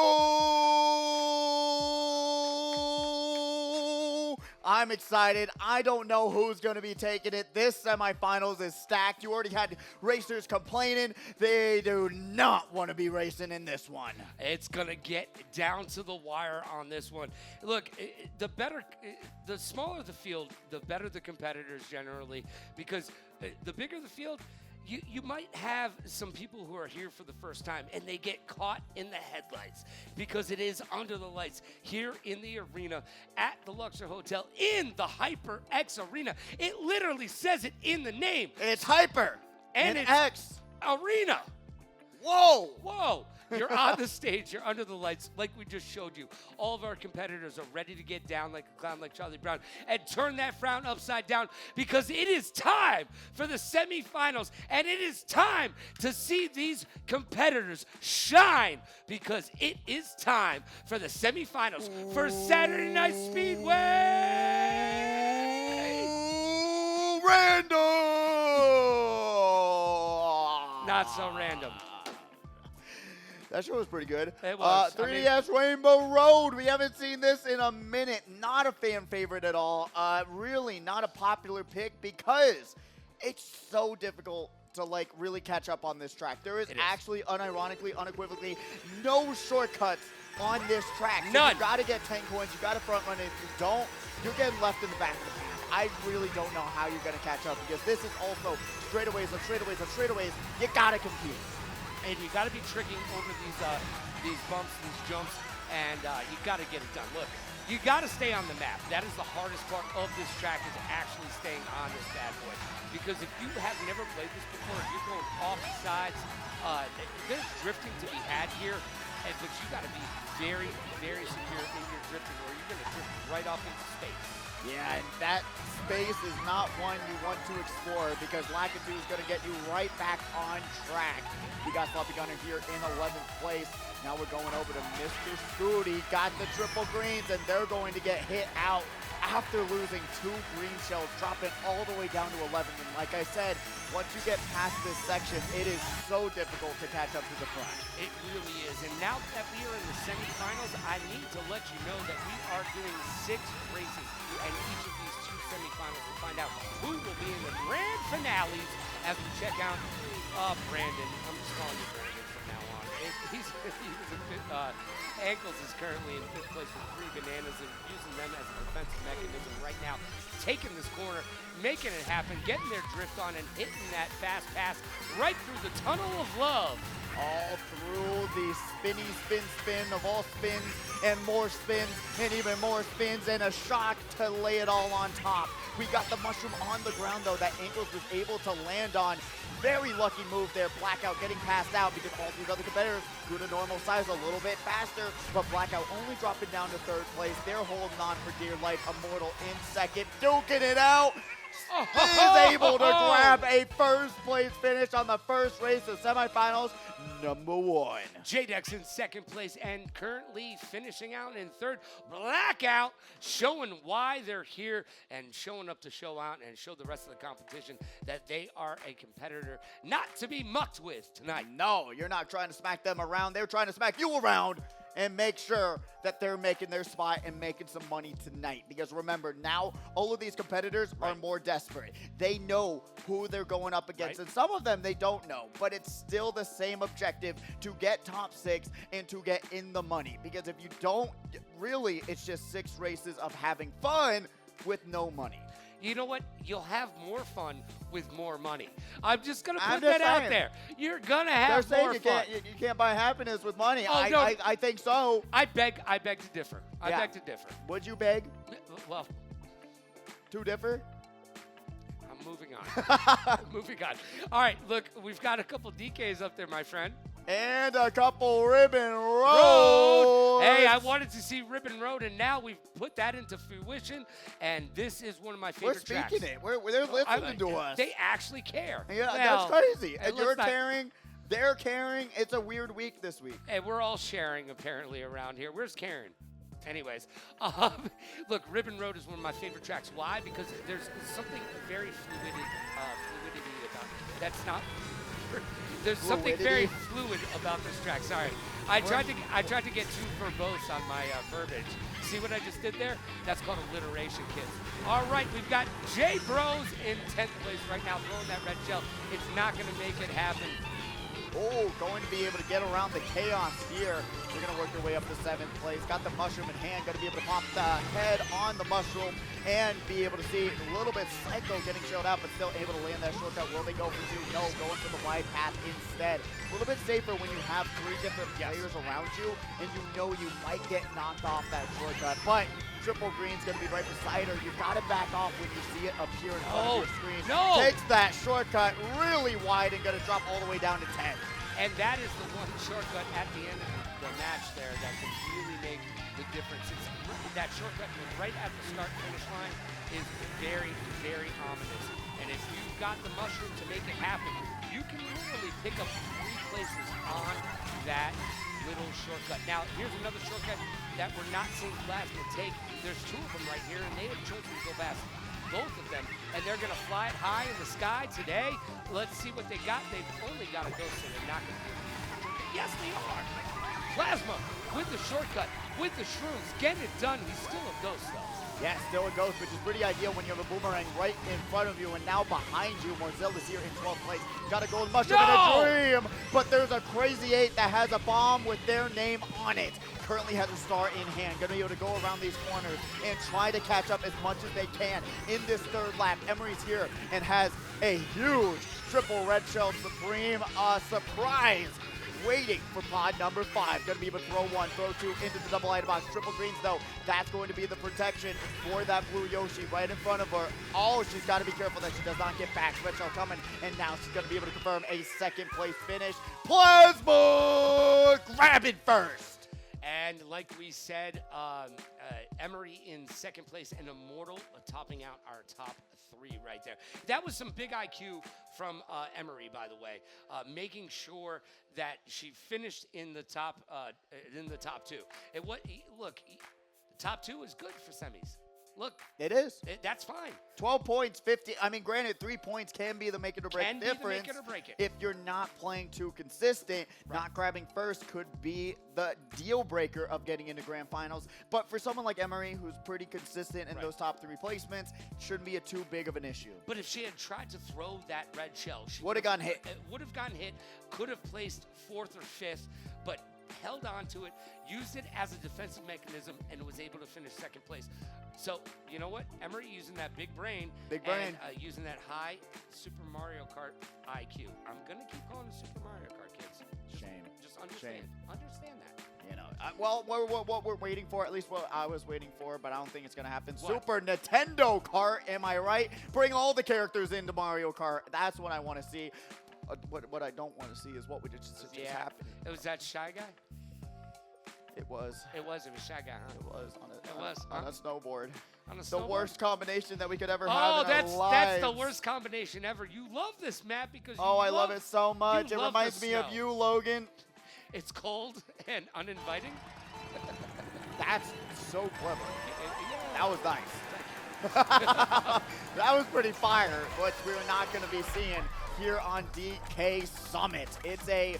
I'm excited. I don't know who's going to be taking it. This semifinals is stacked. You already had racers complaining. They do not want to be racing in this one. It's going to get down to the wire on this one. Look, the smaller the field, the better the competitors generally, because the bigger the field, you might have some people who are here for the first time and they get caught in the headlights because it is under the lights here in the arena at the Luxor Hotel in the HyperX Arena. It literally says it in the name. It's Hyper and it's X Arena. Whoa. Whoa. You're on the stage. You're under the lights like we just showed you. All of our competitors are ready to get down like a clown like Charlie Brown and turn that frown upside down because it is time for the semifinals and it is time to see these competitors shine because it is time for the semifinals for Saturday Night Speedway. Random. Not so random. That show was pretty good. It was. 3DS Rainbow Road. We haven't seen this in a minute. Not a fan favorite at all. Really not a popular pick because it's so difficult to really catch up on this track. There is actually unironically, unequivocally no shortcuts on this track. So None. You got to get 10 coins. You got to front run it. If you don't, you're getting left in the back of the pack. I really don't know how you're going to catch up because this is also straightaways on straightaways on straightaways. You got to compete. And you got to be tricking over these bumps, these jumps, and you got to get it done. Look, you got to stay on the map. That is the hardest part of this track is actually staying on this bad boy. Because if you have never played this before, if you're going off the sides, there's drifting to be had here, but you got to be very, very secure in your drifting or you're going to drift right off into space. Yeah, and that space is not one you want to explore because Lakitu is going to get you right back on track. We got Sloppy Gunner here in 11th place. Now we're going over to Mr. Scooty. Got the triple greens, and they're going to get hit out after losing 2 green shells, dropping all the way down to 11. And like I said, once you get past this section, it is so difficult to catch up to the front. It really is. And now that we are in the semifinals, I need to let you know that we are doing 6 races and each of these 2 semifinals to find out who will be in the grand finales as we check out Brandon. I'm just calling you Brandon from now on. Ankles is currently in 5th place with 3 bananas and using them as a defensive mechanism right now. Taking this corner, making it happen, getting their drift on and hitting that fast pass right through the tunnel of love. All through the spinny spin of all spins and more spins and even more spins and a shock to lay it all on top. We got the mushroom on the ground though that Ankles was able to land on. Very lucky move there. Blackout getting passed out because all these other competitors do the normal size a little bit faster, but Blackout only dropping down to 3rd place. They're holding on for dear life. Immortal in 2nd, duking it out. Is able to grab a 1st place finish on the first race of semifinals, number 1. J-Dex in 2nd place and currently finishing out in 3rd. Blackout showing why they're here and showing up to show out and show the rest of the competition that they are a competitor not to be mucked with tonight. No, you're not trying to smack them around. They're trying to smack you around and make sure that they're making their spot and making some money tonight. Because remember, now all of these competitors are more desperate. They know who they're going up against, and some of them they don't know. But it's still the same objective to get top 6 and to get in the money. Because if you don't, really, it's just 6 races of having fun with no money. you know what? You'll have more fun with more money. I'm just going to I'm put just that out saying. there. You're going to have They're more saying fun. you can't buy happiness with money. Oh, no. I think so. I beg to differ. I Yeah. beg to differ. Would you beg Well, to differ? I'm moving on. Moving on. All right, look, we've got a couple DKs up there, my friend. And a couple Ribbon Road. Hey, I wanted to see Ribbon Road, and now we've put that into fruition, and this is one of my favorite tracks. We're speaking it. They're listening to us. They actually care. Yeah, Well, that's crazy. And let's you're not- caring. They're caring. It's a weird week this week. And we're all sharing, apparently, around here. Where's Karen? Anyways, look, Ribbon Road is one of my favorite tracks. Why? Because there's something very fluidity about it. That's not... There's something very fluid about this track. Sorry, I tried to get too verbose on my verbiage. See what I just did there? That's called alliteration, kids. All right, we've got J Bros in 10th place right now, throwing that red shell. It's not going to make it happen. Oh, going to be able to get around the chaos here. They're going to work their way up to 7th place. Got the mushroom in hand. Going to be able to pop the head on the mushroom and be able to see a little bit Psycho getting showed out, but still able to land that shortcut. Will they go for 2? No, going for the wide path instead. A little bit safer when you have 3 different players around you and you know you might get knocked off that shortcut. But Triple Green's going to be right beside her. You've got to back off when you see it appear in front of your screen. No. Takes that shortcut really wide and going to drop all the way down to 10. And that is the one shortcut at the end of the match there that can really make the difference. That shortcut right at the start-finish line is very, very ominous. And if you've got the mushroom to make it happen, you can literally pick up 3 places on that little shortcut. Now, here's another shortcut that we're not seeing Plasma take. There's 2 of them right here, and they have chosen to go past both of them, and they're going to fly it high in the sky today. Let's see what they got. They've only got a ghost, so they're not going to do it. Yes, they are. Plasma with the shortcut, with the shrooms, getting it done. He's still a ghost, though. Yeah, still a ghost, which is pretty ideal when you have a boomerang right in front of you, and now behind you, Morzella's here in 12th place. Got a golden mushroom and a dream, but there's a crazy 8 that has a bomb with their name on it. Currently has a star in hand, gonna be able to go around these corners and try to catch up as much as they can in this 3rd lap. Emery's here and has a huge triple red shell supreme surprise waiting for pod number 5. Gonna be able to throw 1, throw 2 into the double item box. Triple greens though, that's going to be the protection for that blue Yoshi right in front of her. Oh, she's got to be careful that she does not get back. Red shell coming, and now she's gonna be able to confirm a 2nd place finish. Plasma grab it first. And like we said, Emery in 2nd place and Immortal topping out our top 3 right there. That was some big IQ from Emery, by the way, making sure that she finished in the top 2. Look, the top 2 is good for semis. Look, it is. That's fine. 12 points, 50. I mean, granted, 3 points can be the make it or break difference. Can be the make it or break it. If you're not playing too consistent, not grabbing first could be the deal breaker of getting into grand finals. But for someone like Emery, who's pretty consistent in those top 3 placements, shouldn't be too big of an issue. But if she had tried to throw that red shell, she would have gotten hit. Would have gotten hit. Could have placed 4th or 5th, but held on to it, used it as a defensive mechanism, and was able to finish 2nd place. So, you know what? Emery using that big brain. And, using that high Super Mario Kart IQ. I'm going to keep calling it Super Mario Kart, kids. Just understand. Shame. Understand that. You know, what we're waiting for, at least what I was waiting for, but I don't think it's going to happen. What? Super Nintendo Kart, am I right? Bring all the characters into Mario Kart. That's what I want to see. What I don't want to see is what would just happen. It was that Shy Guy? It was Shy Guy, huh? It was on a snowboard. On a the snowboard? worst combination that we could ever have in our lives. That's the worst combination ever. You love this map because I love it so much. It reminds me of you, Logan. It's cold and uninviting. That's so clever. Yeah. That was nice. That was pretty fire, which we're not going to be seeing here on DK Summit. It's a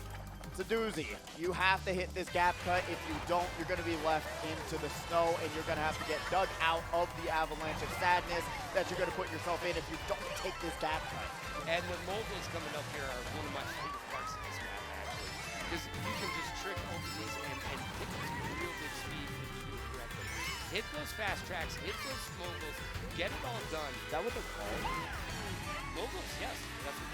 doozy. You have to hit this gap cut. If you don't, you're going to be left into the snow, and you're going to have to get dug out of the avalanche of sadness that you're going to put yourself in if you don't take this gap cut. And the moguls coming up here are one of my favorite parts of this map, actually. Because you can just trick over these and pick up some real good speed if you do it correctly. hit those fast tracks, hit those moguls, get it all done. Is that what they're called? Moguls, yes.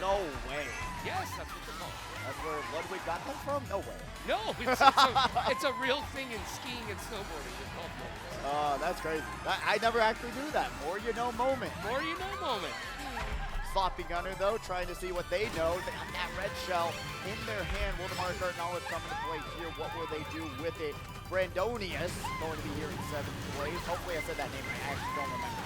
No way. Yes, that's what they're called. That's where Ludwig got them from? No way. No, it's a real thing in skiing and snowboarding. It's called moguls. Oh, that's crazy. I never actually knew that. More you know moment. More you know moment. Sloppy Gunner, though, trying to see what they know. They have that red shell in their hand. Will the Marker knowledge come into play here? What will they do with it? Brandonius going to be here in 7th place. Hopefully I said that name right. I actually don't remember.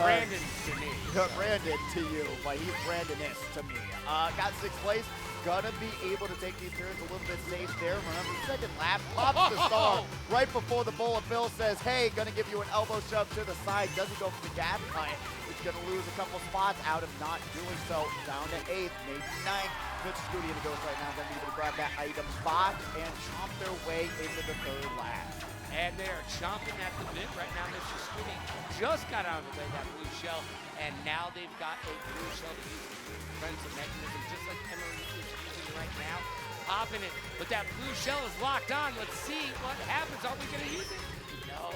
Brandon to me. Brandon to you, but he's Brandonist to me. Got 6th place. Gonna be able to take these turns a little bit safe there. Remember, second lap, pops the star right before the bullet bill says, hey, gonna give you an elbow shove to the side. Doesn't go for the gap cut. It's gonna lose a couple spots out of not doing so. Down to 8th, maybe 9th. Good Scooty in the goes right now. Gonna be able to grab that item spot and chomp their way into the 3rd lap. And they are chomping at the bit right now. Mr. Scooty just got out of the way, that blue shell, and now they've got a blue shell to use the defensive mechanism, just like Emery is using right now. Popping it, but that blue shell is locked on. Let's see what happens. Are we gonna use it? No.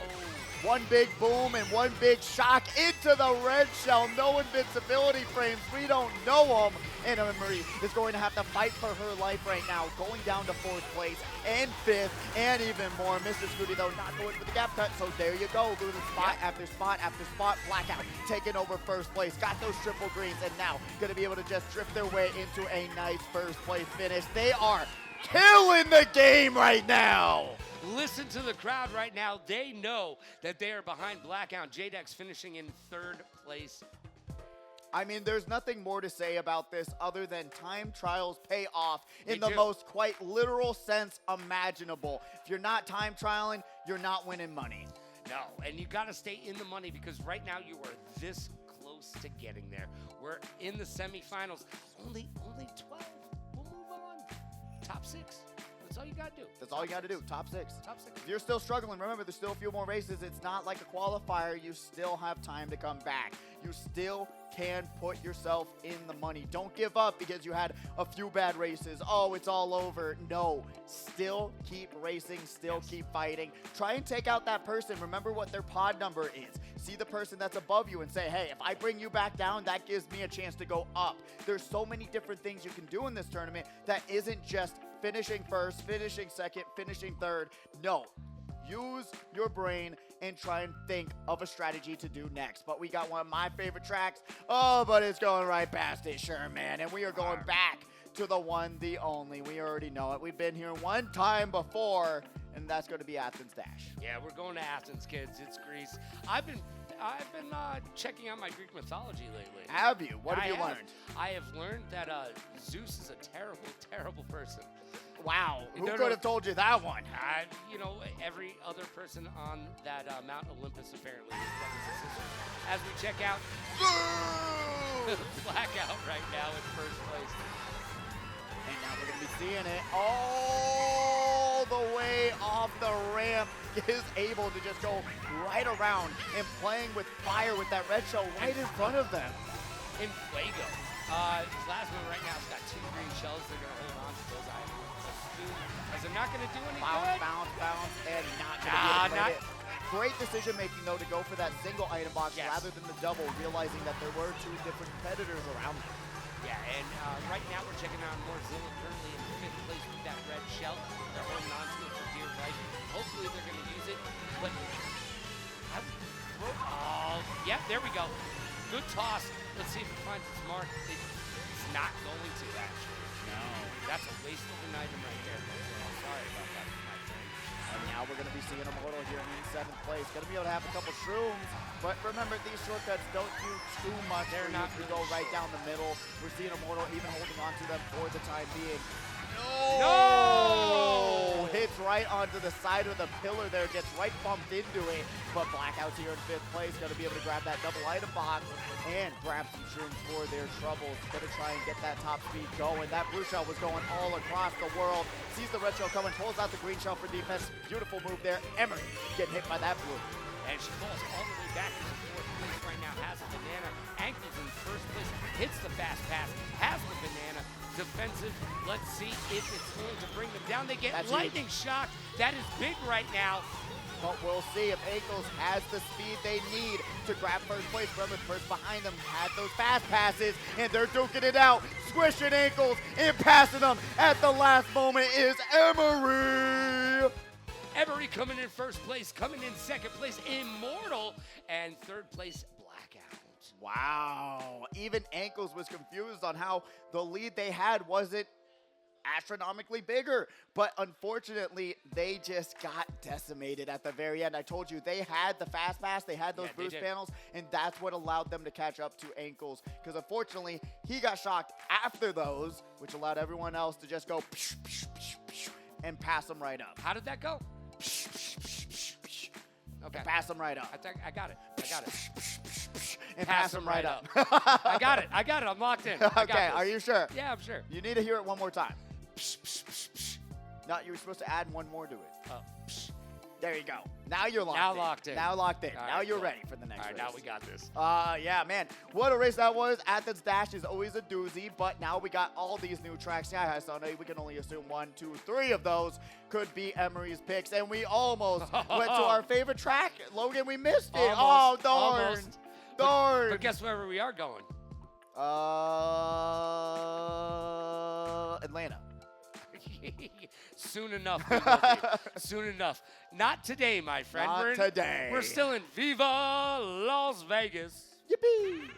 One big boom and one big shock into the red shell. No invincibility frames. We don't know them. And Emery is going to have to fight for her life right now, going down to 4th place and 5th and even more. Mr. Scooty, though, not going for the gap cut. So there you go. Losing spot after spot after spot. Blackout taking over 1st place. Got those triple greens and now going to be able to just drift their way into a nice 1st place finish. They are killing the game right now. Listen to the crowd right now. They know that they are behind Blackout. J-Dex finishing in 3rd place. I mean, there's nothing more to say about this other than time trials pay off in the do. most quite literal sense imaginable. If you're not time trialing, you're not winning money. No, and you got to stay in the money because right now you are this close to getting there. We're in the semifinals. Only 12. We'll move on. Top 6. That's all you got to do. That's all you got to do. Top 6. Top 6. If you're still struggling, remember, there's still a few more races. It's not like a qualifier. You still have time to come back. You still can put yourself in the money. Don't give up because you had a few bad races. Oh, it's all over. No. Still keep racing. Still keep fighting. Try and take out that person. Remember what their pod number is. See the person that's above you and say, hey, if I bring you back down, that gives me a chance to go up. There's so many different things you can do in this tournament that isn't just finishing 1st, finishing 2nd, finishing 3rd. No. Use your brain and try and think of a strategy to do next. But we got one of my favorite tracks. Oh, but it's going right past it, sure, man. And we are going back to the one, the only. We already know it. We've been here one time before, and that's going to be Athens Dash. Yeah, we're going to Athens, kids. It's Greece. I've been checking out my Greek mythology lately. Have you? What have you learned? I have learned that Zeus is a terrible, terrible person. Wow. Who could have told you that one? Every other person on that Mount Olympus apparently is brothers and sisters. As we check out Blackout right now in 1st place. And now we're going to be seeing it all the way off the ramp. Is able to just go right around and playing with fire with that red shell right in front of them. In Fuego. Plasma right now has got 2 green shells. They're going to hold on to those items. As they're not going to do any good. Bounce, and not going to be able to play it. Great decision making, though, to go for that single item box rather than the double, realizing that there were 2 different competitors around them. Yeah, and right now we're checking out Morzilla currently in 5th place with that red shell. They're holding on to it for dear life. Hopefully they're going to use it, but yep, there we go. Good toss. Let's see if it finds its mark. It's not going to, actually. No, that's a waste of an item right there. Sorry about that, my friend. And now we're going to be seeing Immortal here in 7th place. Going to be able to have a couple shrooms, but remember, these shortcuts don't do too much. They're not to go right down the middle. We're seeing Immortal even holding on to them for the time being. No! Hits right onto the side of the pillar there, gets right bumped into it, but Blackout's here in 5th place, going to be able to grab that double item box and grab some shrooms for their troubles. Going to try and get that top speed going. That blue shell was going all across the world. Sees the red shell coming, pulls out the green shell for defense. Beautiful move there. Emery getting hit by that blue. And she falls all the way back into 4th place right now. Has a banana. Ankles in 1st place. Hits the fast pass. Has the banana. Defensive. Let's see if it's going to bring them down. They get lightning shock. That is big right now. but we'll see if Ankles has the speed they need to grab first place. Remember, the person behind them had those fast passes, and they're duking it out, squishing Ankles and passing them at the last moment is Emery. Emery coming in first place, coming in second place, Immortal, and third place, Blackout. Wow. Even Ankles was confused on how the lead they had wasn't astronomically bigger, but unfortunately they just got decimated at the very end. I told you they had the fast pass, they had those boost panels, and that's what allowed them to catch up to Ankles, because unfortunately he got shocked after those, which allowed everyone else to just go and pass them right up. How did that go? Okay. Pass them right up. I got it. And pass them right up. I got it. I'm locked in. Okay, are you sure? Yeah, I'm sure. You need to hear it one more time. No, you were supposed to add one more to it. Oh. There you go. Now you're locked in. Now locked in. Now you're ready for the next race. All right, now we got this. Yeah, man. What a race that was. Athens Dash is always a doozy, but now we got all these new tracks. Yeah, Sunday, we can only assume 1, 2, 3 of those could be Emery's picks, and we almost went to our favorite track. Logan, we missed it. Almost, darn. Darn. But guess where we are going? Atlanta. Soon enough, we will be. Soon enough. Not today, my friend. Not today. We're still in Viva Las Vegas. Yippee!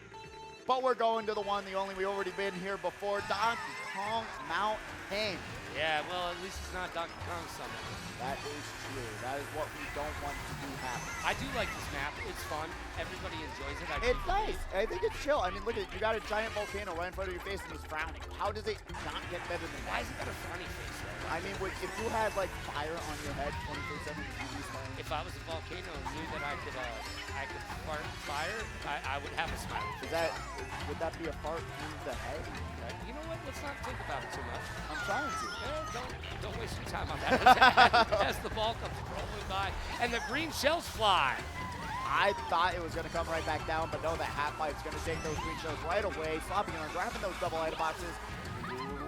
But we're going to the one, the only. We already been here before. Donkey Kong Mountain. Yeah, well, at least it's not Donkey Kong Summit. That is true. That is what we don't want to do happen. I do like this map. It's fun. Everybody enjoys it. It's nice. I think it's chill. I mean, look at it. You got a giant volcano right in front of your face and he's frowning. How does it not get better than that? Why has it got a frowny face, though? I mean, if you had, like, fire on your head 24/7, would you be smiling? If I was a volcano and knew that I could fart fire, I would have a smile. Would that be a fart in the head? You know what? Let's not think about it too much. I'm trying to. Don't waste your time on that. As the ball comes rolling by and the green shells fly. I thought it was going to come right back down, but no, that half pipe's going to take those green shells right away, slopping on, grabbing those double item boxes.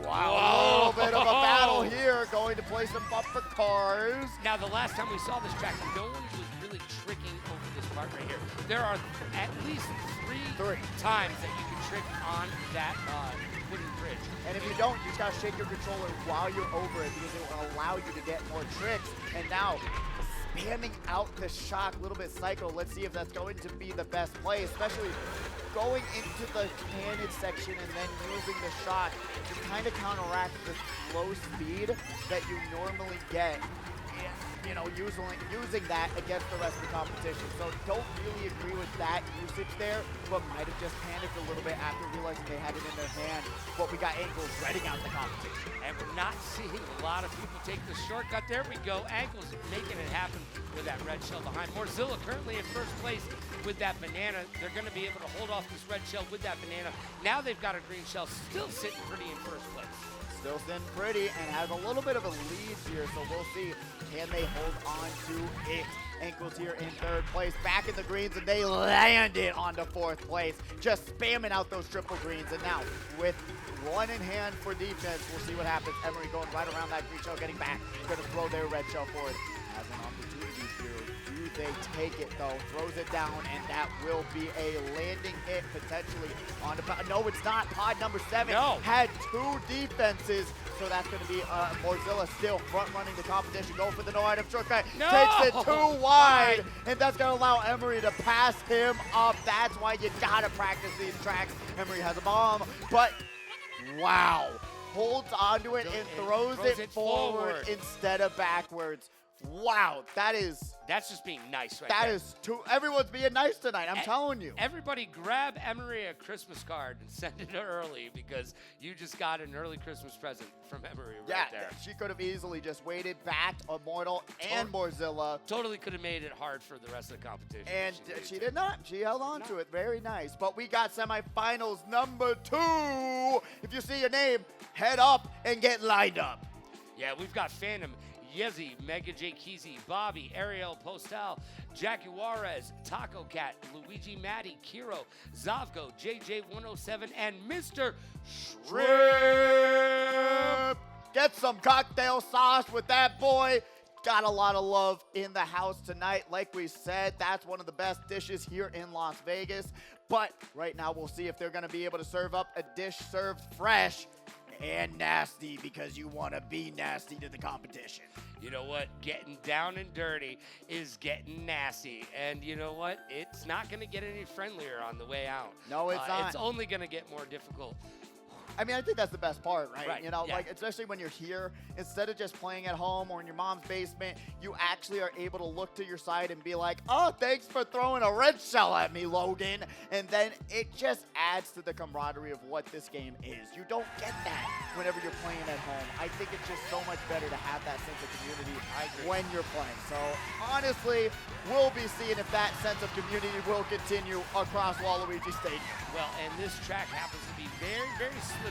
Wow, a little bit of a battle here, going to play some bumper cars. Now, the last time we saw this track, no one was really tricking over this part right here. There are at least three times that you can trick on that wooden bridge. And if you don't, you just got to shake your controller while you're over it because it will allow you to get more tricks. And now, spamming out the shock, a little bit psycho. Let's see if that's going to be the best play, especially going into the cannon section and then using the shock to kind of counteract the slow speed that you normally get. You know, using that against the rest of the competition. So don't really agree with that usage there, but might have just panicked a little bit after realizing they had it in their hand. But we got Ankles reading out the competition. And we're not seeing a lot of people take the shortcut. There we go. Ankles making it happen with that red shell behind. Morzilla currently in first place with that banana. They're going to be able to hold off this red shell with that banana. Now they've got a green shell still sitting pretty in first place. Still sitting pretty and has a little bit of a lead here, so we'll see. Can they hold on to it? Ankles here in third place, back in the greens, and they land it onto fourth place. Just spamming out those triple greens, and now with one in hand for defense, we'll see what happens. Emery going right around that green shell, getting back. Going to throw their red shell forward. Has an opportunity here. Do they take it, though? Throws it down, and that will be a landing hit, potentially. On the no, it's not. Pod number 7 had 2 defenses, so that's going to be Morzilla still front-running the competition. Go for the no-item shortcut. Takes it too wide, and that's going to allow Emery to pass him up. That's why you got to practice these tracks. Emery has a bomb, but wow. Holds onto it and throws it forward instead of backwards. Wow, that's just being nice right there. That is everyone's being nice tonight, I'm telling you. Everybody grab Emery a Christmas card and send it early because you just got an early Christmas present from Emery right there. Yeah, she could have easily just waited, backed Immortal and Morzilla. Totally could have made it hard for the rest of the competition. And she did not. She held on to it. Very nice. But we got semifinals number 2. If you see your name, head up and get lined up. Yeah, we've got Phantom, Yezi, Mega J Keezy, Bobby, Ariel Postal, Jackie Juarez, Taco Cat, Luigi Matty, Kiro, Zavgo, JJ107, and Mr. Shrimp. Get some cocktail sauce with that boy. got a lot of love in the house tonight. Like we said, that's one of the best dishes here in Las Vegas. But right now, we'll see if they're going to be able to serve up a dish served fresh and nasty, because you want to be nasty to the competition. You know what? Getting down and dirty is getting nasty. And you know what? It's not going to get any friendlier on the way out. No, it's not. It's only going to get more difficult. I mean, I think that's the best part, right? You know, yeah. like, especially when you're here, instead of just playing at home or in your mom's basement, you actually are able to look to your side and be like, oh, thanks for throwing a red shell at me, Logan. And then it just adds to the camaraderie of what this game is. You don't get that whenever you're playing at home. I think it's just so much better to have that sense of community when you're playing. So, honestly, we'll be seeing if that sense of community will continue across Waluigi Stadium. Well, and this track happens to be very, very slippery.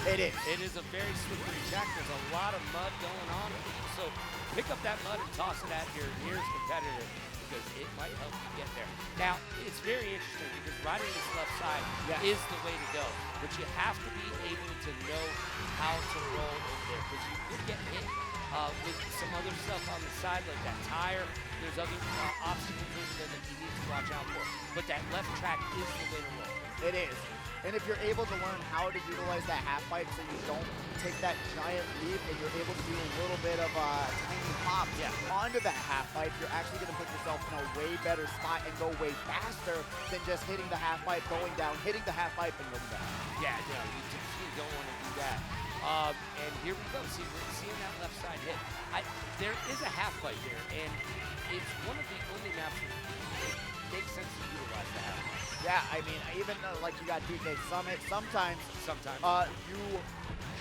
It is. It is a very slippery track. There's a lot of mud going on. So pick up that mud and toss it at your nearest competitor, because it might help you get there. Now, it's very interesting because riding this left side is the way to go. But you have to be able to know how to roll over there, because you could get hit with some other stuff on the side, like that tire. There's other obstacles over there that you need to watch out for. But that left track is the way to roll. It is. And if you're able to learn how to utilize that half pipe so you don't take that giant leap and you're able to do a little bit of tiny hops onto that half pipe, you're actually going to put yourself in a way better spot and go way faster than just hitting the half pipe, going down, hitting the half pipe, and going down. Yeah, no, you definitely don't want to do that. And here we go. See, we're seeing that left side hit. There is a half pipe here, and it's one of the only maps where it makes sense to utilize the half pipe. Yeah, I mean, even like you got DK Summit, sometimes you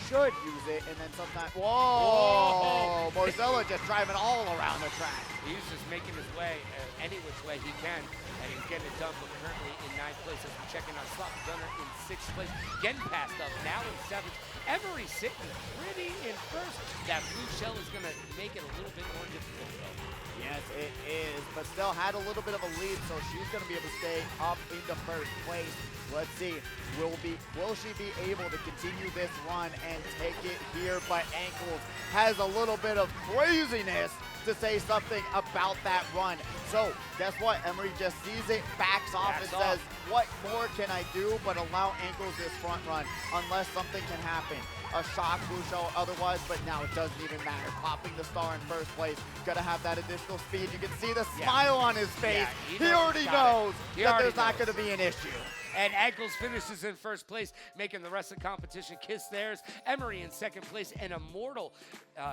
should use it, and then sometimes, whoa, Morzella just driving all around the track. He's just making his way any which way he can, and he's getting it done, but currently in 9th place as we're checking on Slot Gunner in 6th place, getting passed up, now in 7th. Emery sitting pretty in 1st. That blue shell is going to make it a little bit more difficult, though. Yes, it is, but still had a little bit of a lead, so she's going to be able to stay up into 1st place. Let's see, will she be able to continue this run and take it here? But Ankles has a little bit of craziness to say something about that run. So guess what? Emery just sees it, backs off, and says, what more can I do but allow Ankles this front run unless something can happen? A shock blue shell otherwise, but now it doesn't even matter. Popping the star in 1st place, gonna have that additional speed. You can see the smile on his face. He already knows that there's not gonna be an issue. And Ankles finishes in 1st place, making the rest of the competition kiss theirs. Emery in 2nd place, and Immortal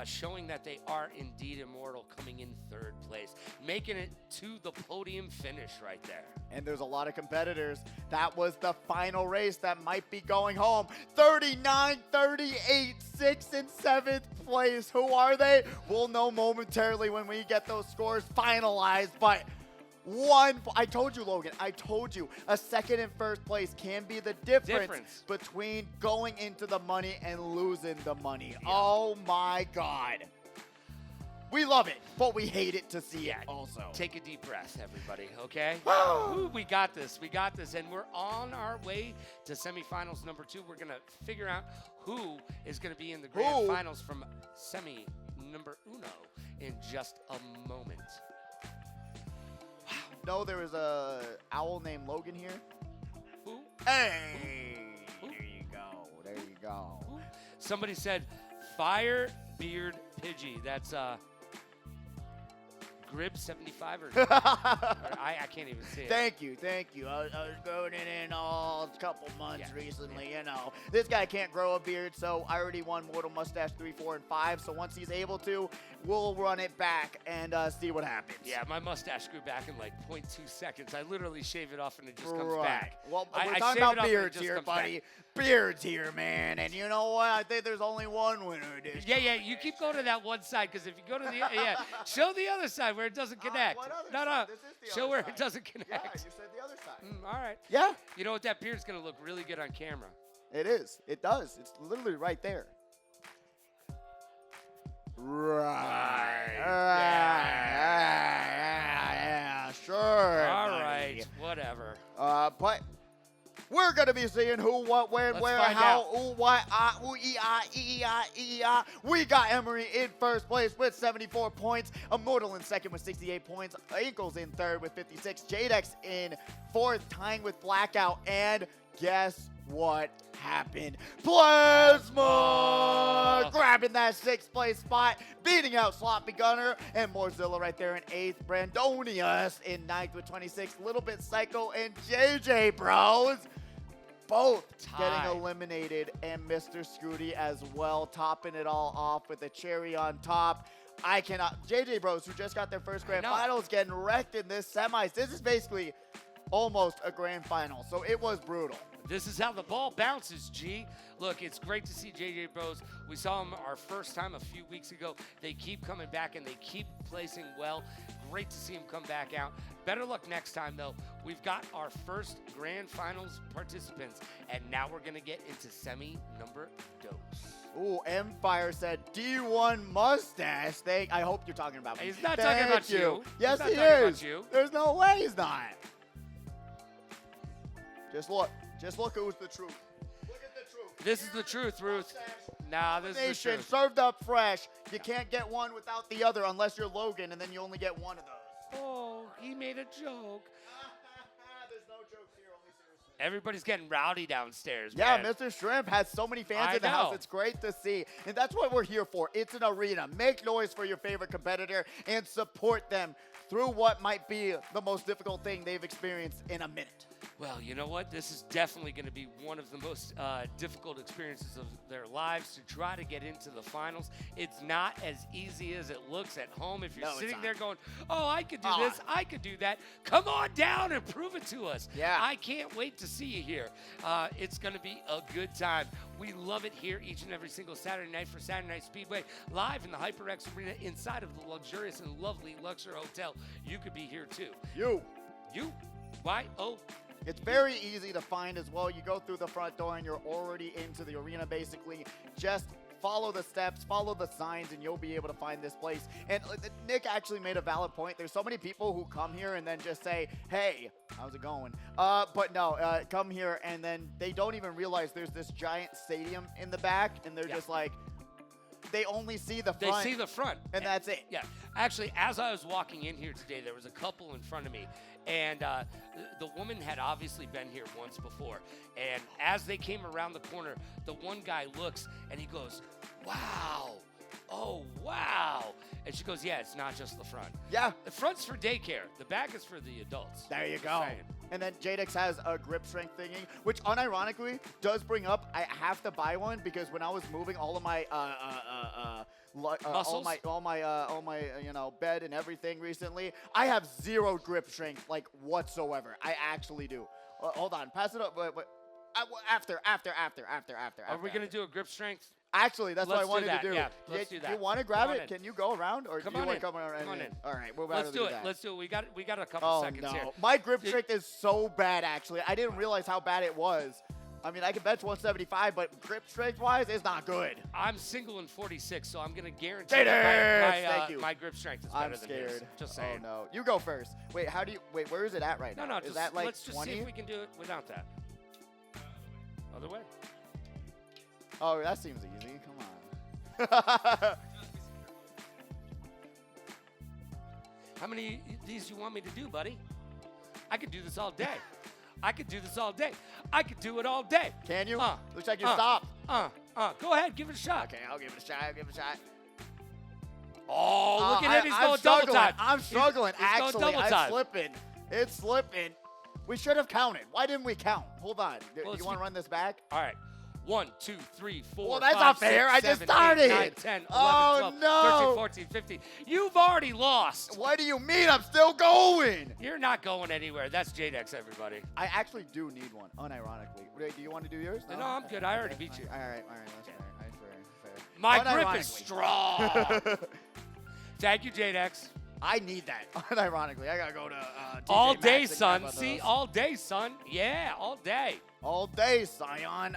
showing that they are indeed immortal, coming in 3rd place, making it to the podium finish right there. And there's a lot of competitors. That was the final race that might be going home. 39, 38, 6th and 7th place. Who are they? We'll know momentarily when we get those scores finalized, but I told you, Logan, I told you, a 2nd and 1st place can be the difference between going into the money and losing the money. Yeah. Oh my God. We love it, but we hate it to see it also. Take a deep breath, everybody, okay? Ooh, we got this, and we're on our way to semifinals number 2. We're gonna figure out who is gonna be in the grand finals from semi number uno in just a moment. No, there was a owl named Logan here. Who? Hey! Who? There you go. There you go. Who? Somebody said Fire Beard Pidgey. That's Grib 75 or I can't even see it. Thank you. I was growing it in a couple months recently, you know. This guy can't grow a beard, so I already won Mortal Mustache 3, 4, and 5. So once he's able to, we'll run it back and see what happens. Yeah, my mustache grew back in like 0.2 seconds. I literally shave it off and it just comes back. Well, we're talking about beards here, buddy. Beards here, man. And you know what? I think there's only one winner edition. Yeah. You keep going to that one side, because if you go to the show the other side where it doesn't connect. What other No. side? This is the show other where side. it doesn't connect. Yeah, you said the other side. All right. Yeah. You know what? That beard's gonna look really good on camera. It is. It does. It's literally right there. Right. Yeah, sure. All right. Whatever. But we're We're going to be seeing who, what, when, Let's where, find how, out. ooh, what, ooh, We got Emery in first place with 74 points. Immortal in second with 68 points. Ankles in third with 56. Jadex in fourth, tying with Blackout. And guess what happened? Plasma grabbing that 6th place spot, beating out Sloppy Gunner, and Morzilla right there in 8th. Brandonius in 9th with 26. Little Bit Psycho and JJ Bros both getting eliminated, and Mr. Scooty as well, topping it all off with a cherry on top. I cannot. JJ Bros, who just got their first grand finals, getting wrecked in this semis. This is basically almost a grand final, so it was brutal. This is how the ball bounces, G. Look, it's great to see JJ Bros. We saw them our first time a few weeks ago. They keep coming back, and they keep placing well. Great to see them come back out. Better luck next time, though. We've got our first grand finals participants, and now we're going to get into semi number 2. Ooh, Empire said D1 mustache. I hope you're talking about me. He's not talking about you. Yes, he is. There's no way he's not. Just look. Just look who's the truth. Look at the truth. This is the truth, Ruth. Nah, this is the truth. Served up fresh. You can't get one without the other unless you're Logan, and then you only get one of those. Oh, he made a joke. There's no jokes here, only seriously. Everybody's getting rowdy downstairs, Yeah, man. Mr. Shrimp has so many fans in the house. It's great to see. And that's what we're here for. It's an arena. Make noise for your favorite competitor and support them through what might be the most difficult thing they've experienced in a minute. Well, you know what? This is definitely going to be one of the most difficult experiences of their lives to try to get into the finals. It's not as easy as it looks at home. If you're sitting there going, oh, I could do this, I could do that, come on down and prove it to us. Yeah. I can't wait to see you here. It's going to be a good time. We love it here each and every single Saturday night for Saturday Night Speedway, live in the HyperX Arena inside of the luxurious and lovely Luxor Hotel. You could be here too. You. Why? Oh. It's very easy to find as well. You go through the front door and you're already into the arena basically. Just follow the steps, follow the signs, and you'll be able to find this place. And Nick actually made a valid point. There's so many people who come here and then just say, hey, how's it going? But no, come here and then they don't even realize there's this giant stadium in the back, and they're just like, they only see the front. They see the front. And that's it. Yeah. Actually, as I was walking in here today, there was a couple in front of me. And the woman had obviously been here once before. And as they came around the corner, the one guy looks and he goes, wow. Oh, wow. And she goes, yeah, it's not just the front. Yeah. The front's for daycare. The back is for the adults. There you go. And then Jadex has a grip strength thingy, which unironically does bring up, I have to buy one because when I was moving all of my all my bed and everything recently, I have 0 grip strength like whatsoever. I actually do. Hold on, pass it up. After. Are we gonna do a grip strength? Actually, that's what I wanted to do. Yeah, let's do that. You want to grab it? Can you go around, or do you want to come around? Come on in. All right, we're about to do that. Let's do it. We got a couple seconds here. My grip strength is so bad. Actually, I didn't realize how bad it was. I mean, I can bench 175, but grip strength-wise, it's not good. I'm single in 46, so I'm going to guarantee that my grip strength is better than his. Just saying. Oh, no. You go first. Wait, where is it at right now? No, is that like let's just 20? see if we can do it without that. Other way. Oh, that seems easy. Come on. How many of these do you want me to do, buddy? I could do this all day. I could do this all day. I could do it all day. Can you? Looks like you stopped. Go ahead, give it a shot. Okay, I'll give it a shot. Oh, look at him. He's going double time. I'm struggling. Actually, I'm slipping. It's slipping. We should have counted. Why didn't we count? Hold on. Well, you want to run this back? All right. 1, 2, 3, 4, well, that's 5, not fair. 6, I just 7, started. 8, 9, 10, 11, 12, no. 13, 14, 15. You've already lost. What do you mean? I'm still going. You're not going anywhere. That's Jadex, everybody. I actually do need one, unironically. Do you want to do yours? No, I'm good. I already beat you. All right. That's fair. My grip is strong. Thank you, Jadex. I need that. Unironically, I gotta go to all day, son. See, all day, son. Yeah, all day. All day, Scion.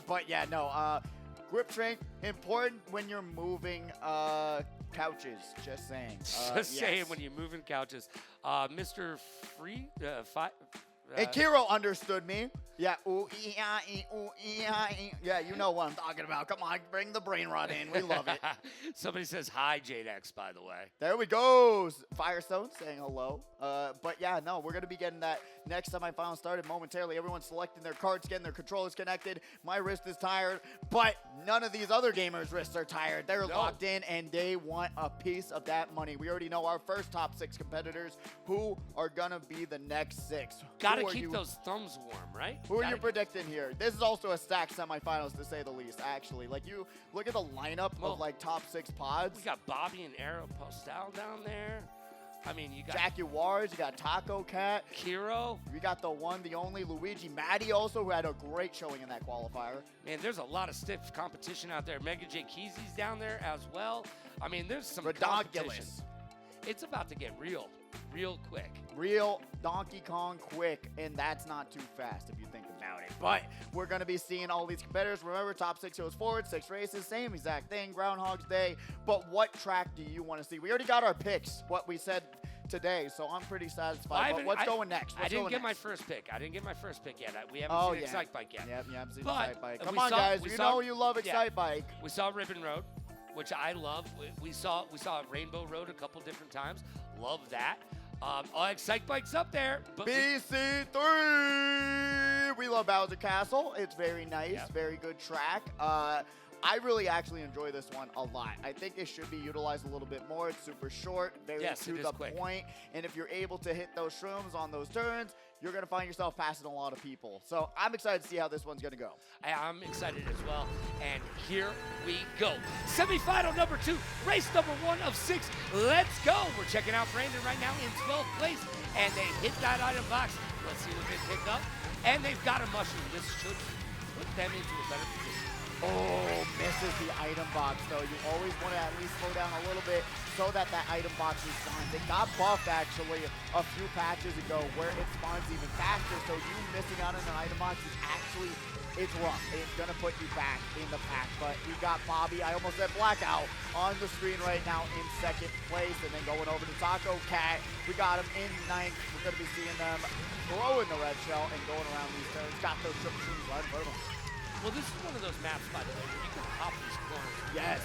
But yeah, no. Grip strength important when you're moving couches. Just saying. Saying when you're moving couches. Mr. Free. And Kiro understood me. Yeah, ooh, yeah, you know what I'm talking about. Come on, bring the brain rot in. We love it. Somebody says hi, JadeX, by the way. There we go. Firestone saying hello. But yeah, no, we're going to be getting that next semifinal started momentarily. Everyone's selecting their cards, getting their controllers connected. My wrist is tired, but none of these other gamers' wrists are tired. They're locked in, and they want a piece of that money. We already know our first top 6 competitors who are going to be the next 6. Got to keep those thumbs warm, right? Who are you predicting here? This is also a stacked semifinals, to say the least, actually. Like, you look at the lineup of, like, top 6 pods. We got Bobby and Aeropostale down there. I mean, you got Jaguars, you got Taco Cat. Kiro. We got the one, the only Luigi Matty also, who had a great showing in that qualifier. Man, there's a lot of stiff competition out there. Mega J Keezy's down there as well. I mean, there's some competition. It's about to get real quick. Real Donkey Kong quick, and that's not too fast if you think about it. But we're going to be seeing all these competitors. Remember, top 6 goes forward, 6 races, same exact thing, Groundhog's Day. But what track do you want to see? We already got our picks, what we said today, so I'm pretty satisfied. But what's going next? I didn't get my first pick. I didn't get my first pick yet. We haven't seen Excite Bike yet. Yep, you haven't seen Excite Bike. Come on, guys. You know you love Excite Bike. We saw Ribbon Road, which I love. We saw Rainbow Road a couple different times. Love that. Excite Bike's up there. BC3! We love Bowser Castle. It's very nice, very good track. I really actually enjoy this one a lot. I think it should be utilized a little bit more. It's super short, very to the point. And if you're able to hit those shrooms on those turns, you're going to find yourself passing a lot of people. So I'm excited to see how this one's going to go. I'm excited as well. And here we go. Semifinal number 2, race number 1 of 6. Let's go. We're checking out Brandon right now in 12th place. And they hit that item box. Let's see what they picked up. And they've got a mushroom. This should put them into a better position. Oh, misses the item box, though. You always want to at least slow down a little bit so that item box responds. It got buffed, actually, a few patches ago where it spawns even faster, so you missing out on an item box is actually, it's rough. It's going to put you back in the pack, but we got Bobby, I almost said Blackout, on the screen right now in 2nd place, and then going over to Taco Cat. We got him in 9th. We're going to be seeing them throwing the red shell and going around these turns. Got those triple streams right in front of them. Well, this is one of those maps, by the way, where you can pop these corners. Yes.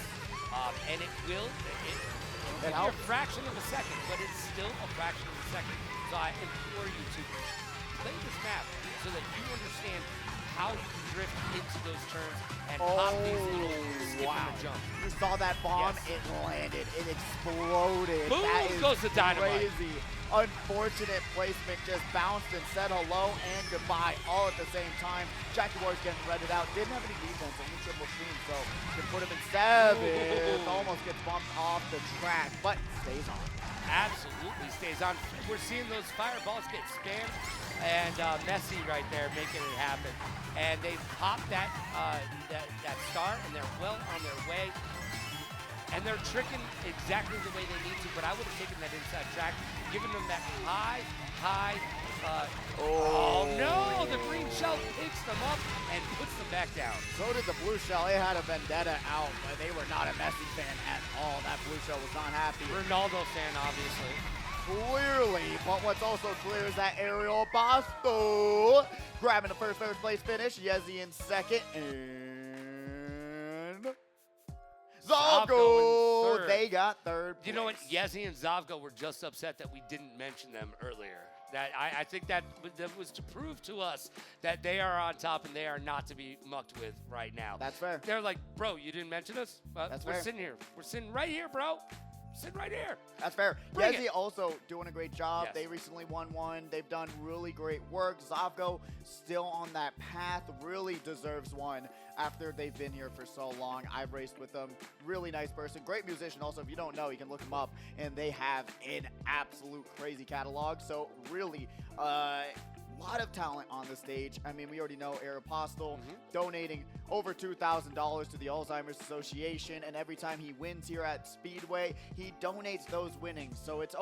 And it will, it'll be a fraction of a second, but it's still a fraction of a second. So I implore you to play this map so that you understand how you can drift into those turns and pop these little skip and jump. You saw that bomb, it landed, it exploded. Boom, that is goes the dynamite. Crazy. Unfortunate placement, just bounced and said hello and goodbye all at the same time. Jaguars getting redded out, didn't have any defense, only triple stream, so can put him in 7th. Almost gets bumped off the track, but stays on. Absolutely stays on. We're seeing those fireballs get spammed, and Messi right there making it happen. And they popped that star, and they're well on their way. And they're tricking exactly the way they need to, but I would have taken that inside track, given them that high, oh no, the green shell picks them up and puts them back down. So did the blue shell. It had a vendetta out, but they were not a Messi fan at all. That blue shell was not happy. Ronaldo fan, obviously. Clearly, but what's also clear is that Ariel Basto grabbing the first place finish. Yezi in 2nd, and Zavgo, they got 3rd place. You know what? Yezi and Zavgo were just upset that we didn't mention them earlier. That I think that was to prove to us that they are on top and they are not to be mucked with right now. That's fair. They're like, bro, you didn't mention us? That's we're fair. Sitting here. We're sitting right here, bro. Sitting right here. That's fair. Yezi also doing a great job. Yes. They recently won one. They've done really great work. Zavgo still on that path. Really deserves one after they've been here for so long. I've raced with them. Really nice person. Great musician also. If you don't know, you can look them up. And they have an absolute crazy catalog. So really, lot of talent on the stage. I mean, we already know Aeropostale donating over $2,000 to the Alzheimer's Association, and every time he wins here at Speedway, he donates those winnings. So it's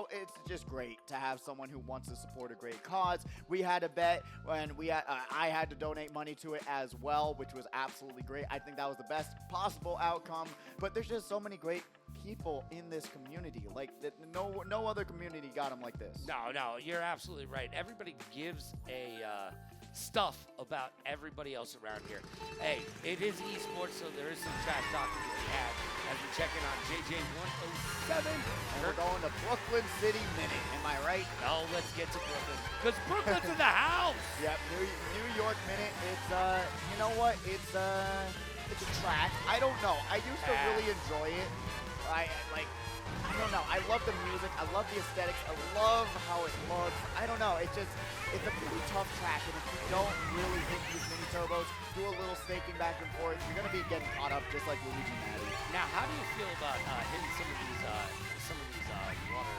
just great to have someone who wants to support a great cause. We had a bet, and I had to donate money to it as well, which was absolutely great. I think that was the best possible outcome. But there's just so many great people in this community. Like, no other community got them like this. No, you're absolutely right. Everybody gives stuff about everybody else around here. Hey, it is esports, so there is some trash talking to be had as we check in on JJ107. And we're going to Brooklyn City Minute, am I right? No, let's get to Brooklyn, because Brooklyn's in the house. Yep, New York Minute. It's you know what? It's a track. I don't know. I used to really enjoy it. I don't know. I love the music. I love the aesthetics. I love how it looks. I don't know. It's a pretty tough track, and if you don't really hit these mini turbos, do a little snaking back and forth, you're gonna be getting caught up just like Luigi Matty. Now, how do you feel about hitting some of these water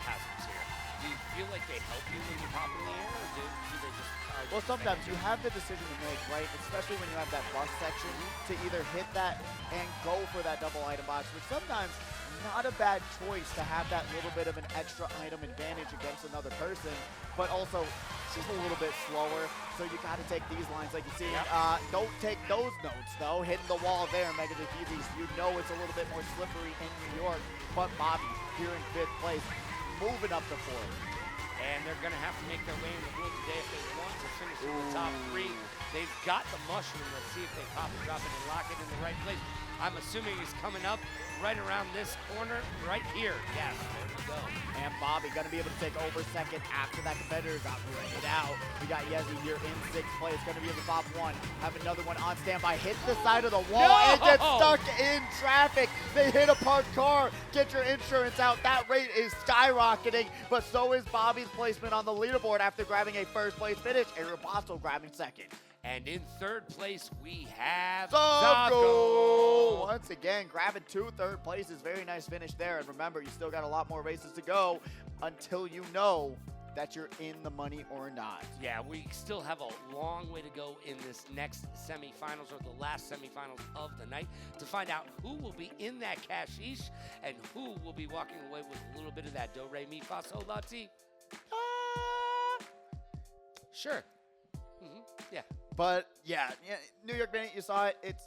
hazards here? Do you feel like they help you when you pop in the air, or do they just? Well, sometimes you have the decision to make, right? Especially when you have that bus section to either hit that and go for that double item box, which sometimes not a bad choice to have that little bit of an extra item advantage against another person, but also it's just a little bit slower. So you got to take these lines like you see. Don't take those notes though. Hitting the wall there, Mega Diffusies. You know it's a little bit more slippery in New York, but Bobby here in 5th place, moving up the 4th. And they're going to have to make their way in the pool today if they want to finish in the top 3. They've got the mushroom. Let's see if they pop and drop it and lock it in the right place. I'm assuming he's coming up right around this corner right here. Yes, there we go. And Bobby going to be able to take over second after that competitor got rated out. We got Yezi here in 6th place. Going to be able to pop one. Have another one on standby. Hits the side of the wall and gets stuck in traffic. They hit a parked car. Get your insurance out. That rate is skyrocketing, but so is Bobby's placement on the leaderboard after grabbing a 1st place finish. And Roboto grabbing 2nd. And in 3rd place, we have Zanpakutō. Once again, grabbing 2 3rd places. Very nice finish there. And remember, you still got a lot more races to go until you know that you're in the money or not. Yeah, we still have a long way to go in this next semifinals, or the last semifinals of the night, to find out who will be in that cashish and who will be walking away with a little bit of that do, re, mi, fa, sol, la, ti. Sure. Yeah. But yeah, New York Minute, you saw it. It's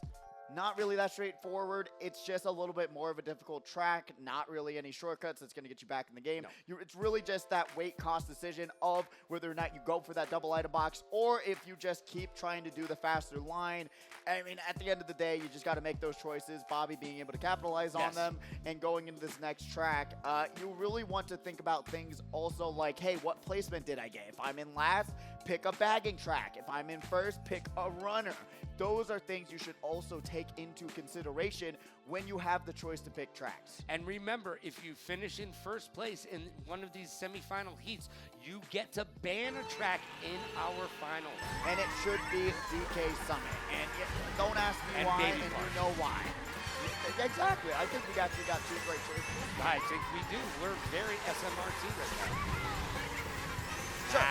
not really that straightforward. It's just a little bit more of a difficult track. Not really any shortcuts that's going to get you back in the game. No. It's really just that weight cost decision of whether or not you go for that double item box or if you just keep trying to do the faster line. I mean, at the end of the day, you just got to make those choices. Bobby being able to capitalize on them and going into this next track. You really want to think about things also like, hey, what placement did I get? If I'm in last, pick a bagging track. If I'm in 1st, pick a runner. Those are things you should also take into consideration when you have the choice to pick tracks. And remember, if you finish in 1st place in one of these semifinal heats, you get to ban a track in our finals. And it should be DK Summit. And don't ask me why, and you know why. Exactly. I think we actually got 2 great choices. I think we do. We're very SMRT right now. Sure.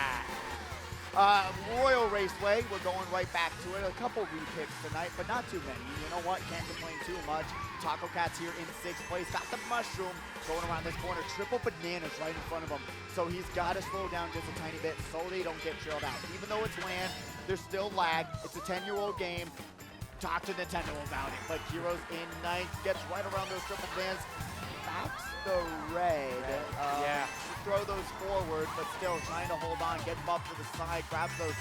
Royal Raceway, we're going right back to it. A couple repicks tonight, but not too many. You know what? Can't complain too much. Taco Cat's here in 6th place. Got the mushroom going around this corner. Triple bananas right in front of him. So he's got to slow down just a tiny bit so they don't get trailed out. Even though it's land, there's still lag. It's a 10-year-old game. Talk to Nintendo about it. But Heroes in 9th, gets right around those triple bananas. Backs the red. Throw those forward, but still trying to hold on, get them up to the side, grabs those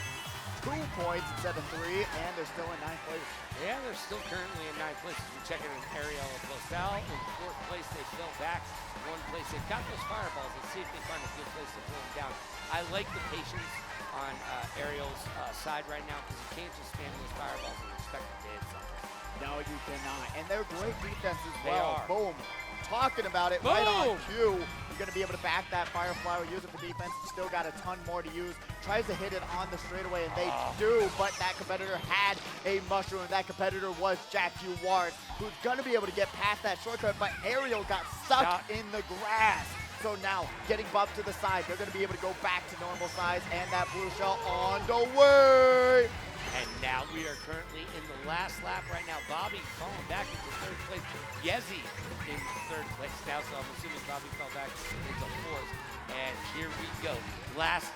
2 points instead of 3, and they're still in 9th place. Yeah, they're still currently in 9th place. We're checking in Ariel and Bosal. In 4th place, they fell back. 1 place, they've got those fireballs. Let's see if they find a good place to pull them down. I like the patience on Ariel's side right now, because you can't just spam those fireballs and expect to hit something. No, you cannot. And they're great defense as well. They are. Boom. Talking about it. Boom. Right on cue. You're going to be able to back that Firefly or use it for defense. You still got a ton more to use. Tries to hit it on the straightaway, and they do, but that competitor had a mushroom. That competitor was Jack Q Ward, who's going to be able to get past that shortcut, but Ariel got stuck in the grass. So now, getting bumped to the side, they're going to be able to go back to normal size, and that blue shell on the way. And now we are currently in the last lap right now. Bobby falling back into 3rd place. Yezi in 3rd place now, so I'm assuming Bobby fell back into 4th. And here we go. Last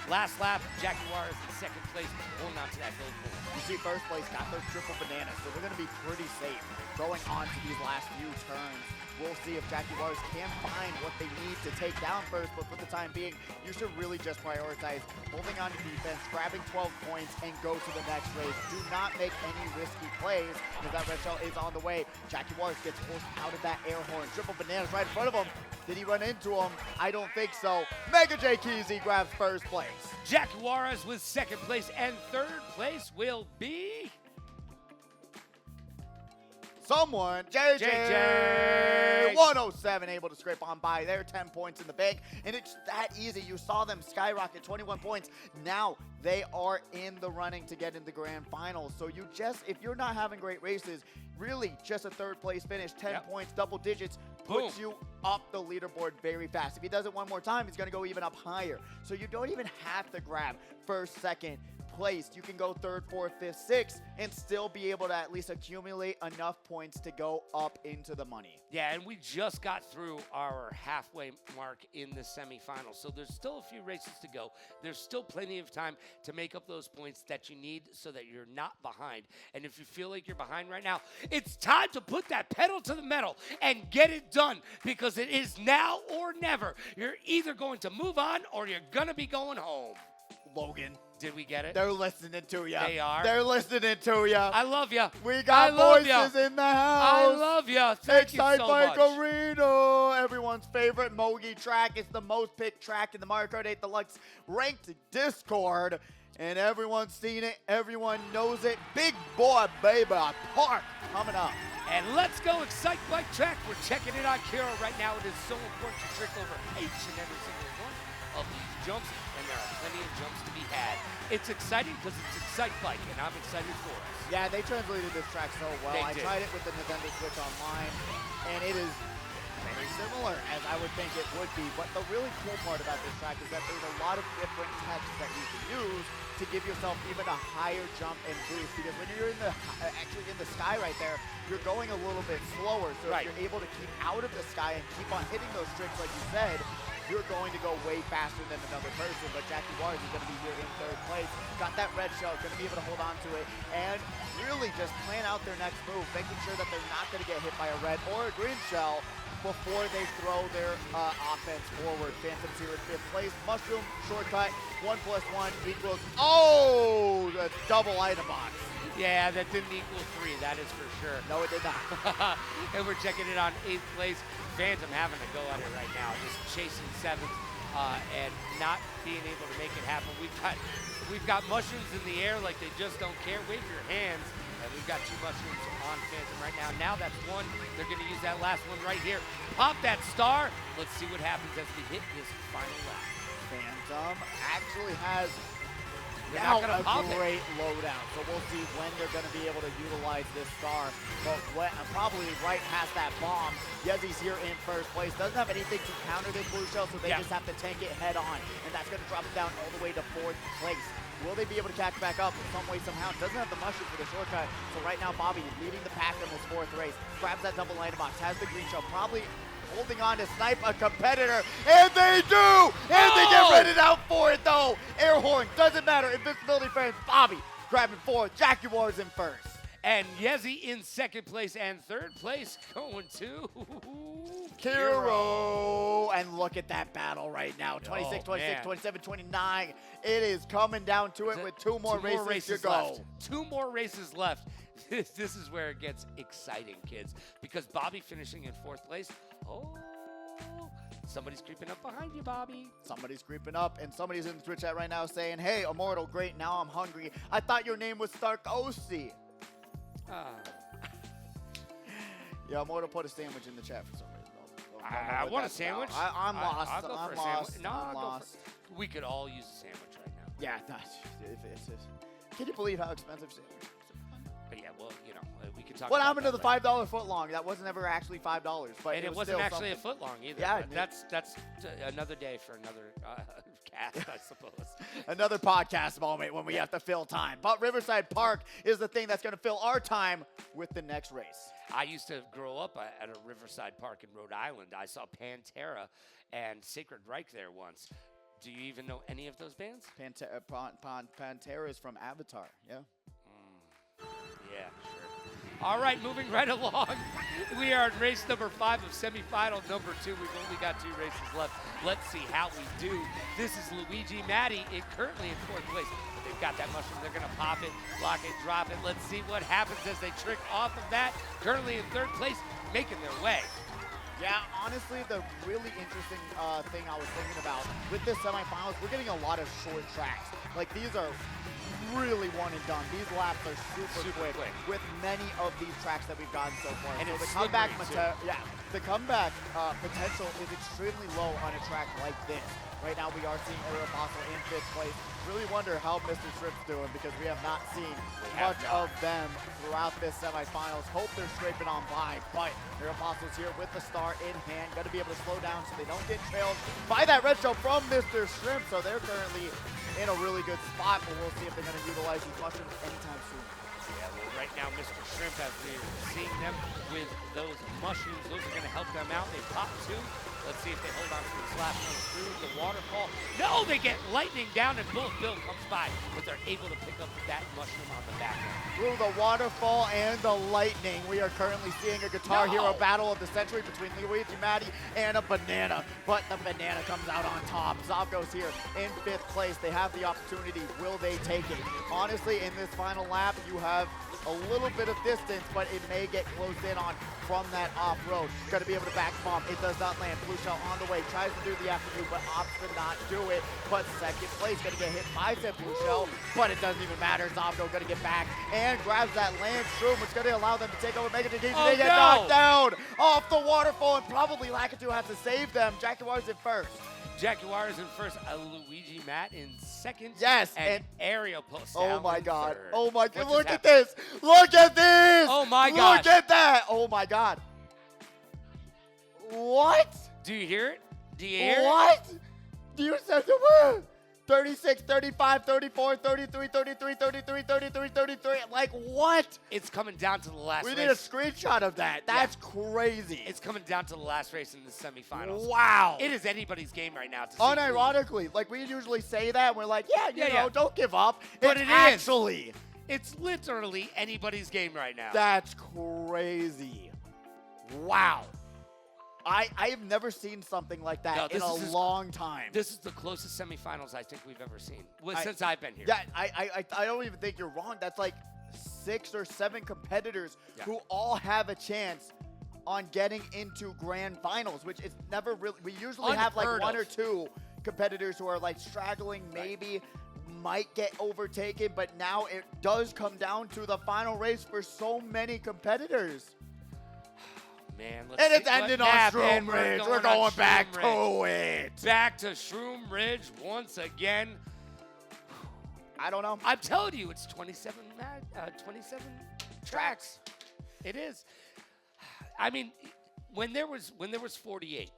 Last lap, Jaguars in second place, holding on to that gold pole. You see first place got those triple bananas, so they're going to be pretty safe going on to these last few turns. We'll see if Jaguars can find what they need to take down first, but for the time being, you should really just prioritize holding on to defense, grabbing 12 points, and go to the next race. Do not make any risky plays, because that red shell is on the way. Jaguars gets forced out of that air horn. Triple bananas right in front of him. Did he run into him? I don't think so. Mega J Keezy grabs first place. Jaguars with second place, and third place will be... someone, JJ 107, able to scrape on by there, 10 points in the bank, and it's that easy. You saw them skyrocket, 21 points. Now they are in the running to get in the grand final. So you just, if you're not having great races, really just a third place finish, 10 points, double digits, puts you up the leaderboard very fast. If he does it one more time, he's going to go even up higher. So you don't even have to grab first, second place. You can go third, fourth, fifth, sixth, and still be able to at least accumulate enough points to go up into the money. Yeah, and we just got through our halfway mark in the semifinals, so there's still a few races to go. There's still plenty of time to make up those points that you need so that you're not behind. And if you feel like you're behind right now, it's time to put that pedal to the metal and get it done, because it is now or never. You're either going to move on or you're going to be going home. Logan. Did we get it? They're listening to you. They are. They're listening to you. I love you. We got voices in the house. I love you. Thank you so much. Arena, everyone's favorite Mogi track. It's the most picked track in the Mario Kart 8 Deluxe ranked Discord. And everyone's seen it. Everyone knows it. Big boy, baby, Park coming up. And let's go Excite Bike Track. We're checking it on Kira right now. It is so important to trick over each and every single one of these jumps, and there are plenty of jumps to be had. It's exciting because it's Excite Bike, and I'm excited for us. Yeah, they translated this track so well. I did. tried it with the Nintendo Switch Online, and it is very similar as I would think it would be. But the really cool part about this track is that there's a lot of different text that you can use to give yourself even a higher jump and boost, because when you're in the actually in the sky right there, you're going a little bit slower. So if you're able to keep out of the sky and keep on hitting those tricks like you said, you're going to go way faster than another person. But Jaguars is going to be here in third place. Got that red shell, going to be able to hold on to it, and really just plan out their next move, making sure that they're not going to get hit by a red or a green shell before they throw their offense forward. Phantom's here in fifth place. Mushroom, shortcut, 1 + 1 equals, oh, the double item box. Yeah, that didn't equal 3, that is for sure. No, it did not. And we're checking it on 8th place. Phantom having to go at it right now, just chasing 7th and not being able to make it happen. We've got mushrooms in the air like they just don't care. Wave your hands. And we've got 2 mushrooms on Phantom right now. Now that's 1. They're going to use that last one right here. Pop that star. Let's see what happens as we hit this final lap. Phantom actually has They're now not gonna pop a great loadout. So we'll see when they're going to be able to utilize this star. But probably right past that bomb, Yezi's here in first place. Doesn't have anything to counter this blue shell, so they just have to tank it head on. And that's going to drop it down all the way to 4th place. Will they be able to catch back up in some way, somehow? Doesn't have the mushroom for the shortcut. So right now, Bobby leading the pack in this 4th race. Grabs that double item box, has the green shell, probably holding on to snipe a competitor. And they do! And they get redded out for it, though. Air horn, doesn't matter. Invincibility frames, Bobby grabbing 4th. Jaguars in first. And Yezi in 2nd place, and 3rd place going to Kiro. And look at that battle right now. 26, 26, man. 27, 29. It is coming down to it with 2 more races to go. left. 2 more races left. This is where it gets exciting, kids, because Bobby finishing in 4th place. Oh, somebody's creeping up behind you, Bobby. Somebody's creeping up, and somebody's in the Twitch chat right now saying, hey, Immortal, great, now I'm hungry. I thought your name was Starkosi. Yeah, Immortal put a sandwich in the chat for some reason. I want a sandwich. I'm lost. I'll go I'm for a lost. sandwich. No, I'm I'll go lost. we could all use a sandwich right now. Yeah, can you believe how expensive sandwiches are? But yeah, well, you know, we could talk What about happened to the that $5 foot long? That wasn't ever actually $5, but and it was wasn't still actually something. a foot long either. Yeah, but that's another day for another cast, I suppose. Another podcast moment when we have to fill time. But Riverside Park is the thing that's going to fill our time with the next race. I used to grow up at a Riverside Park in Rhode Island. I saw Pantera and Sacred Reich there once. Do you even know any of those bands? Pantera's from Avatar, yeah. Yeah, sure. All right, moving right along. We are in race number 5 of semifinal number 2. We've only got 2 races left. Let's see how we do. This is Luigi Matti currently in 4th place. But they've got that mushroom. They're going to pop it, lock it, drop it. Let's see what happens as they trick off of that. Currently in 3rd place, making their way. Yeah, honestly, the really interesting thing I was thinking about with this semifinals, we're getting a lot of short tracks. Like, these are really one and done. These laps are super quick with many of these tracks that we've gotten so far. And so it's the comeback, slippery, the comeback potential is extremely low on a track like this. Right now, we are seeing Aeropostale in 5th place. Really wonder how Mr. Shrimp's doing because we have not seen much of them throughout this semifinals. Hope they're scraping on by, but Aeropostale's here with the star in hand. Got to be able to slow down so they don't get trailed by that red shell from Mr. Shrimp. So they're currently in a really good spot, but we'll see if they're going to utilize these mushrooms anytime soon. Yeah, well, right now, Mr. Shrimp, as we're seeing them with those mushrooms, those are going to help them out. They pop 2. Let's see if they hold on to this last one through the waterfall. No, they get lightning down, and Bill comes by, but they're able to pick up that mushroom on the back end. Through the waterfall and the lightning, we are currently seeing a Guitar Hero battle of the century between Luigi Matti and a Banana, but the Banana comes out on top. Zanpakutō's here in 5th place. They have the opportunity. Will they take it? Honestly, in this final lap, you have a little bit of distance, but it may get closed in on from that off-road. Got to be able to back bomb. It does not land. Blue Shell on the way. Tries to do the afternoon, but opts to not do it. But 2nd place, going to get hit by said Blue Shell, but it doesn't even matter. Zanpakutō going to get back and grabs that land shroom, which is going to allow them to take over Mega Team. They get knocked down off the waterfall, and probably Lakitu has to save them. Jaguar's in 1st. Jaguar is in 1st, Luigi Matt in 2nd. Yes, and Aerial Post. Oh my God. 3rd. Oh my God. Look at this. Look at this. Oh my God. Look at that. Oh my God. What? Do you hear it? Do you hear what? Do you say the word? 36, 35, 34, 33, 33, 33, 33, 33. Like, what? It's coming down to the last race. We need a screenshot of that. That's crazy. It's coming down to the last race in the semifinals. Wow. It is anybody's game right now. To unironically, like, we usually say that. And we're like, you know, don't give up. But it's actually. It's literally anybody's game right now. That's crazy. Wow. I've never seen something like that in a long time. This is the closest semifinals I think we've ever seen since I've been here. Yeah, I don't even think you're wrong. That's like 6 or 7 competitors who all have a chance on getting into grand finals, which is never really. We usually have like 1 or 2 competitors who are like straggling, maybe might get overtaken, but now it does come down to the final race for so many competitors. Man, and it's ending on Shroom Ridge. We're going back to it. Back to Shroom Ridge once again. I don't know. I'm telling you, it's 27 tracks. It is. I mean, when there was 48,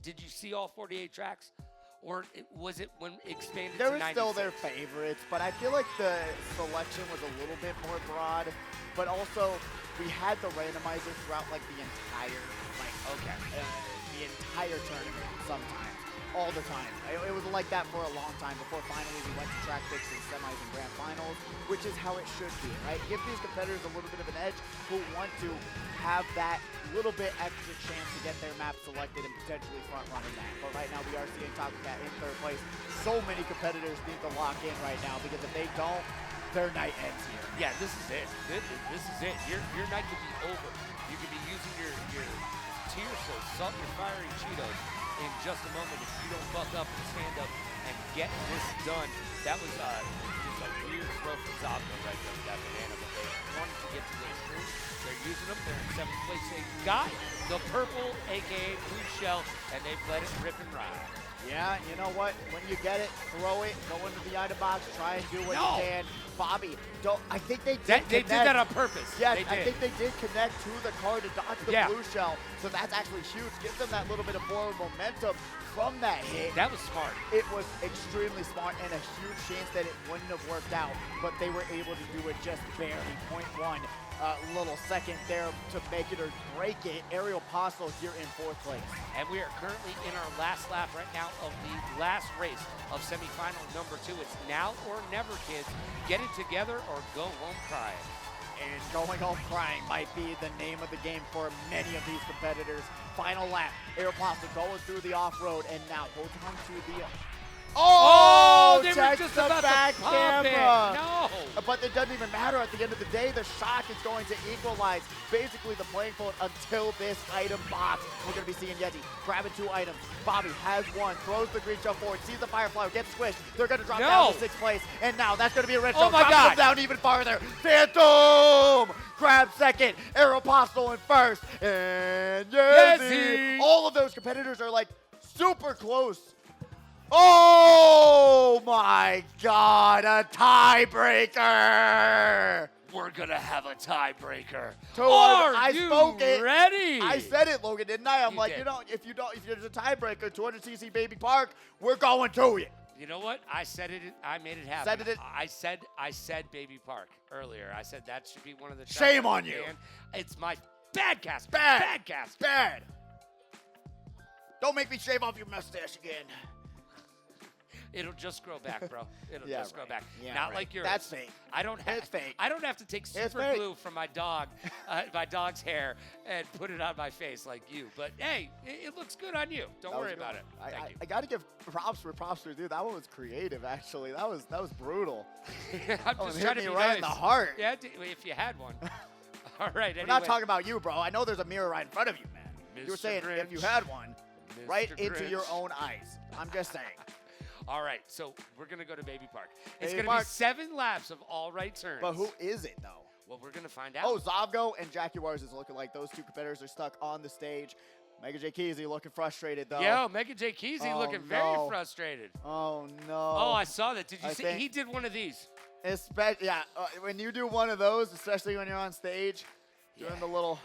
did you see all 48 tracks? Or was it when expanded to 96? There was still their favorites, but I feel like the selection was a little bit more broad. But also, we had the randomizer throughout like the entire, the entire tournament sometimes, all the time. It was like that for a long time before finally we went to track picks and semis and grand finals, which is how it should be, right? Give these competitors a little bit of an edge who want to have that little bit extra chance to get their map selected and potentially front-running that. But right now we are seeing Takukat in 3rd place. So many competitors need to lock in right now because if they don't, their night ends here. Yeah, this is it. This is it. Your night could be over. You could be using your tear sauce, salt your fiery Cheetos in just a moment if you don't buck up and stand up and get this done. That was just a weird throw from Zanpakutō right there with that banana, but they wanted to get to those roots. They're using them. They're in 7th place. They got the purple, a.k.a. blue shell, and they've let it rip and ride. Yeah, you know what? When you get it, throw it, go into the item box, try and do what you can. Bobby, I think they did They did that on purpose. Yeah, I think they did connect to the car to dodge the blue shell. So that's actually huge. Gives them that little bit of forward momentum from that hit. That was smart. It was extremely smart and a huge chance that it wouldn't have worked out, but they were able to do it just barely. 0.1 little second there to make it or break it. Ariel Paso here in 4th place. And we are currently in our last lap right now of the last race of semifinal number 2. It's now or never, kids. Get it together or go home crying. And going home crying might be the name of the game for many of these competitors. Final lap, Ariel Paso going through the off-road and now holds on to the... Oh, they were check just the about back to pop camera. it. No. But it doesn't even matter at the end of the day. The shock is going to equalize basically the playing field until this item pops. We're going to be seeing Yeti grabbing 2 items. Bobby has 1, throws the green jump forward, sees the Firefly, gets squished. They're going to drop down to 6th place. And now that's going to be a red zone. Oh my God. Them down even farther. Phantom grabs 2nd. Aeropostale in 1st. And Yeti. All of those competitors are like super close. Oh my God, a tiebreaker! We're gonna have a tiebreaker. Are you ready? I said it, Logan, didn't I? I'm You like, did. if there's a tiebreaker, 200cc Baby Park, we're going to it. You know what? I said it. I made it happen. I said Baby Park earlier. I said that should be one of the. Shame on you. It's my bad cast. Bad cast. Bad. Don't make me shave off your mustache again. It'll just grow back, bro. It'll Yeah, just grow right. back. Yeah, Not right. like yours. That's fake. I don't have. It's fake. I don't have to take super fake. glue from my dog's hair, and put it on my face like you. But hey, it looks good on you. Don't worry about it. Thank you. I got to give props for props for dude. That one was creative, actually. That was brutal. I'm That one just hit trying me to be right nice. in the heart. Yeah, if you had one. All right. We're not talking about you, bro. I know there's a mirror right in front of you, man. You were Mr. saying if you Grinch. had one, right Mr. into your Grinch. own eyes. I'm just saying. All right, so we're going to go to Baby Park. It's Baby going to be Park. 7 laps of all right turns. But who is it, though? Well, we're going to find out. Oh, Zavgo and Jaguars is looking like those 2 competitors are stuck on the stage. Mega J Keezy looking frustrated, though. Yo, Mega J Keezy Oh, looking no. very frustrated. Oh, no. Oh, I saw that. Did you I see? think- He did one of these. Yeah, when you do one of those, especially when you're on stage, doing Yeah. the little...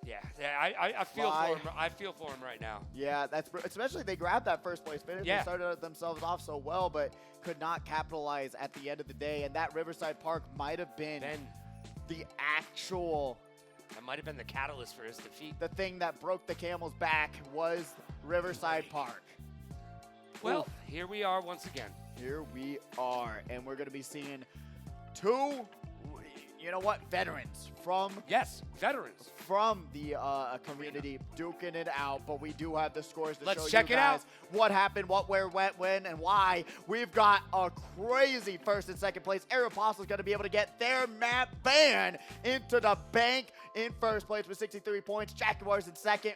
Yeah, I feel Fly. for him. I feel for him right now. Yeah, especially they grabbed that 1st place finish. Yeah. They started themselves off so well, but could not capitalize at the end of the day. And that Riverside Park might have been the actual... That might have been the catalyst for his defeat. The thing that broke the camel's back was Riverside Park. Well, Oof. here we are once again. Here we are, and we're going to be seeing 2, you know what, veterans from Yes, veterans. the community duking it out, but we do have the scores to Let's show check you it out. guys what happened, what, where, when, and why. We've got a crazy 1st and 2nd place. Aeropostale is going to be able to get their map ban into the bank in 1st place with 63 points. Jaguars in 2nd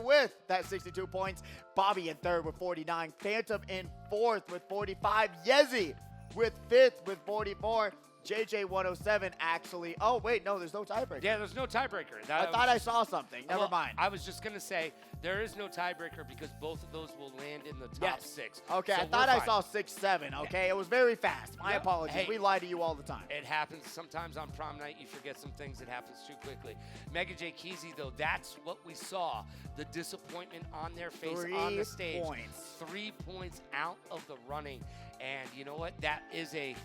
with that 62 points. Bobby in 3rd with 49. Phantom in 4th with 45. Yezi with 5th with 44. JJ 107 actually. Oh, wait, no, there's no tiebreaker. Yeah, there's no tiebreaker. I thought I saw something. Never mind. I was just going to say there is no tiebreaker because both of those will land in the top 6. Okay, So I thought we're I fine. saw 6-7. Okay, it was very fast. My Yeah. apologies. Hey. We lie to you all the time. It happens. Sometimes on prom night, you forget some things. It happens too quickly. Mega J Keezy, though, that's what we saw. The disappointment on their face 3 on the stage. points. 3 points out of the running. And you know what? That is a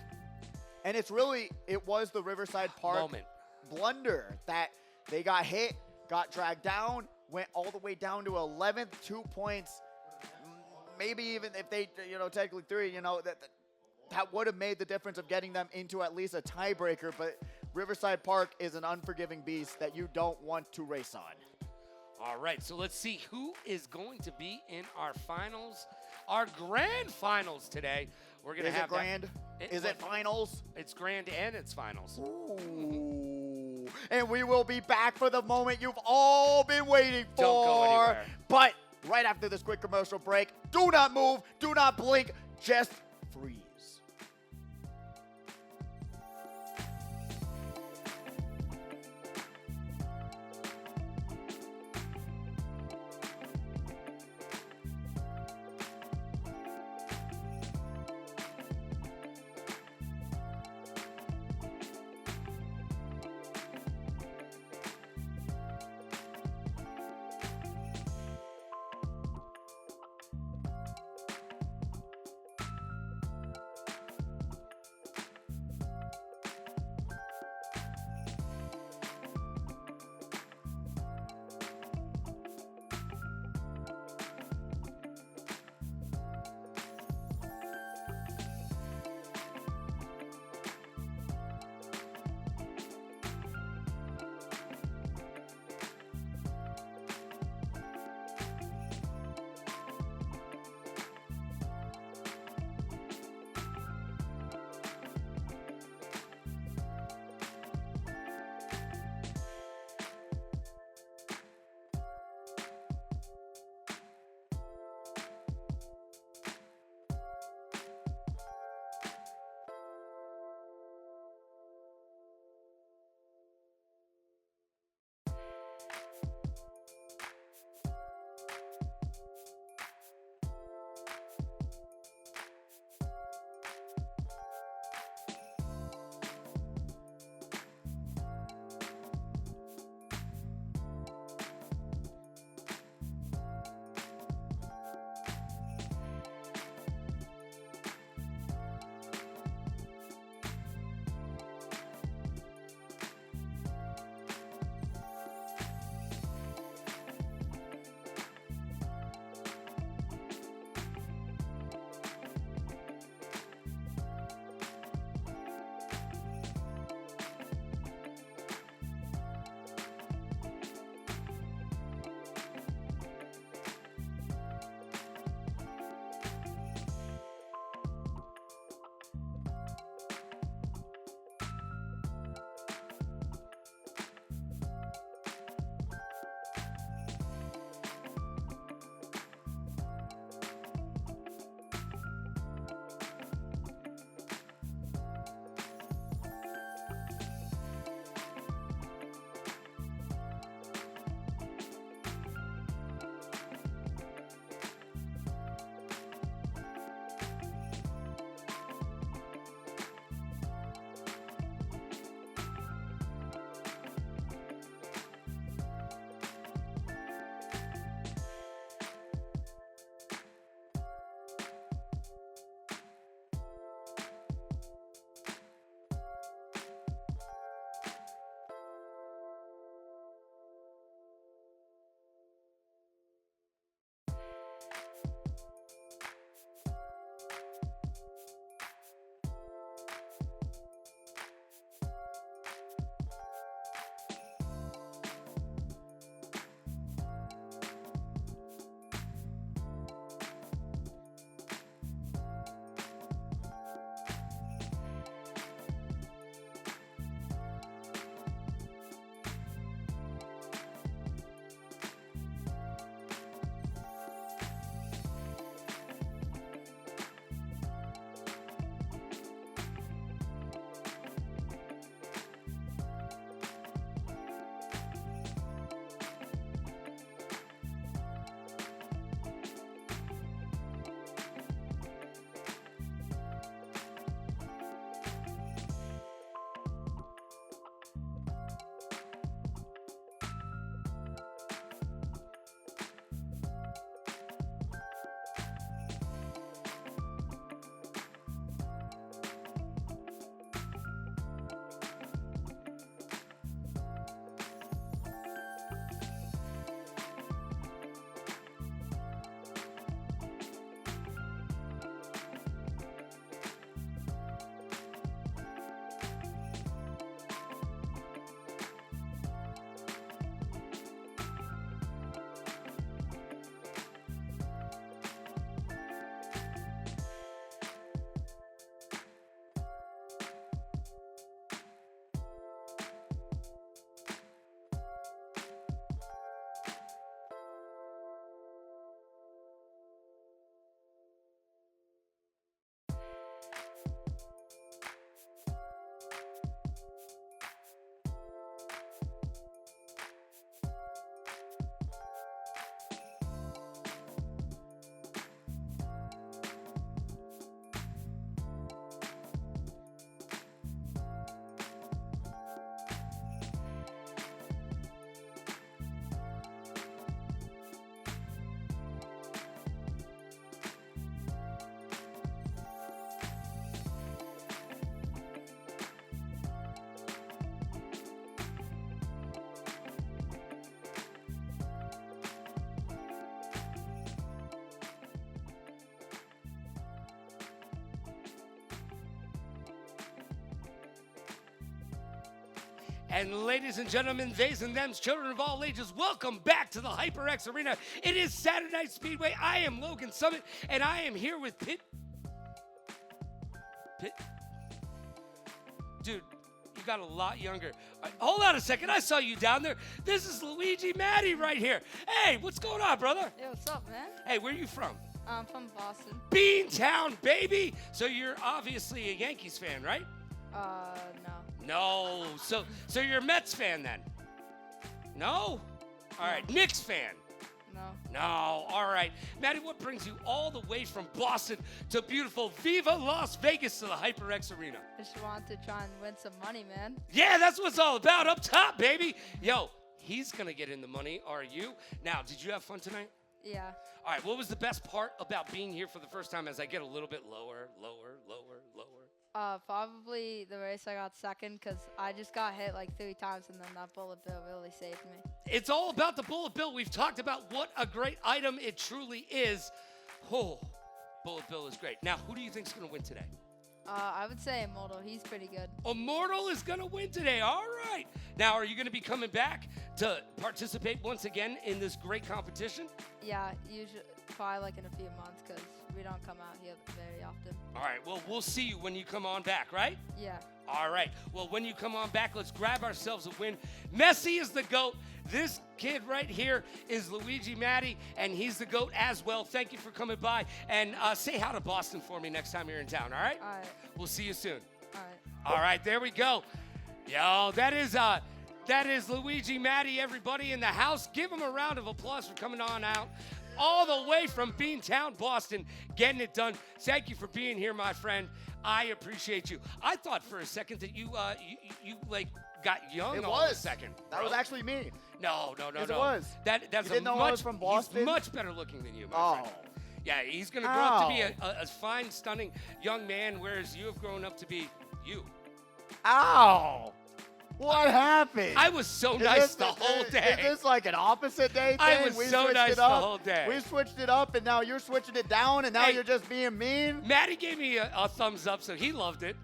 And it was the Riverside Park moment. blunder that they got hit, got dragged down, went all the way down to 11th, 2 points. Maybe even if they, technically 3, that would have made the difference of getting them into at least a tiebreaker. But Riverside Park is an unforgiving beast that you don't want to race on. All right, so let's see who is going to be in our finals, our grand finals today. We're going to have it grand? Is it finals? It's grand and it's finals. Ooh. And we will be back for the moment you've all been waiting for. Don't go anywhere. But right after this quick commercial break, do not move, do not blink, just freeze. And ladies and gentlemen, theys and thems, children of all ages, welcome back to the HyperX Arena. It is Saturday Night Speedway. I am Logan Summit, and I am here with Pitt. Dude, you got a lot younger. Hold on a second. I saw you down there. This is Luigi Matty right here. Hey, what's going on, brother? Hey, what's up, man? Hey, where are you from? I'm from Boston. Beantown, baby. So you're obviously a Yankees fan, right? No. No. So you're a Mets fan then? No? All right. Knicks fan? No. No. All right. Matty, what brings you all the way from Boston to beautiful Viva Las Vegas to the HyperX Arena? I just wanted to try and win some money, man. Yeah, that's what it's all about. Up top, baby. Yo, he's going to get in the money. Are you? Now, did you have fun tonight? Yeah. All right. What was the best part about being here for the first time as I get a little bit lower? Probably the race I got second because I just got hit like 3 times and then that bullet bill really saved me. It's all about the bullet bill. We've talked about what a great item it truly is. Oh, bullet bill is great. Now, who do you think is going to win today? I would say Immortal. He's pretty good. Immortal is going to win today. All right. Now, are you going to be coming back to participate once again in this great competition? Yeah, usually probably like in a few months because we don't come out here very often. All right. Well, we'll see you when you come on back, right? Yeah. All right. Well, when you come on back, let's grab ourselves a win. Messi is the GOAT. This kid right here is Luigi Matty, and he's the GOAT as well. Thank you for coming by. And say hi to Boston for me next time you're in town, all right? All right. We'll see you soon. All right. All right, there we go. Yo, that is Luigi Matty, everybody in the house. Give him a round of applause for coming on out all the way from Beantown, Boston, getting it done. Thank you for being here, my friend. I appreciate you. I thought for a second that you like got young all of a second. That was actually me. No. Yes, it was. That's You didn't know I was from Boston? He's much better looking than you, my friend. Yeah, he's going to grow up to be a fine, stunning young man, whereas you have grown up to be you. Ow! What happened? I was so nice the whole day. Is this like an opposite day thing? I was so nice the whole day. We switched it up, and now you're switching it down, and now you're just being mean? Matty gave me a thumbs up, so he loved it.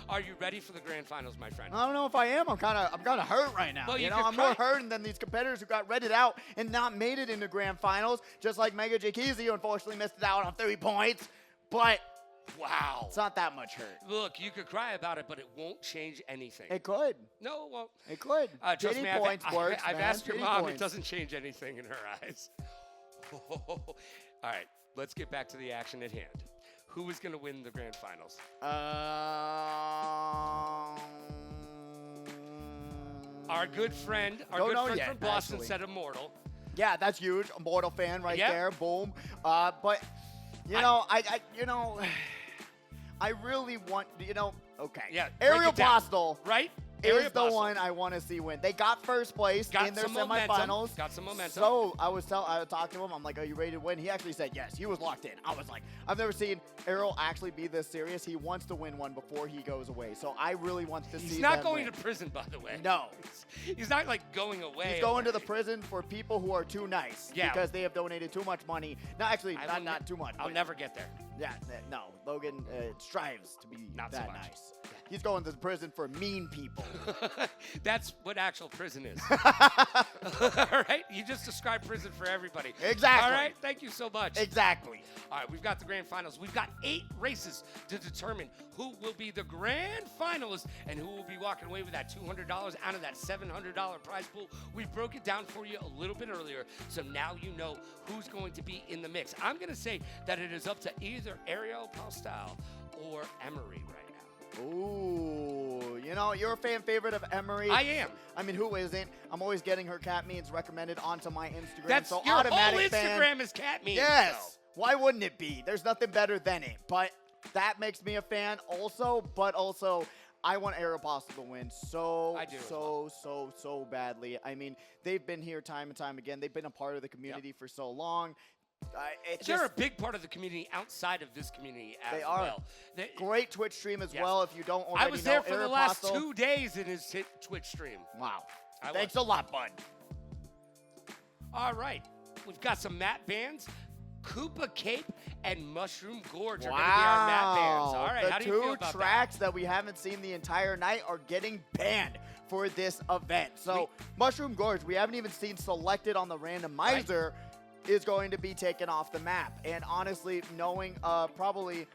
Are you ready for the grand finals, my friend? I don't know if I am. I'm kind of hurt right now. Well, I'm more hurting than these competitors who got redded out and not made it into grand finals, just like Mega Jakeezy, who unfortunately missed it out on 3 points. But wow, it's not that much hurt. Look, you could cry about it, but it won't change anything. It could. No, it won't. It could. Trust me, I've asked your mom. Points. It doesn't change anything in her eyes. All right, let's get back to the action at hand. Who is going to win the grand finals? Our good friend from Boston said Immortal. Yeah, that's huge. Immortal fan right there. Boom. But I really want, okay. Yeah. Ariel Postel. Right? Is the one I want to see win. They got first place in their semifinals. Got some momentum. So I talked to him. I'm like, are you ready to win? He actually said yes. He was locked in. I was like, I've never seen Ariel actually be this serious. He wants to win one before he goes away. So I really want to see He's not them going win. to prison, by the way. No. He's not like going away. He's going to the prison for people who are too nice. Yeah. Because they have donated too much money. No, actually, not too much. I'll never get there. Yeah, no. Logan strives to be not that so much. nice. He's going to the prison for mean people. That's what actual prison is. All right? You just described prison for everybody. Exactly. All right? Thank you so much. Exactly. All right, we've got the grand finals. We've got 8 races to determine who will be the grand finalist and who will be walking away with that $200 out of that $700 prize pool. We broke it down for you a little bit earlier, so now you know who's going to be in the mix. I'm going to say that it is up to either Ariel Postel or Emery right now. Ooh, you're a fan favorite of Emery. I am. I mean, who isn't? I'm always getting her cat memes recommended onto my Instagram. That's so your automatic whole Instagram is cat memes. Yes. So. Why wouldn't it be? There's nothing better than it. But that makes me a fan also. But also, I want Ariel Postel to win so badly. I mean, they've been here time and time again. They've been a part of the community for so long. They're a big part of the community outside of this community as well. Great Twitch stream as well, if you don't already know. I was there for Ariel the last Postel. 2 days in his Twitch stream. Wow. Thanks a lot, bud. All right. We've got some matte bands, Koopa Cape, and Mushroom Gorge are going to be our map bans. All right, the how do you feel two about tracks that we haven't seen the entire night are getting banned for this event. So Mushroom Gorge, we haven't even seen selected on the randomizer, is going to be taken off the map. And honestly, knowing probably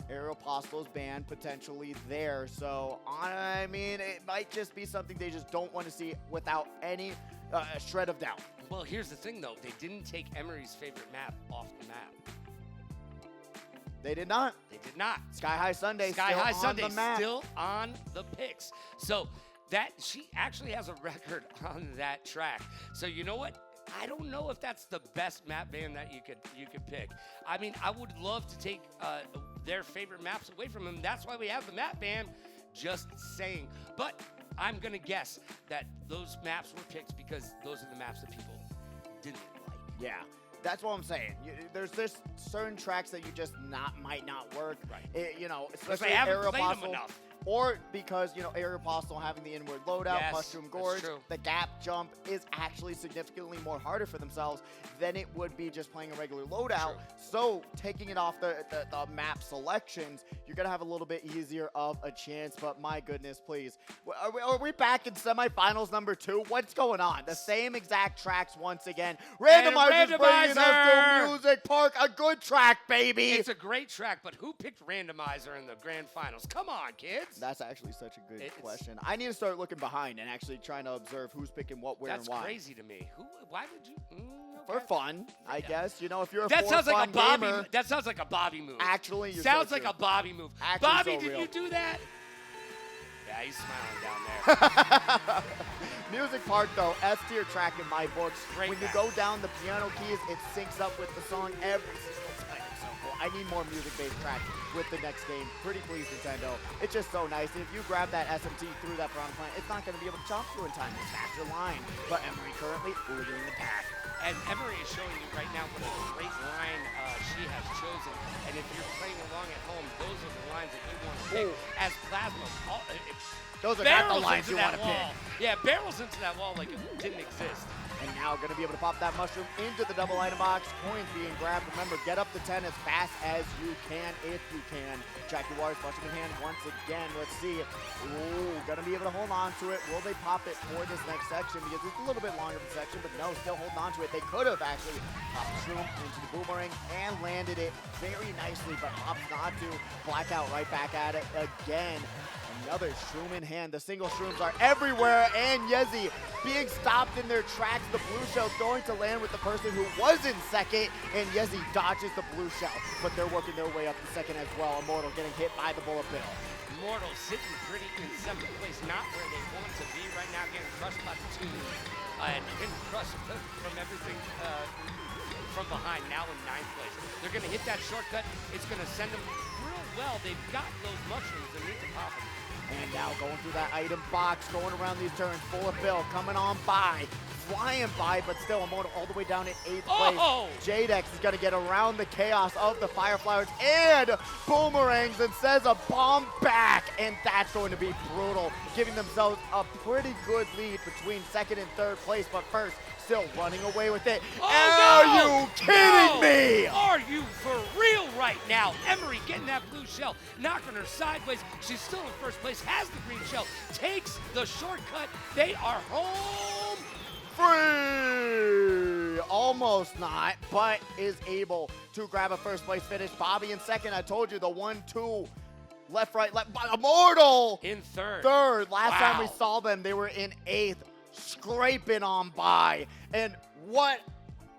Aeropostale's banned potentially there. So, I mean, it might just be something they just don't want to see without any shred of doubt. Well, here's the thing, though. They didn't take Emery's favorite map off the map. They did not. They did not. Sky High Sunday Sky still High on Sunday the map. still on the picks. So that she actually has a record on that track. So you know what? I don't know if that's the best map ban that you could pick. I mean, I would love to take their favorite maps away from them. That's why we have the map ban. Just saying. But I'm gonna guess that those maps were picked because those are the maps that people didn't like. Yeah. That's what I'm saying. There's certain tracks that you just might not work. Right. You know, Because especially they haven't played them Aeropostale. enough. Or because, you know, Aeropostale having the inward loadout, Yes, Mushroom that's Gorge, true. the gap jump is actually significantly more harder for themselves than it would be just playing a regular loadout. True. So taking it off the map selections, you're going to have a little bit easier of a chance. But my goodness, please. Are we back in semifinals number 2? What's going on? The same exact tracks once again. Randomizer's bringing us to Music Park. A good track, baby. It's a great track, but who picked Randomizer in the grand finals? Come on, kids. That's actually such a good question. I need to start looking behind and actually trying to observe who's picking what, where, and why. That's crazy to me. Why would you? For Okay. fun, I guess. You know, if you're a That sounds like a Bobby. gamer, That sounds like a Bobby move. actually, you're sounds so like true. a Bobby move. Actually Bobby, so did real. you do that? Yeah, he's smiling down there. Music Park, though, S-tier track in my books. Great when you match. go down the piano keys, it syncs up with the song every single time. It's so cool. I need more music-based tracks with the next game. Pretty please, Nintendo. It's just so nice. And if you grab that SMT through that Piranha Plant, it's not going to be able to chomp through in time. It's faster line. But Emery currently leading the pack. And Emery is showing you right now what a great line she has chosen. And if you're playing along at home, those are the lines that you want to pick. As Plasma, Those are not the barrels lines into you that want to pick. wall. Yeah, barrels into that wall like it didn't exist. And now going to be able to pop that mushroom into the double item box. Coins being grabbed. Remember, get up to 10 as fast as you can if you can. Jackie Waters mushroom in hand once again. Let's see. Ooh, going to be able to hold on to it. Will they pop it for this next section? Because it's a little bit longer of a section, but no, still holding on to it. They could have actually popped the shroom into the boomerang and landed it very nicely, but opts not to. Blackout right back at it again. Another shroom in hand. The single shrooms are everywhere, and Yezi being stopped in their tracks. The blue shell going to land with the person who was in second, and Yezi dodges the blue shell, but they're working their way up to second as well. Immortal getting hit by the bullet bill. Immortal sitting pretty in second place, not where they want to be right now, getting crushed by the two, and getting crushed from everything from behind, now in 9th place. They're going to hit that shortcut. It's going to send them real well. They've got those mushrooms. They need to pop them. And now going through that item box, going around these turns, Bullet Bill coming on by, flying by, but still Immortal all the way down in 8th place. Jadex is going to get around the chaos of the Fireflowers and boomerangs and says a bomb back, and that's going to be brutal, giving themselves a pretty good lead between 2nd and 3rd place, but first, still running away with it. Are you kidding me? Are you for real right now? Emery getting that blue shell, knocking her sideways. She's still in 1st place, has the green shell, takes the shortcut. They are home free. Almost not, but is able to grab a 1st place finish. Bobby in 2nd. I told you the 1-2. Left, right, left. Immortal in 3rd. 3rd. Last time we saw them, they were in 8th. Scraping on by, and what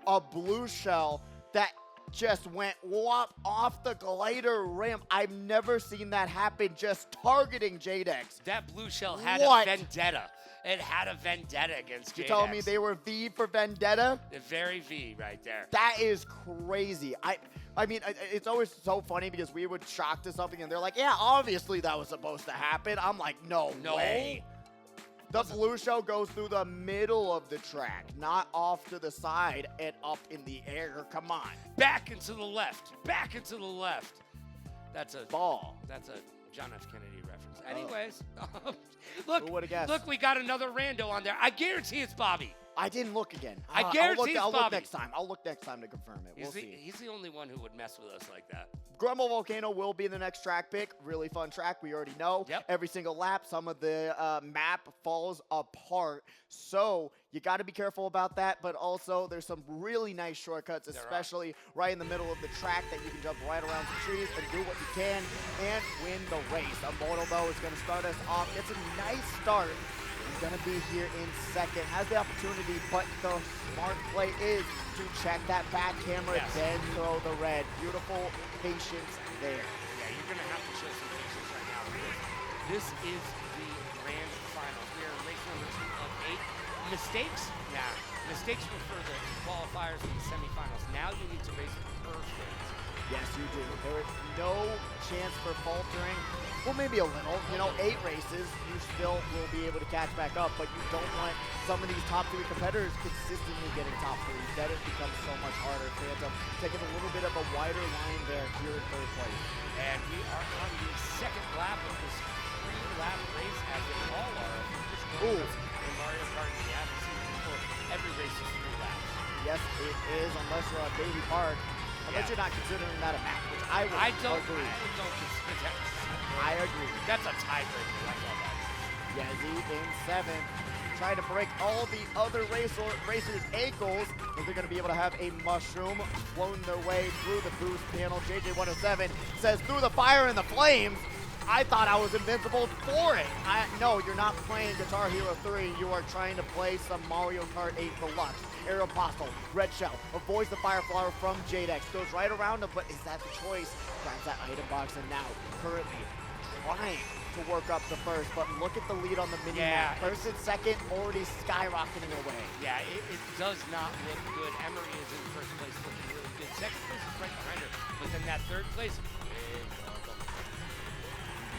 a blue shell that just went whop off the glider ramp. I've never seen that happen, just targeting Jadex. That blue shell had a vendetta. It had a vendetta against Jadex. You telling me they were V for vendetta? Very V right there. That is crazy. I mean, it's always so funny because we would shock to something and they're like, yeah, obviously that was supposed to happen. I'm like, no way. The blue shell goes through the middle of the track, not off to the side and up in the air. Come on. Back into the left. Back into the left. That's a ball. That's a John F. Kennedy reference. Anyways, look, who would've guessed? Look, we got another rando on there. I guarantee it's Bobby. I didn't look again. I guarantee I'll look Bobby. next time. I'll look next time to confirm it. We'll see. He's the only one who would mess with us like that. Grumble Volcano will be the next track pick. Really fun track. We already know. Yep. Every single lap, some of the map falls apart. So you got to be careful about that. But also, there's some really nice shortcuts, especially right in the middle of the track that you can jump right around some trees and do what you can and win the race. Immortal, though, is going to start us off. It's a nice start. He's going to be here in second. Has the opportunity, but the smart play is to check that back camera, then throw the red. Beautiful patience there. Yeah, you're going to have to show some patience right now because this is the grand final. We are in race number 2 of 8. Mistakes? Nah. Mistakes were for the qualifiers and the semifinals. Now you need to race perfect. Yes, you do. There is no chance for faltering. Well, maybe a little. You know, 8 races, you still will be able to catch back up, but you don't want some of these top 3 competitors consistently getting top 3s. Then it becomes so much harder. Phantom taking a little bit of a wider line there here in 3rd place. And we are on the 2nd lap of this 3-lap race, as they all are. In Mario Kart, we haven't seen it before. Every race is 3 laps. Yes, it is, unless you're on Baby Park. Unless you're not considering that a map, which I don't agree. I agree. That's a tiebreaker. That's all that is. Yazzie in 7th. Trying to break all the other racers' ankles. If they're going to be able to have a mushroom flown their way through the boost panel. JJ107 says, through the fire and the flames. I thought I was invincible for it. No, you're not playing Guitar Hero 3. You are trying to play some Mario Kart 8 Deluxe. Aeropostale, Red Shell, avoids the Fire Flower from Jadex. Goes right around him, but is that the choice? Grabs that item box, and now currently trying to work up to first, but look at the lead on the mini-map. First and second already skyrocketing away. Yeah, it does not look good. Emery is in first place looking really good. Second place is right behind her, but then that 3rd place,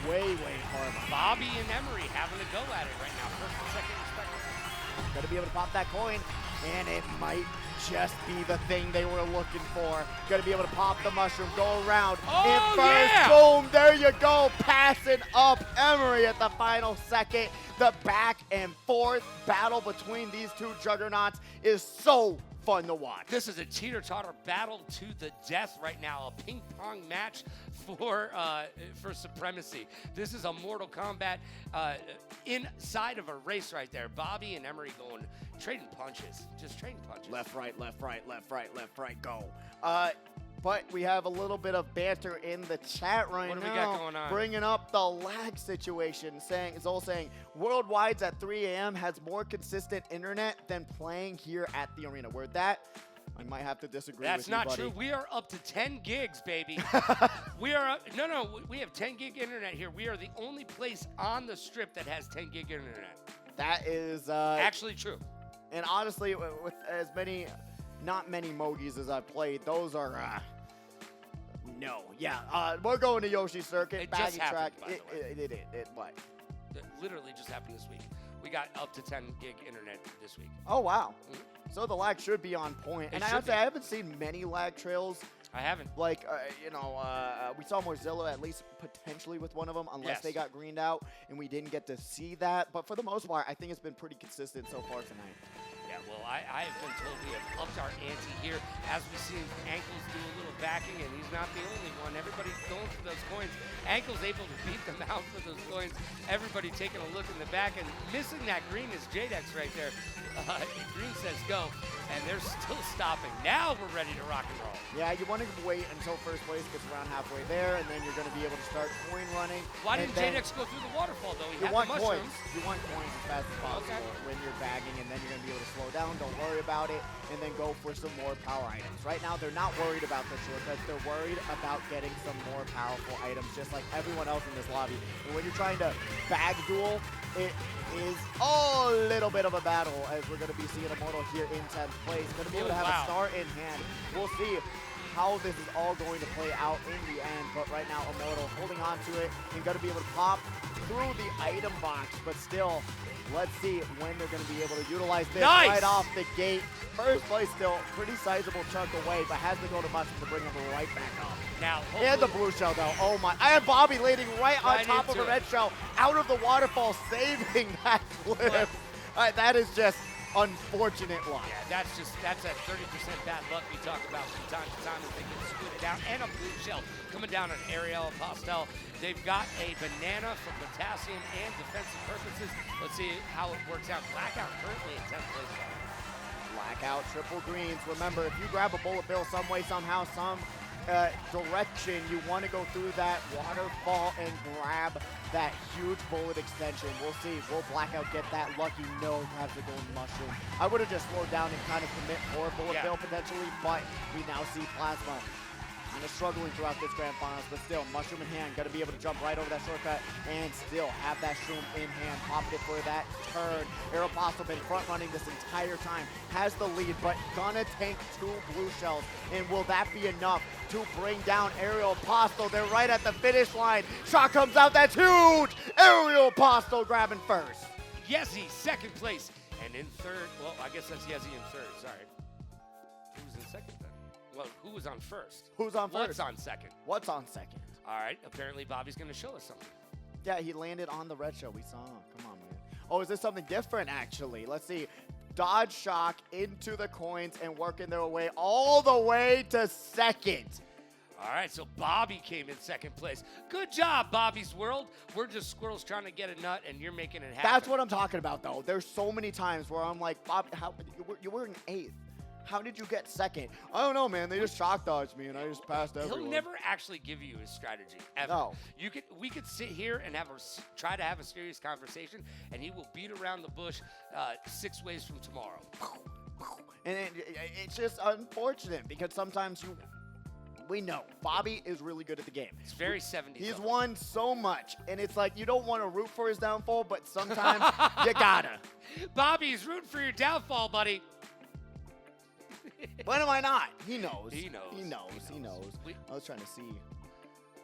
way hard. Bobby and Emery having a go at it right now. First and second respectively. Got to be able to pop that coin, and it might just be the thing they were looking for. Got to be able to pop the mushroom, go around. Oh, first, boom, there you go. Passing up Emery at the final second. The back and forth battle between these 2 juggernauts is so fun to watch. This is a teeter-totter battle to the death right now. A ping-pong match for supremacy. This is a Mortal Kombat inside of a race right there. Bobby and Emery going, trading punches. Just trading punches. Left, right, left, right, left, right, left, right, go. But we have a little bit of banter in the chat right now. What do we got going on? Bringing up the lag situation, Zol saying, Worldwide's at 3 a.m. has more consistent internet than playing here at the arena. Where that, I might have to disagree That's with you, not buddy. true. We are up to 10 gigs, baby. We are we have 10 gig internet here. We are the only place on the strip that has 10 gig internet. That is actually true. And honestly, with as many, not many Mogies as I've played, those are no. Yeah, we're going to Yoshi's Circuit. It baggy just happened, track. by the way. It what? It literally just happened this week. We got up to 10 gig internet this week. Oh wow. So the lag should be on point. And I have to say, I haven't seen many lag trails. I haven't. Like, we saw Mozilla at least potentially with one of them, unless they got greened out, and we didn't get to see that. But for the most part, I think it's been pretty consistent so far tonight. Yeah, well, I have been told we have upped our ante here. As we see Ankles do a little backing, and he's not the only one. Everybody's going for those coins. Ankles able to beat them out for those coins. Everybody taking a look in the back, and missing that green is Jadex right there. Green says go, and they're still stopping. Now we're ready to rock and roll. Yeah, you want to wait until first place gets around halfway there, and then you're going to be able to start coin running. Why didn't Jadex go through the waterfall, though? You want coins. You want coins as fast as possible when you're bagging, and then you're going to be able to slow down. Don't worry about it, and then go for some more power items. Right now, they're not worried about the shortcuts. They're worried about getting some more powerful items, just like everyone else in this lobby. And when you're trying to bag duel, it is a little bit of a battle, as we're going to be seeing Immortal here in 10th place. Going to be able to have a star in hand. We'll see how this is all going to play out in the end, but right now Immortal holding on to it and going to be able to pop through the item box, but still, let's see when they're going to be able to utilize this right off the gate. First place still, pretty sizable chunk away, but has to go to Mushroom to bring him right back up. Now, and the blue shell though, oh my, I had Bobby landing right on top of a red shell, out of the waterfall, saving that flip. That is just unfortunate luck. Yeah, that's that 30% bad luck we talk about from time to time as they get scooted out. And a blue shell coming down on Ariel Pastel. They've got a banana for potassium and defensive purposes. Let's see how it works out. Blackout currently in 10th place. Blackout, triple greens. Remember, if you grab a bullet bill some way, somehow, some direction, you want to go through that waterfall and grab that huge bullet extension. We'll see. Will Blackout get that lucky? No, have the golden mushroom. I would have just slowed down and kind of commit for a bullet bill potentially, but we now see Plasma kind of struggling throughout this grand finals, but still, mushroom in hand, gonna be able to jump right over that shortcut and still have that shroom in hand, popping it for that turn. Aeropostale been front running this entire time, has the lead, but gonna tank 2 blue shells, and will that be enough to bring down Aeropostale? They're right at the finish line. Shot comes out, that's huge! Aeropostale grabbing first. Yezi, second place, and in third, well, I guess that's Yezi in third, sorry. Who's in second then? Well, who was on first? Who's on first? What's on second? What's on second? All right, apparently Bobby's going to show us something. Yeah, he landed on the red shell. We saw him. Come on, man. Oh, is this something different, actually? Let's see. Dodge shock into the coins and working their way all the way to second. All right, so Bobby came in second place. Good job, Bobby's World. We're just squirrels trying to get a nut, and you're making it happen. That's what I'm talking about, though. There's so many times where I'm like, Bob, how you were in 8th. How did you get second? I don't know, man. They just shock dodged me, and I just passed everyone. He'll never actually give you his strategy, ever. No. We could sit here and try to have a serious conversation, and he will beat around the bush 6 ways from tomorrow. And it's just unfortunate because sometimes we know Bobby is really good at the game. It's very 70s. He's won so much, and it's like you don't want to root for his downfall, but sometimes you gotta. Bobby's rooting for your downfall, buddy. When am I not? He knows. He knows. He knows. He knows. We- I was trying to see.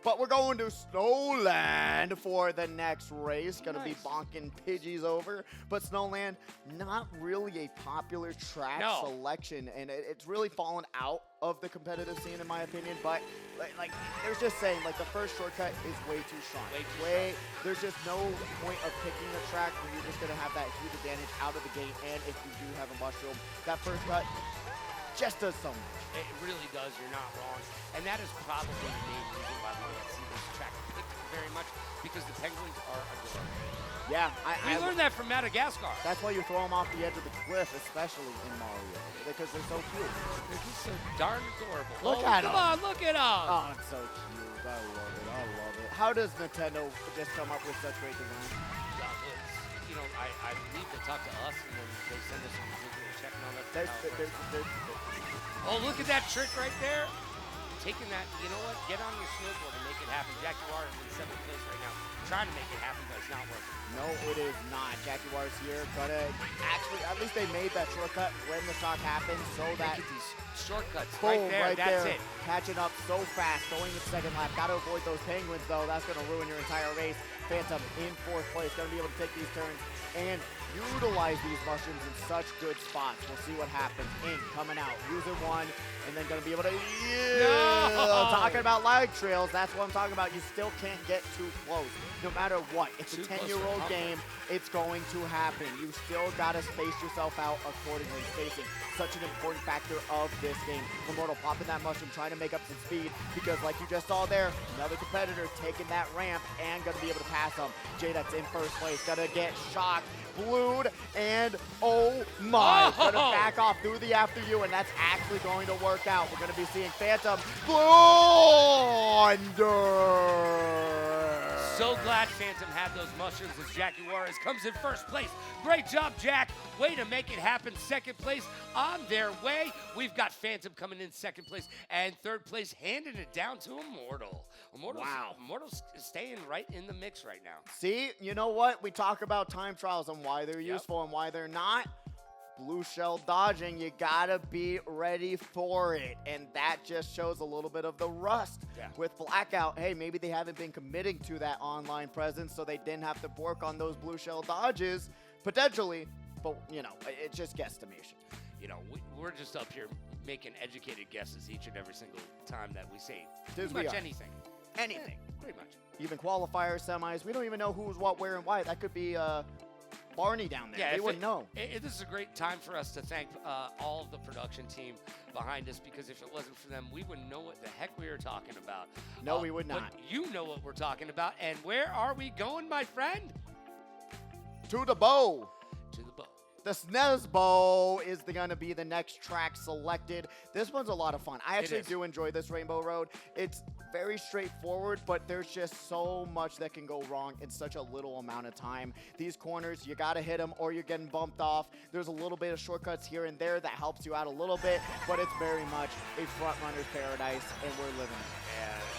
But we're going to Snowland for the next race. Going to be bonking Pidgeys over. But Snowland, not really a popular track selection. And it's really fallen out of the competitive scene, in my opinion. But, like, there's just saying, like, the first shortcut is way too strong. There's just no point of picking a track where you're just going to have that huge advantage out of the gate. And if you do have a mushroom, that first cut just does so much. It really does. You're not wrong. And that is probably the main reason why we don't see this track picked very much, because the penguins are adorable. Yeah. We learned that from Madagascar. That's why you throw them off the edge of the cliff, especially in Mario, because they're so cute. They're just so darn adorable. Look at them. Come on, look at them. Oh, it's so cute. I love it. I love it. How does Nintendo just come up with such great design? You know, I believe they talk to us, and then they send us a particular checking on us. Oh, look at that trick right there. Taking that, you know what? Get on your snowboard and make it happen. Jaguar is in 7th place right now. Trying to make it happen, but it's not working. No, it is not. Jaguar's here. Actually, at least they made that shortcut when the shock happened so that these shortcuts boom, right there. That's it. Catching up so fast, going to second lap. Got to avoid those penguins, though. That's going to ruin your entire race. Phantom in 4th place. Going to be able to take these turns and utilize these mushrooms in such good spots. We'll see what happens. Ink coming out, using one, and then going to be able to, talking about lag trails, that's what I'm talking about. You still can't get too close, no matter what. It's a 10-year-old game. It's going to happen. You still got to space yourself out accordingly. Spacing, such an important factor of this game. Immortal popping that mushroom, trying to make up some speed, because like you just saw there, another competitor taking that ramp and going to be able to pass them. J-Duck's in 1st place, going to get shocked, blued, and oh my, going to back off through the after you, and that's actually going to work out. We're going to be seeing Phantom blunder. So glad Phantom had those mushrooms as Jaguares comes in 1st place. Great job, Jack. Way to make it happen. 2nd place on their way. We've got Phantom coming in 2nd place, and 3rd place handing it down to Immortal. Immortal's staying right in the mix right now. See, you know what? We talk about time trials and why they're useful and why they're not. Blue shell dodging, you gotta be ready for it. And that just shows a little bit of the rust with Blackout. Hey, maybe they haven't been committing to that online presence, so they didn't have to work on those blue shell dodges, potentially. But, you know, it's just guesstimation. You know, we're just up here making educated guesses each and every single time that we say pretty much anything. Anything. Pretty much. Even qualifiers, semis, we don't even know who's what, where, and why. That could be Barney down there. Yeah, They wouldn't know. This is a great time for us to thank all of the production team behind us, because if it wasn't for them, we wouldn't know what the heck we were talking about. No, we would not. But you know what we're talking about. And where are we going, my friend? To the bow. To the bow. The SNES Bow is going to be the next track selected. This one's a lot of fun. I actually do enjoy this Rainbow Road. It's very straightforward, but there's just so much that can go wrong in such a little amount of time. These corners, you got to hit them or you're getting bumped off. There's a little bit of shortcuts here and there that helps you out a little bit, but it's very much a front runner's paradise, and we're living it.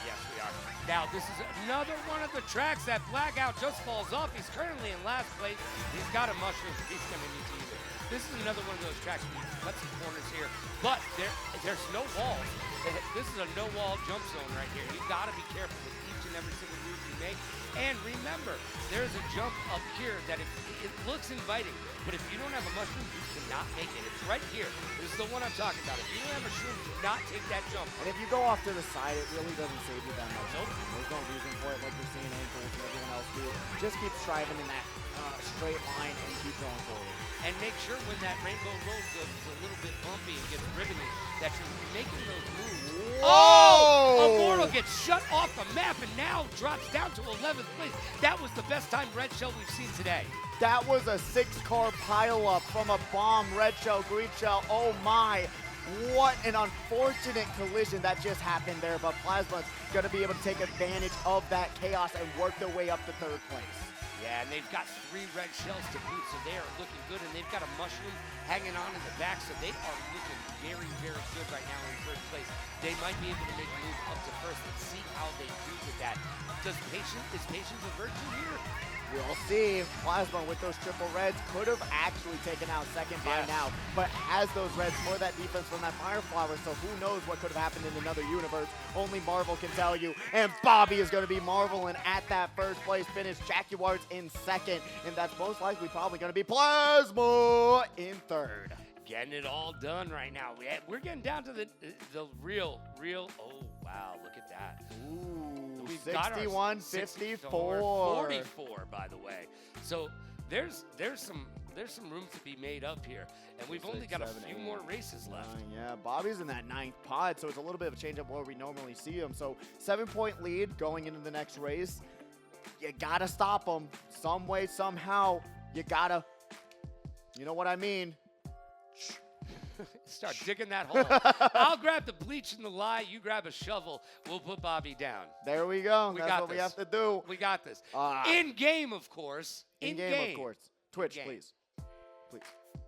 Yes, we are. Now, this is another one of the tracks that Blackout just falls off. He's currently in last place. He's got a mushroom. He's going to need to use it. This is another one of those tracks where you can cut some corners here, but there's no walls. This is a no-wall jump zone right here. You've got to be careful with each and every single move you make. And remember, there's a jump up here that it looks inviting, but if you don't have a mushroom, you cannot make it. It's right here. This is the one I'm talking about. If you don't have a mushroom, do not take that jump. And if you go off to the side, it really doesn't save you that much. Nope. There's no reason for it like you're seeing Ankles and everyone else do. Just keep striving in that straight line and keep going forward. And make sure when that rainbow road goes a little bit bumpy and gets ribbony, that you're making those moves. Whoa! Oh! Immortal gets shut off the map and now drops down to 11th place. That was the best time Red Shell we've seen today. That was a 6-car pileup from a bomb, Red Shell, Green Shell. Oh my, what an unfortunate collision that just happened there. But Plasma's going to be able to take advantage of that chaos and work their way up to 3rd place. Yeah, and they've got 3 red shells to boot, so they are looking good. And they've got a mushroom hanging on in the back, so they are looking very, very good right now in 3rd place. They might be able to make a move up to 1st. Let's see how they do with that. Is patience a virtue here? We'll see. Plasma with those triple reds could have actually taken out 2nd by now, but has those reds for that defense from that fire flower, so who knows what could have happened in another universe. Only Marvel can tell you. And Bobby is going to be marveling at that 1st place finish. Jaguars in 2nd, and that's most likely probably going to be Plasma in 3rd. Getting it all done right now. We're getting down to the real, oh, wow, look at that. Ooh. We've 61, 54. 44, by the way. So there's some room to be made up here, and we've only got a few more races left. Yeah, Bobby's in that 9th pod, so it's a little bit of a change up where we normally see him. So 7-point lead going into the next race. You gotta stop him some way, somehow. You gotta, you know what I mean. Start digging that hole. I'll grab the bleach and the lye. You grab a shovel. We'll put Bobby down. There we go. That's what we have to do. We got this. In game, of course. In game, of course. Twitch, please.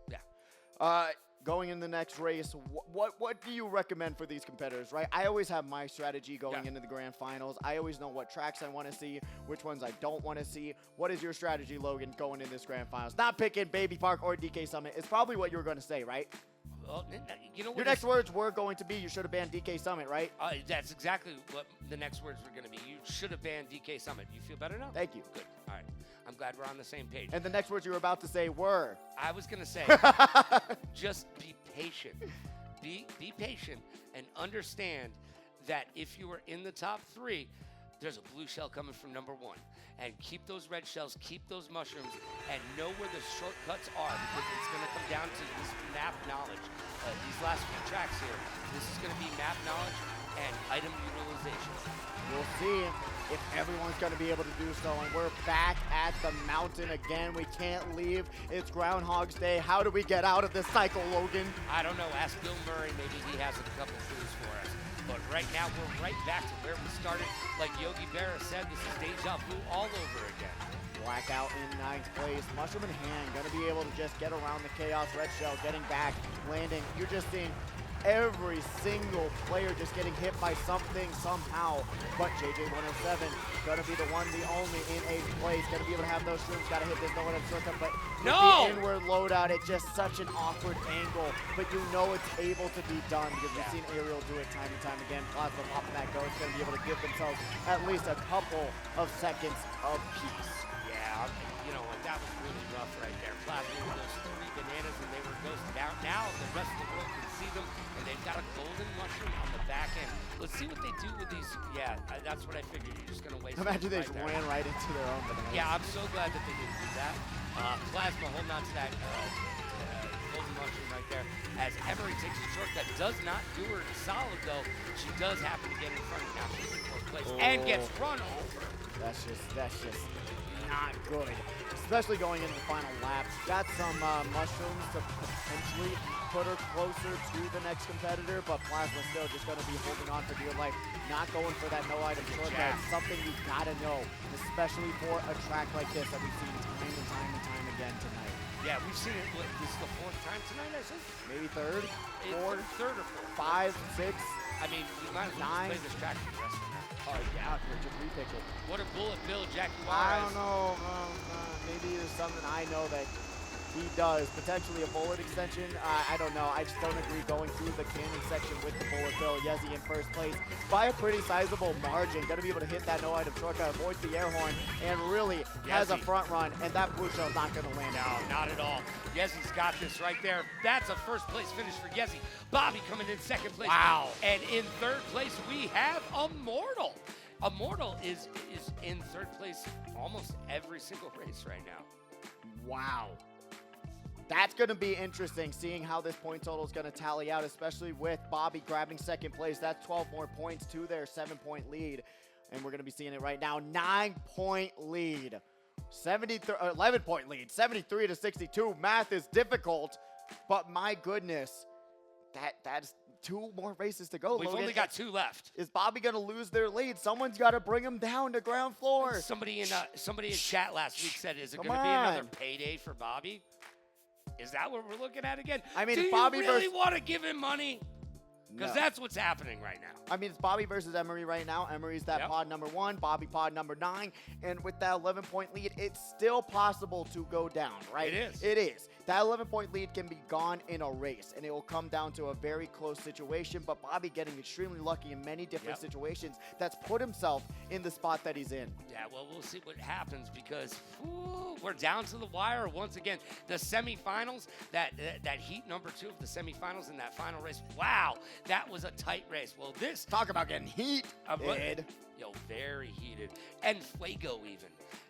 Yeah. Going in the next race, what do you recommend for these competitors, right? I always have my strategy going into the grand finals. I always know what tracks I want to see, which ones I don't want to see. What is your strategy, Logan, going in this grand finals? Not picking Baby Park or DK Summit. It's probably what you were going to say, right? Well, you know what your next words were going to be, you should have banned DK Summit, right? That's exactly what the next words were going to be. You should have banned DK Summit. You feel better now? Thank you. Good. All right. I'm glad we're on the same page. And the next words you were about to say were? I was going to say, just be patient. Be patient and understand that if you are in the top 3, there's a blue shell coming from number 1. And keep those red shells, keep those mushrooms, and know where the shortcuts are, because it's going to come down to this map knowledge. These last few tracks here, this is going to be map knowledge and item utilization. We'll see if everyone's going to be able to do so. And we're back at the mountain again. We can't leave. It's Groundhog's Day. How do we get out of this cycle, Logan? I don't know. Ask Bill Murray. Maybe he has a couple clues for us. But right now, we're right back to where we started. Like Yogi Berra said, this is deja vu all over again. Blackout in 9th place. Mushroom in hand. Going to be able to just get around the Chaos Red Shell, getting back, landing. You're just seeing every single player just getting hit by something somehow. But JJ107 going to be the one, the only in 8th place. Going to be able to have those shrooms. Got to hit this no-one circuit, but no! the inward loadout, it's just such an awkward angle. But you know it's able to be done because we've seen Ariel do it time and time again. Plasma popping that go. It's going to be able to give themselves at least a couple of seconds of peace. Yeah, you know, that was really rough right there. Plasma with those 3 bananas, and they were ghosted out. Now the rest of the world can see them, and they've got a golden mushroom on the back end. Let's see what they do with these. Yeah, that's what I figured. You're just going to waste them. Imagine they right just there. ran right into their own bananas. Yeah, I'm so glad that they didn't do that. Plasma holding on to that golden mushroom right there. As Emery takes a shortcut, does not do her solid though. She does happen to get in front of now. She's in 4th place and gets run over. That's just not good, especially going into the final lap. Got some mushrooms to potentially put her closer to the next competitor, but Plasma's still just going to be holding on for dear life, not going for that no-item shortcut. Something you've got to know, especially for a track like this that we've seen time and time and time again tonight. Yeah, we've seen it. This is the 4th time tonight, I think? Maybe 3rd, 4th, 3rd or 4th. 5, 6. I mean, you might as well just play this track for the rest of the night. Oh, yeah, just repick it. What a bullet bill, Jackie Juarez. I don't know. Maybe there's something I know that he does. Potentially a bullet extension. I don't know. I just don't agree going through the cannon section with the bullet bill. Yezi in 1st place by a pretty sizable margin. Going to be able to hit that no-item shortcut, avoids the air horn, and really has a front run. And that blue shell's not going to land. No, not at all. Yezi's got this right there. That's a 1st place finish for Yezi. Bobby coming in 2nd place. Wow. And in 3rd place, we have Immortal. Immortal is in 3rd place almost every single race right now. Wow. That's going to be interesting, seeing how this point total is going to tally out, especially with Bobby grabbing 2nd place. That's 12 more points to their 7-point lead. And we're going to be seeing it right now. 9-point lead. 11-point lead. 73 to 62. Math is difficult, but my goodness, that's 2 more races to go. We've only got 2 left. Is Bobby going to lose their lead? Someone's got to bring them down to ground floor. Somebody in chat last week said, is it going to be another payday for Bobby? Is that what we're looking at again? I mean, do Bobby you really want to give him money? Because that's what's happening right now. I mean, it's Bobby versus Emery right now. Emery's that pod number 1, Bobby pod number 9. And with that 11-point lead, it's still possible to go down, right? It is. It is. That 11-point lead can be gone in a race, and it will come down to a very close situation. But Bobby getting extremely lucky in many different situations that's put himself in the spot that he's in. Yeah, well, we'll see what happens because we're down to the wire once again. The semifinals, that heat number 2 of the semifinals in that final race. Wow, that was a tight race. Well, this... Talk about getting heat. Yo, very heated. And fuego even.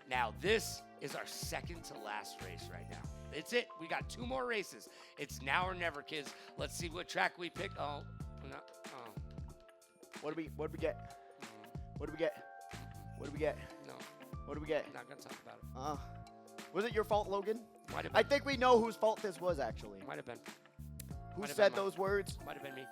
Now, this is our 2nd to last race right now. It's it. We got 2 more races. It's now or never, kids. Let's see what track we pick. Oh, no. Oh. What do we get? What do we get? What do we get? No. What do we get? Not gonna talk about it. Was it your fault, Logan? Might have been. I think we know whose fault this was, actually. Might have been. Who said those words? Might have been me.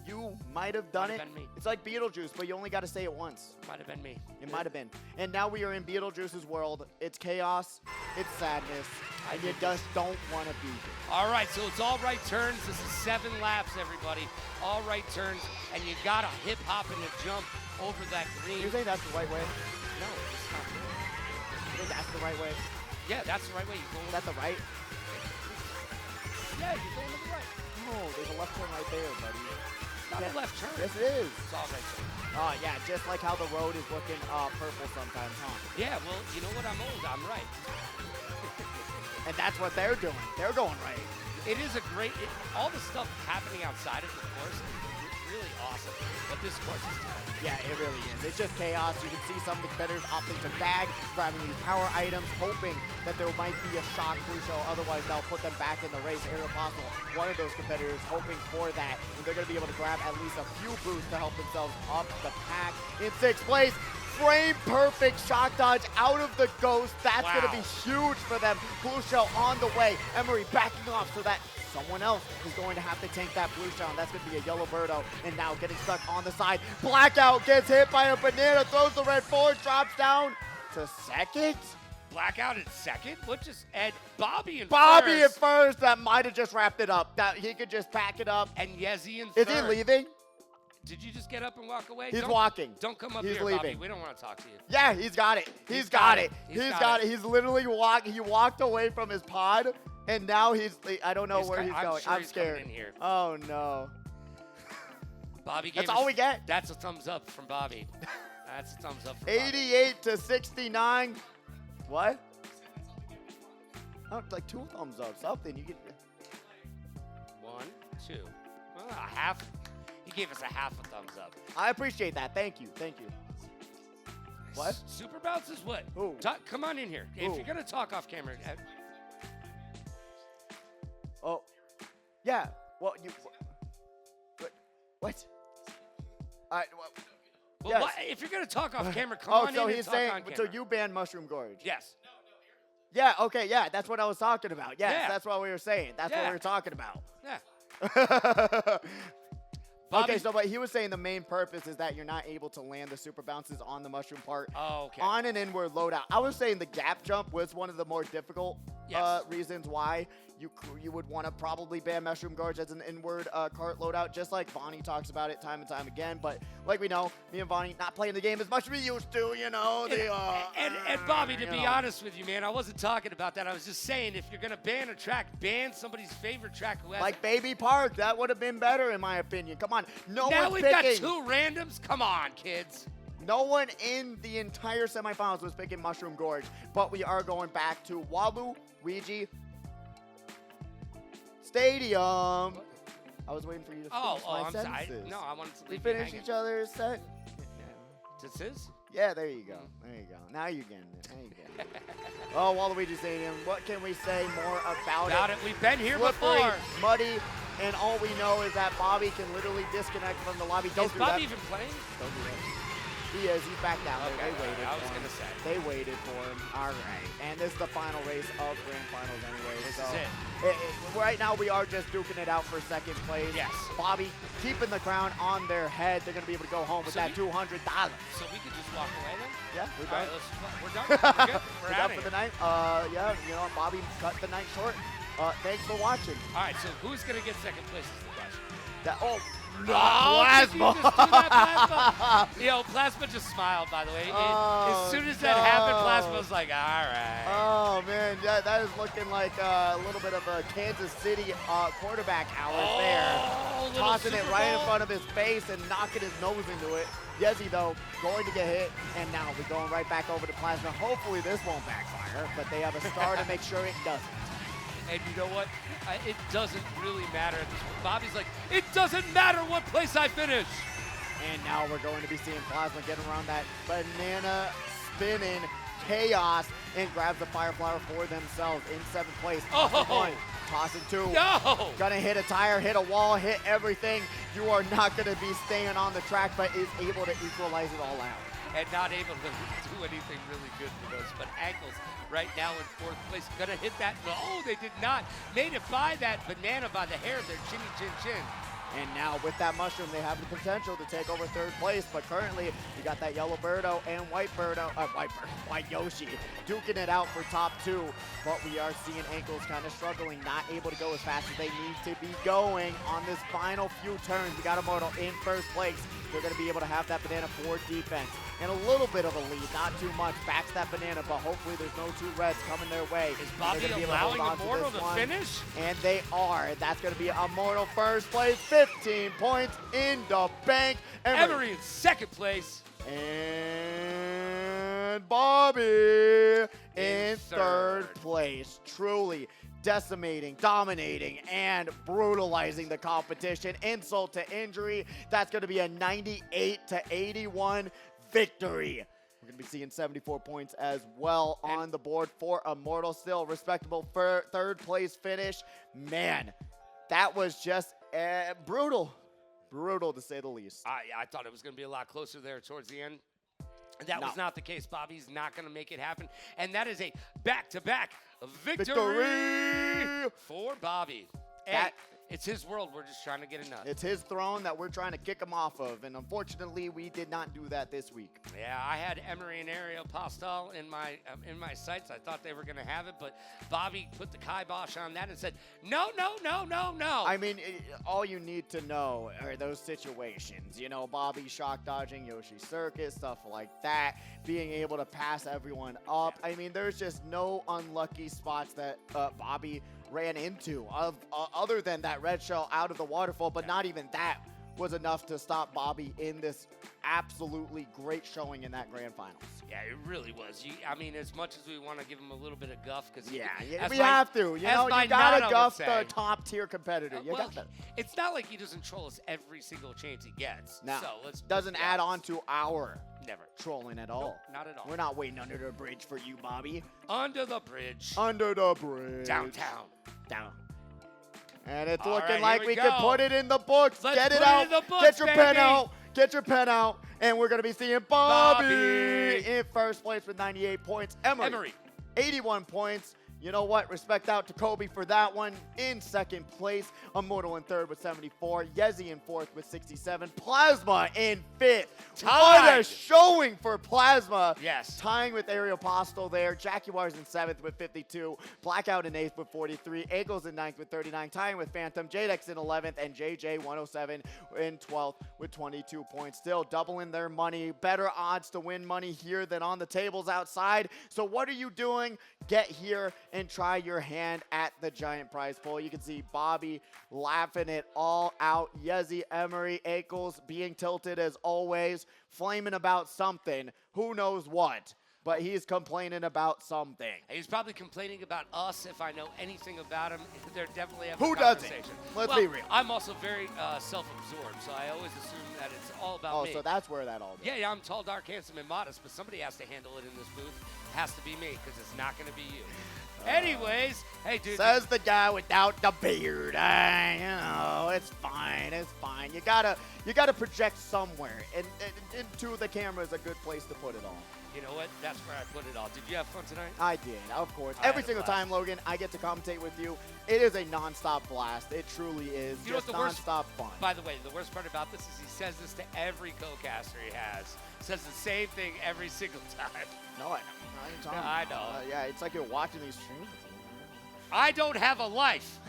You might have done it. Might have been me. It's like Beetlejuice, but you only got to say it once. Might have been me. It might have been. And now we are in Beetlejuice's world. It's chaos. It's sadness. And you just don't want to be here. All right, so it's all right turns. This is 7 laps, everybody. All right turns. And you got to hip hop and a jump over that green. You think that's the right way? No, it's not. You think that's the right way? Yeah, that's the right way. You're going. Is that the right? Yeah, you're going to the right. No, there's a left turn right there, buddy. Not a left turn. Yes, it is. It's all right turn. Oh, yeah, just like how the road is looking purple sometimes, huh? Yeah, well, you know what? I'm old. I'm right. And that's what they're doing. They're going right. It is a great, all the stuff happening outside of the course is really awesome. But this course is tough. Yeah, it really is. It's just chaos. You can see some of the competitors opting to bag, grabbing these power items, hoping that there might be a shock blue shell. Otherwise, they'll put them back in the race. If possible, one of those competitors hoping for that. And they're going to be able to grab at least a few boosts to help themselves up the pack. In 6th place, frame perfect shock dodge out of the ghost. That's going to be huge for them. Blue shell on the way. Emery backing off so that someone else is going to have to tank that blue shell, and that's going to be a yellow birdo. And now getting stuck on the side. Blackout gets hit by a banana, throws the red forward, drops down to 2nd. Blackout in 2nd? What just, and Bobby in Bobby first. at first, that might have just wrapped it up. That he could just pack it up. And Yezi in 3rd. Is he leaving? Did you just get up and walk away? He's walking. Don't come up He's here, leaving. Bobby. We don't want to talk to you. Yeah, he's got it. He's got it. He's got it. He's literally he walked away from his pod, and now I don't know where he's going. Sure I'm scared. In here. Oh, no. Bobby gave That's all we get? That's a thumbs up from Bobby. That's a thumbs up from 88 to 69. What? like 2 thumbs up, something. You get 1, 2. Well, a half. He gave us a half a thumbs up. I appreciate that. Thank you. Thank you. What? Super bounce is what? Who? Come on in here. Who? If you're gonna talk off camera. Oh, yeah. Well, you. What? Well, Well, yes. if you're gonna talk off camera, come Oh, on so in he's and talk saying. on camera. So you banned Mushroom Gorge? Yes. Yeah. Okay. Yeah. That's what I was talking about. Yes. Yeah. That's what we were saying. That's what Yeah. we were talking about. Yeah. Bobby, Okay, so but he was saying the main purpose is that you're not able to land the super bounces on the mushroom part Oh, okay. on an inward loadout. I was saying the gap jump was one of the more difficult Yes. reasons why you would want to probably ban Mushroom Gorge as an inward KART loadout, just like Vonnie talks about it time and time again. But like we know, me and Vonnie not playing the game as much as we used to, you know. And Bobby, to you be know. honest with you, man, I wasn't talking about that. I was just saying if you're gonna ban a track, ban somebody's favorite track who has. Like Baby Park, that would have been better in my opinion. Come on, no now one's we've got picking. 2 randoms. Come on, kids. No one in the entire semifinals was picking Mushroom Gorge, but we are going back to Waluigi Stadium. I was waiting for you to finish my I'm sorry. sentences. No, I wanted to We leave you finish hanging. each other's set. This is? Yeah, there you go. There you go. Now you're getting it. Now you're getting it. Oh, Waluigi Stadium. What can we say more about it? We've been here Slippery, before. muddy, and all we know is that Bobby can literally disconnect from the lobby. Don't Is do Bobby that. even playing? Don't do that. He is. He's back down there. Okay, They waited I was for him. gonna say. They waited for him. All right. And this is the final race of Grand Finals anyway. This so is it. Right now we are just duking it out for second place. Yes. Bobby keeping the crown on their head. They're going to be able to go home with So that $200. So we could just walk away then? Yeah, we're All right, done. we're done. We're good. We're We're out done of for the here. night. Yeah, you know, Bobby cut the night short. Thanks for watching. All right, so who's going to get second place is the question. No, Did you Plasma. just do that, Plasma? Yo, Plasma just smiled, by the way. Oh, As soon as that happened, no. Plasma was like, all right. Oh, man, that is looking like a little bit of a Kansas City quarterback hours there. little Tossing it Super right in Bowl. front of his face and knocking his nose into it. Yezi, though, going to get hit, and now we're going right back over to Plasma. Hopefully this won't backfire, but they have a star to make sure it doesn't. And you know what? It doesn't really matter at this point. Bobby's like, it doesn't matter what place I finish. And now we're going to be seeing Plasma get around that banana spinning chaos and grabs the Fire Flower for themselves in 7th place. Oh. One, tossing 2. No! Gonna hit a tire, hit a wall, hit everything. You are not gonna be staying on the track, but is able to equalize it all out. And not able to do anything really good for those. But Ankles right now in 4th place. Gonna hit that. No, they did not. Made it by that banana by the hair of their chinny chin chin. And now with that mushroom, they have the potential to take over 3rd place. But currently, you got that yellow Birdo and white Yoshi duking it out for top 2. But we are seeing Ankles kind of struggling, not able to go as fast as they need to be going on this final few turns. We got Immortal in 1st place. They're going to be able to have that banana for defense. And a little bit of a lead, not too much. Backs that banana, but hopefully there's no 2 reds coming their way. Is Bobby They're gonna be able to hold allowing on to Immortal this to one. finish? And they are. That's going to be Immortal 1st place, 15 points in the bank. Emery in 2nd place. And Bobby in 3rd 3rd. place. Truly decimating, dominating, and brutalizing the competition. Insult to injury. That's going to be a 98-81 victory. We're going to be seeing 74 points as well on the board for Immortal. Still respectable for 3rd place finish. Man, that was just brutal. Brutal to say the least. I thought it was going to be a lot closer there towards the end. That No. was not the case. Bobby's not going to make it happen. And that is a back-to-back victory for Bobby. Hey, it's his world. We're just trying to get enough. It's his throne that we're trying to kick him off of, and unfortunately, we did not do that this week. Yeah, I had Emery and Ariel Postal in my sights. I thought they were going to have it, but Bobby put the kibosh on that and said, no, no, no, no, no. I mean, all you need to know are those situations. You know, Bobby shock dodging, Yoshi Circuit, stuff like that, being able to pass everyone up. I mean, there's just no unlucky spots that Bobby ran into other than that red shell out of the waterfall, but not even that. was enough to stop Bobby in this absolutely great showing in that grand finals. Yeah, it really was. I mean, as much as we want to give him a little bit of guff, because We have to. You know, you gotta guff the top tier competitor. You well, got to. it's not like he doesn't troll us every single chance he gets. No, so let's doesn't add on to our never trolling at all. Nope, not at all. We're not waiting under the bridge for you, Bobby. Under the bridge. Under the bridge. Downtown. Down. And it's All looking right, like here we we can go. put it in the books. Let's Get it put it out. in the books, Get your pen baby. out. Get your pen out. And we're going to be seeing Bobby, Bobby. in first place with 98 points. Emery. 81 points. You know what? Respect out to Kobe for that one. In second place, Immortal in third with 74. Yezi in fourth with 67. Plasma in fifth. What a Tied. showing for Plasma. Yes. Tying with Ariel Postel there. Jaguars in seventh with 52. Blackout in eighth with 43. Eagles in ninth with 39. Tying with Phantom. Jadex in 11th. And JJ 107 in 12th with 22 points. Still doubling their money. Better odds to win money here than on the tables outside. So what are you doing? Get here and try your hand at the giant prize pool. You can see Bobby laughing it all out. Yezi, Emery, Eccles being tilted as always, flaming about something. Who knows what? But he's complaining about something. He's probably complaining about us. If I know anything about him, they're definitely having Who a doesn't? conversation. Let's be real. I'm also very self-absorbed, so I always assume that it's all about me. Oh, so that's where that all goes. Yeah, I'm tall, dark, handsome, and modest, but somebody has to handle it in this booth. Has to be me, because it's not going to be you. Anyways, hey, dude. Says the guy without the beard. You know, it's fine. It's fine. You gotta project somewhere, and into the camera is a good place to put it all. You know what? That's where I put it all. Did you have fun tonight? I did, of course. I Every had a single blast. time, Logan, I get to commentate with you. It is a nonstop blast. It truly is. You know just what the worst- nonstop fun. By the way, the worst part about this is he says this to every co-caster he has. Says the same thing every single time. No, I know. I know. Yeah, it's like you're watching these streams. I don't have a life.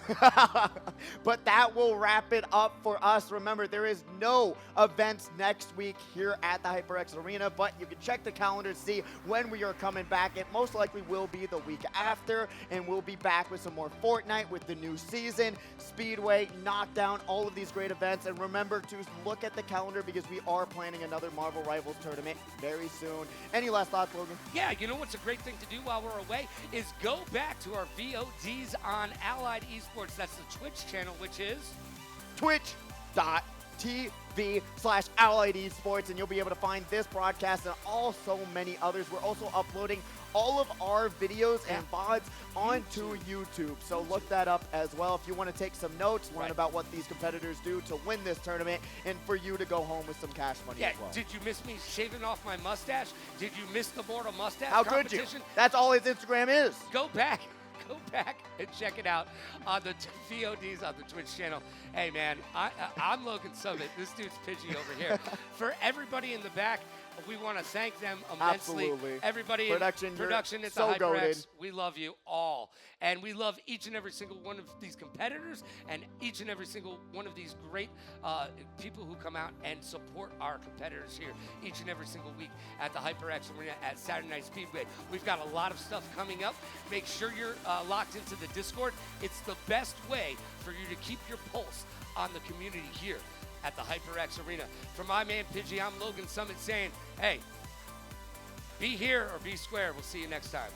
But that will wrap it up for us. Remember, there is no events next week here at the HyperX Arena, but you can check the calendar to see when we are coming back. It most likely will be the week after, and we'll be back with some more Fortnite with the new season, Speedway, Knockdown, all of these great events. And remember to look at the calendar because we are planning another Marvel Rivals tournament very soon. Any last thoughts, Logan? Yeah, you know what's a great thing to do while we're away is go back to our VODs on Allied Esports. That's the Twitch channel, which is twitch.tv/Allied Esports, and you'll be able to find this broadcast and also many others. We're also uploading all of our videos and VODs onto YouTube, so look that up as well if you want to take some notes, learn about what these competitors do to win this tournament, and for you to go home with some cash money Yeah, as well. did you miss me shaving off my mustache? Did you miss the Mortal Mustache How could you? competition? That's all his Instagram is. Go back and check it out on the VODs on the Twitch channel. Hey, man, I'm Logan Summit. This dude's Pidgey over here. For everybody in the back, we want to thank them immensely. Absolutely. Everybody Production, in you're production at so the HyperX, goated. we love you all. And we love each and every single one of these competitors and each and every single one of these great people who come out and support our competitors here each and every single week at the HyperX Arena at Saturday Night Speedway. We've got a lot of stuff coming up. Make sure you're locked into the Discord. It's the best way for you to keep your pulse on the community here at the HyperX Arena. For my man Pidgey, I'm Logan Summit saying, hey, be here or be square. We'll see you next time.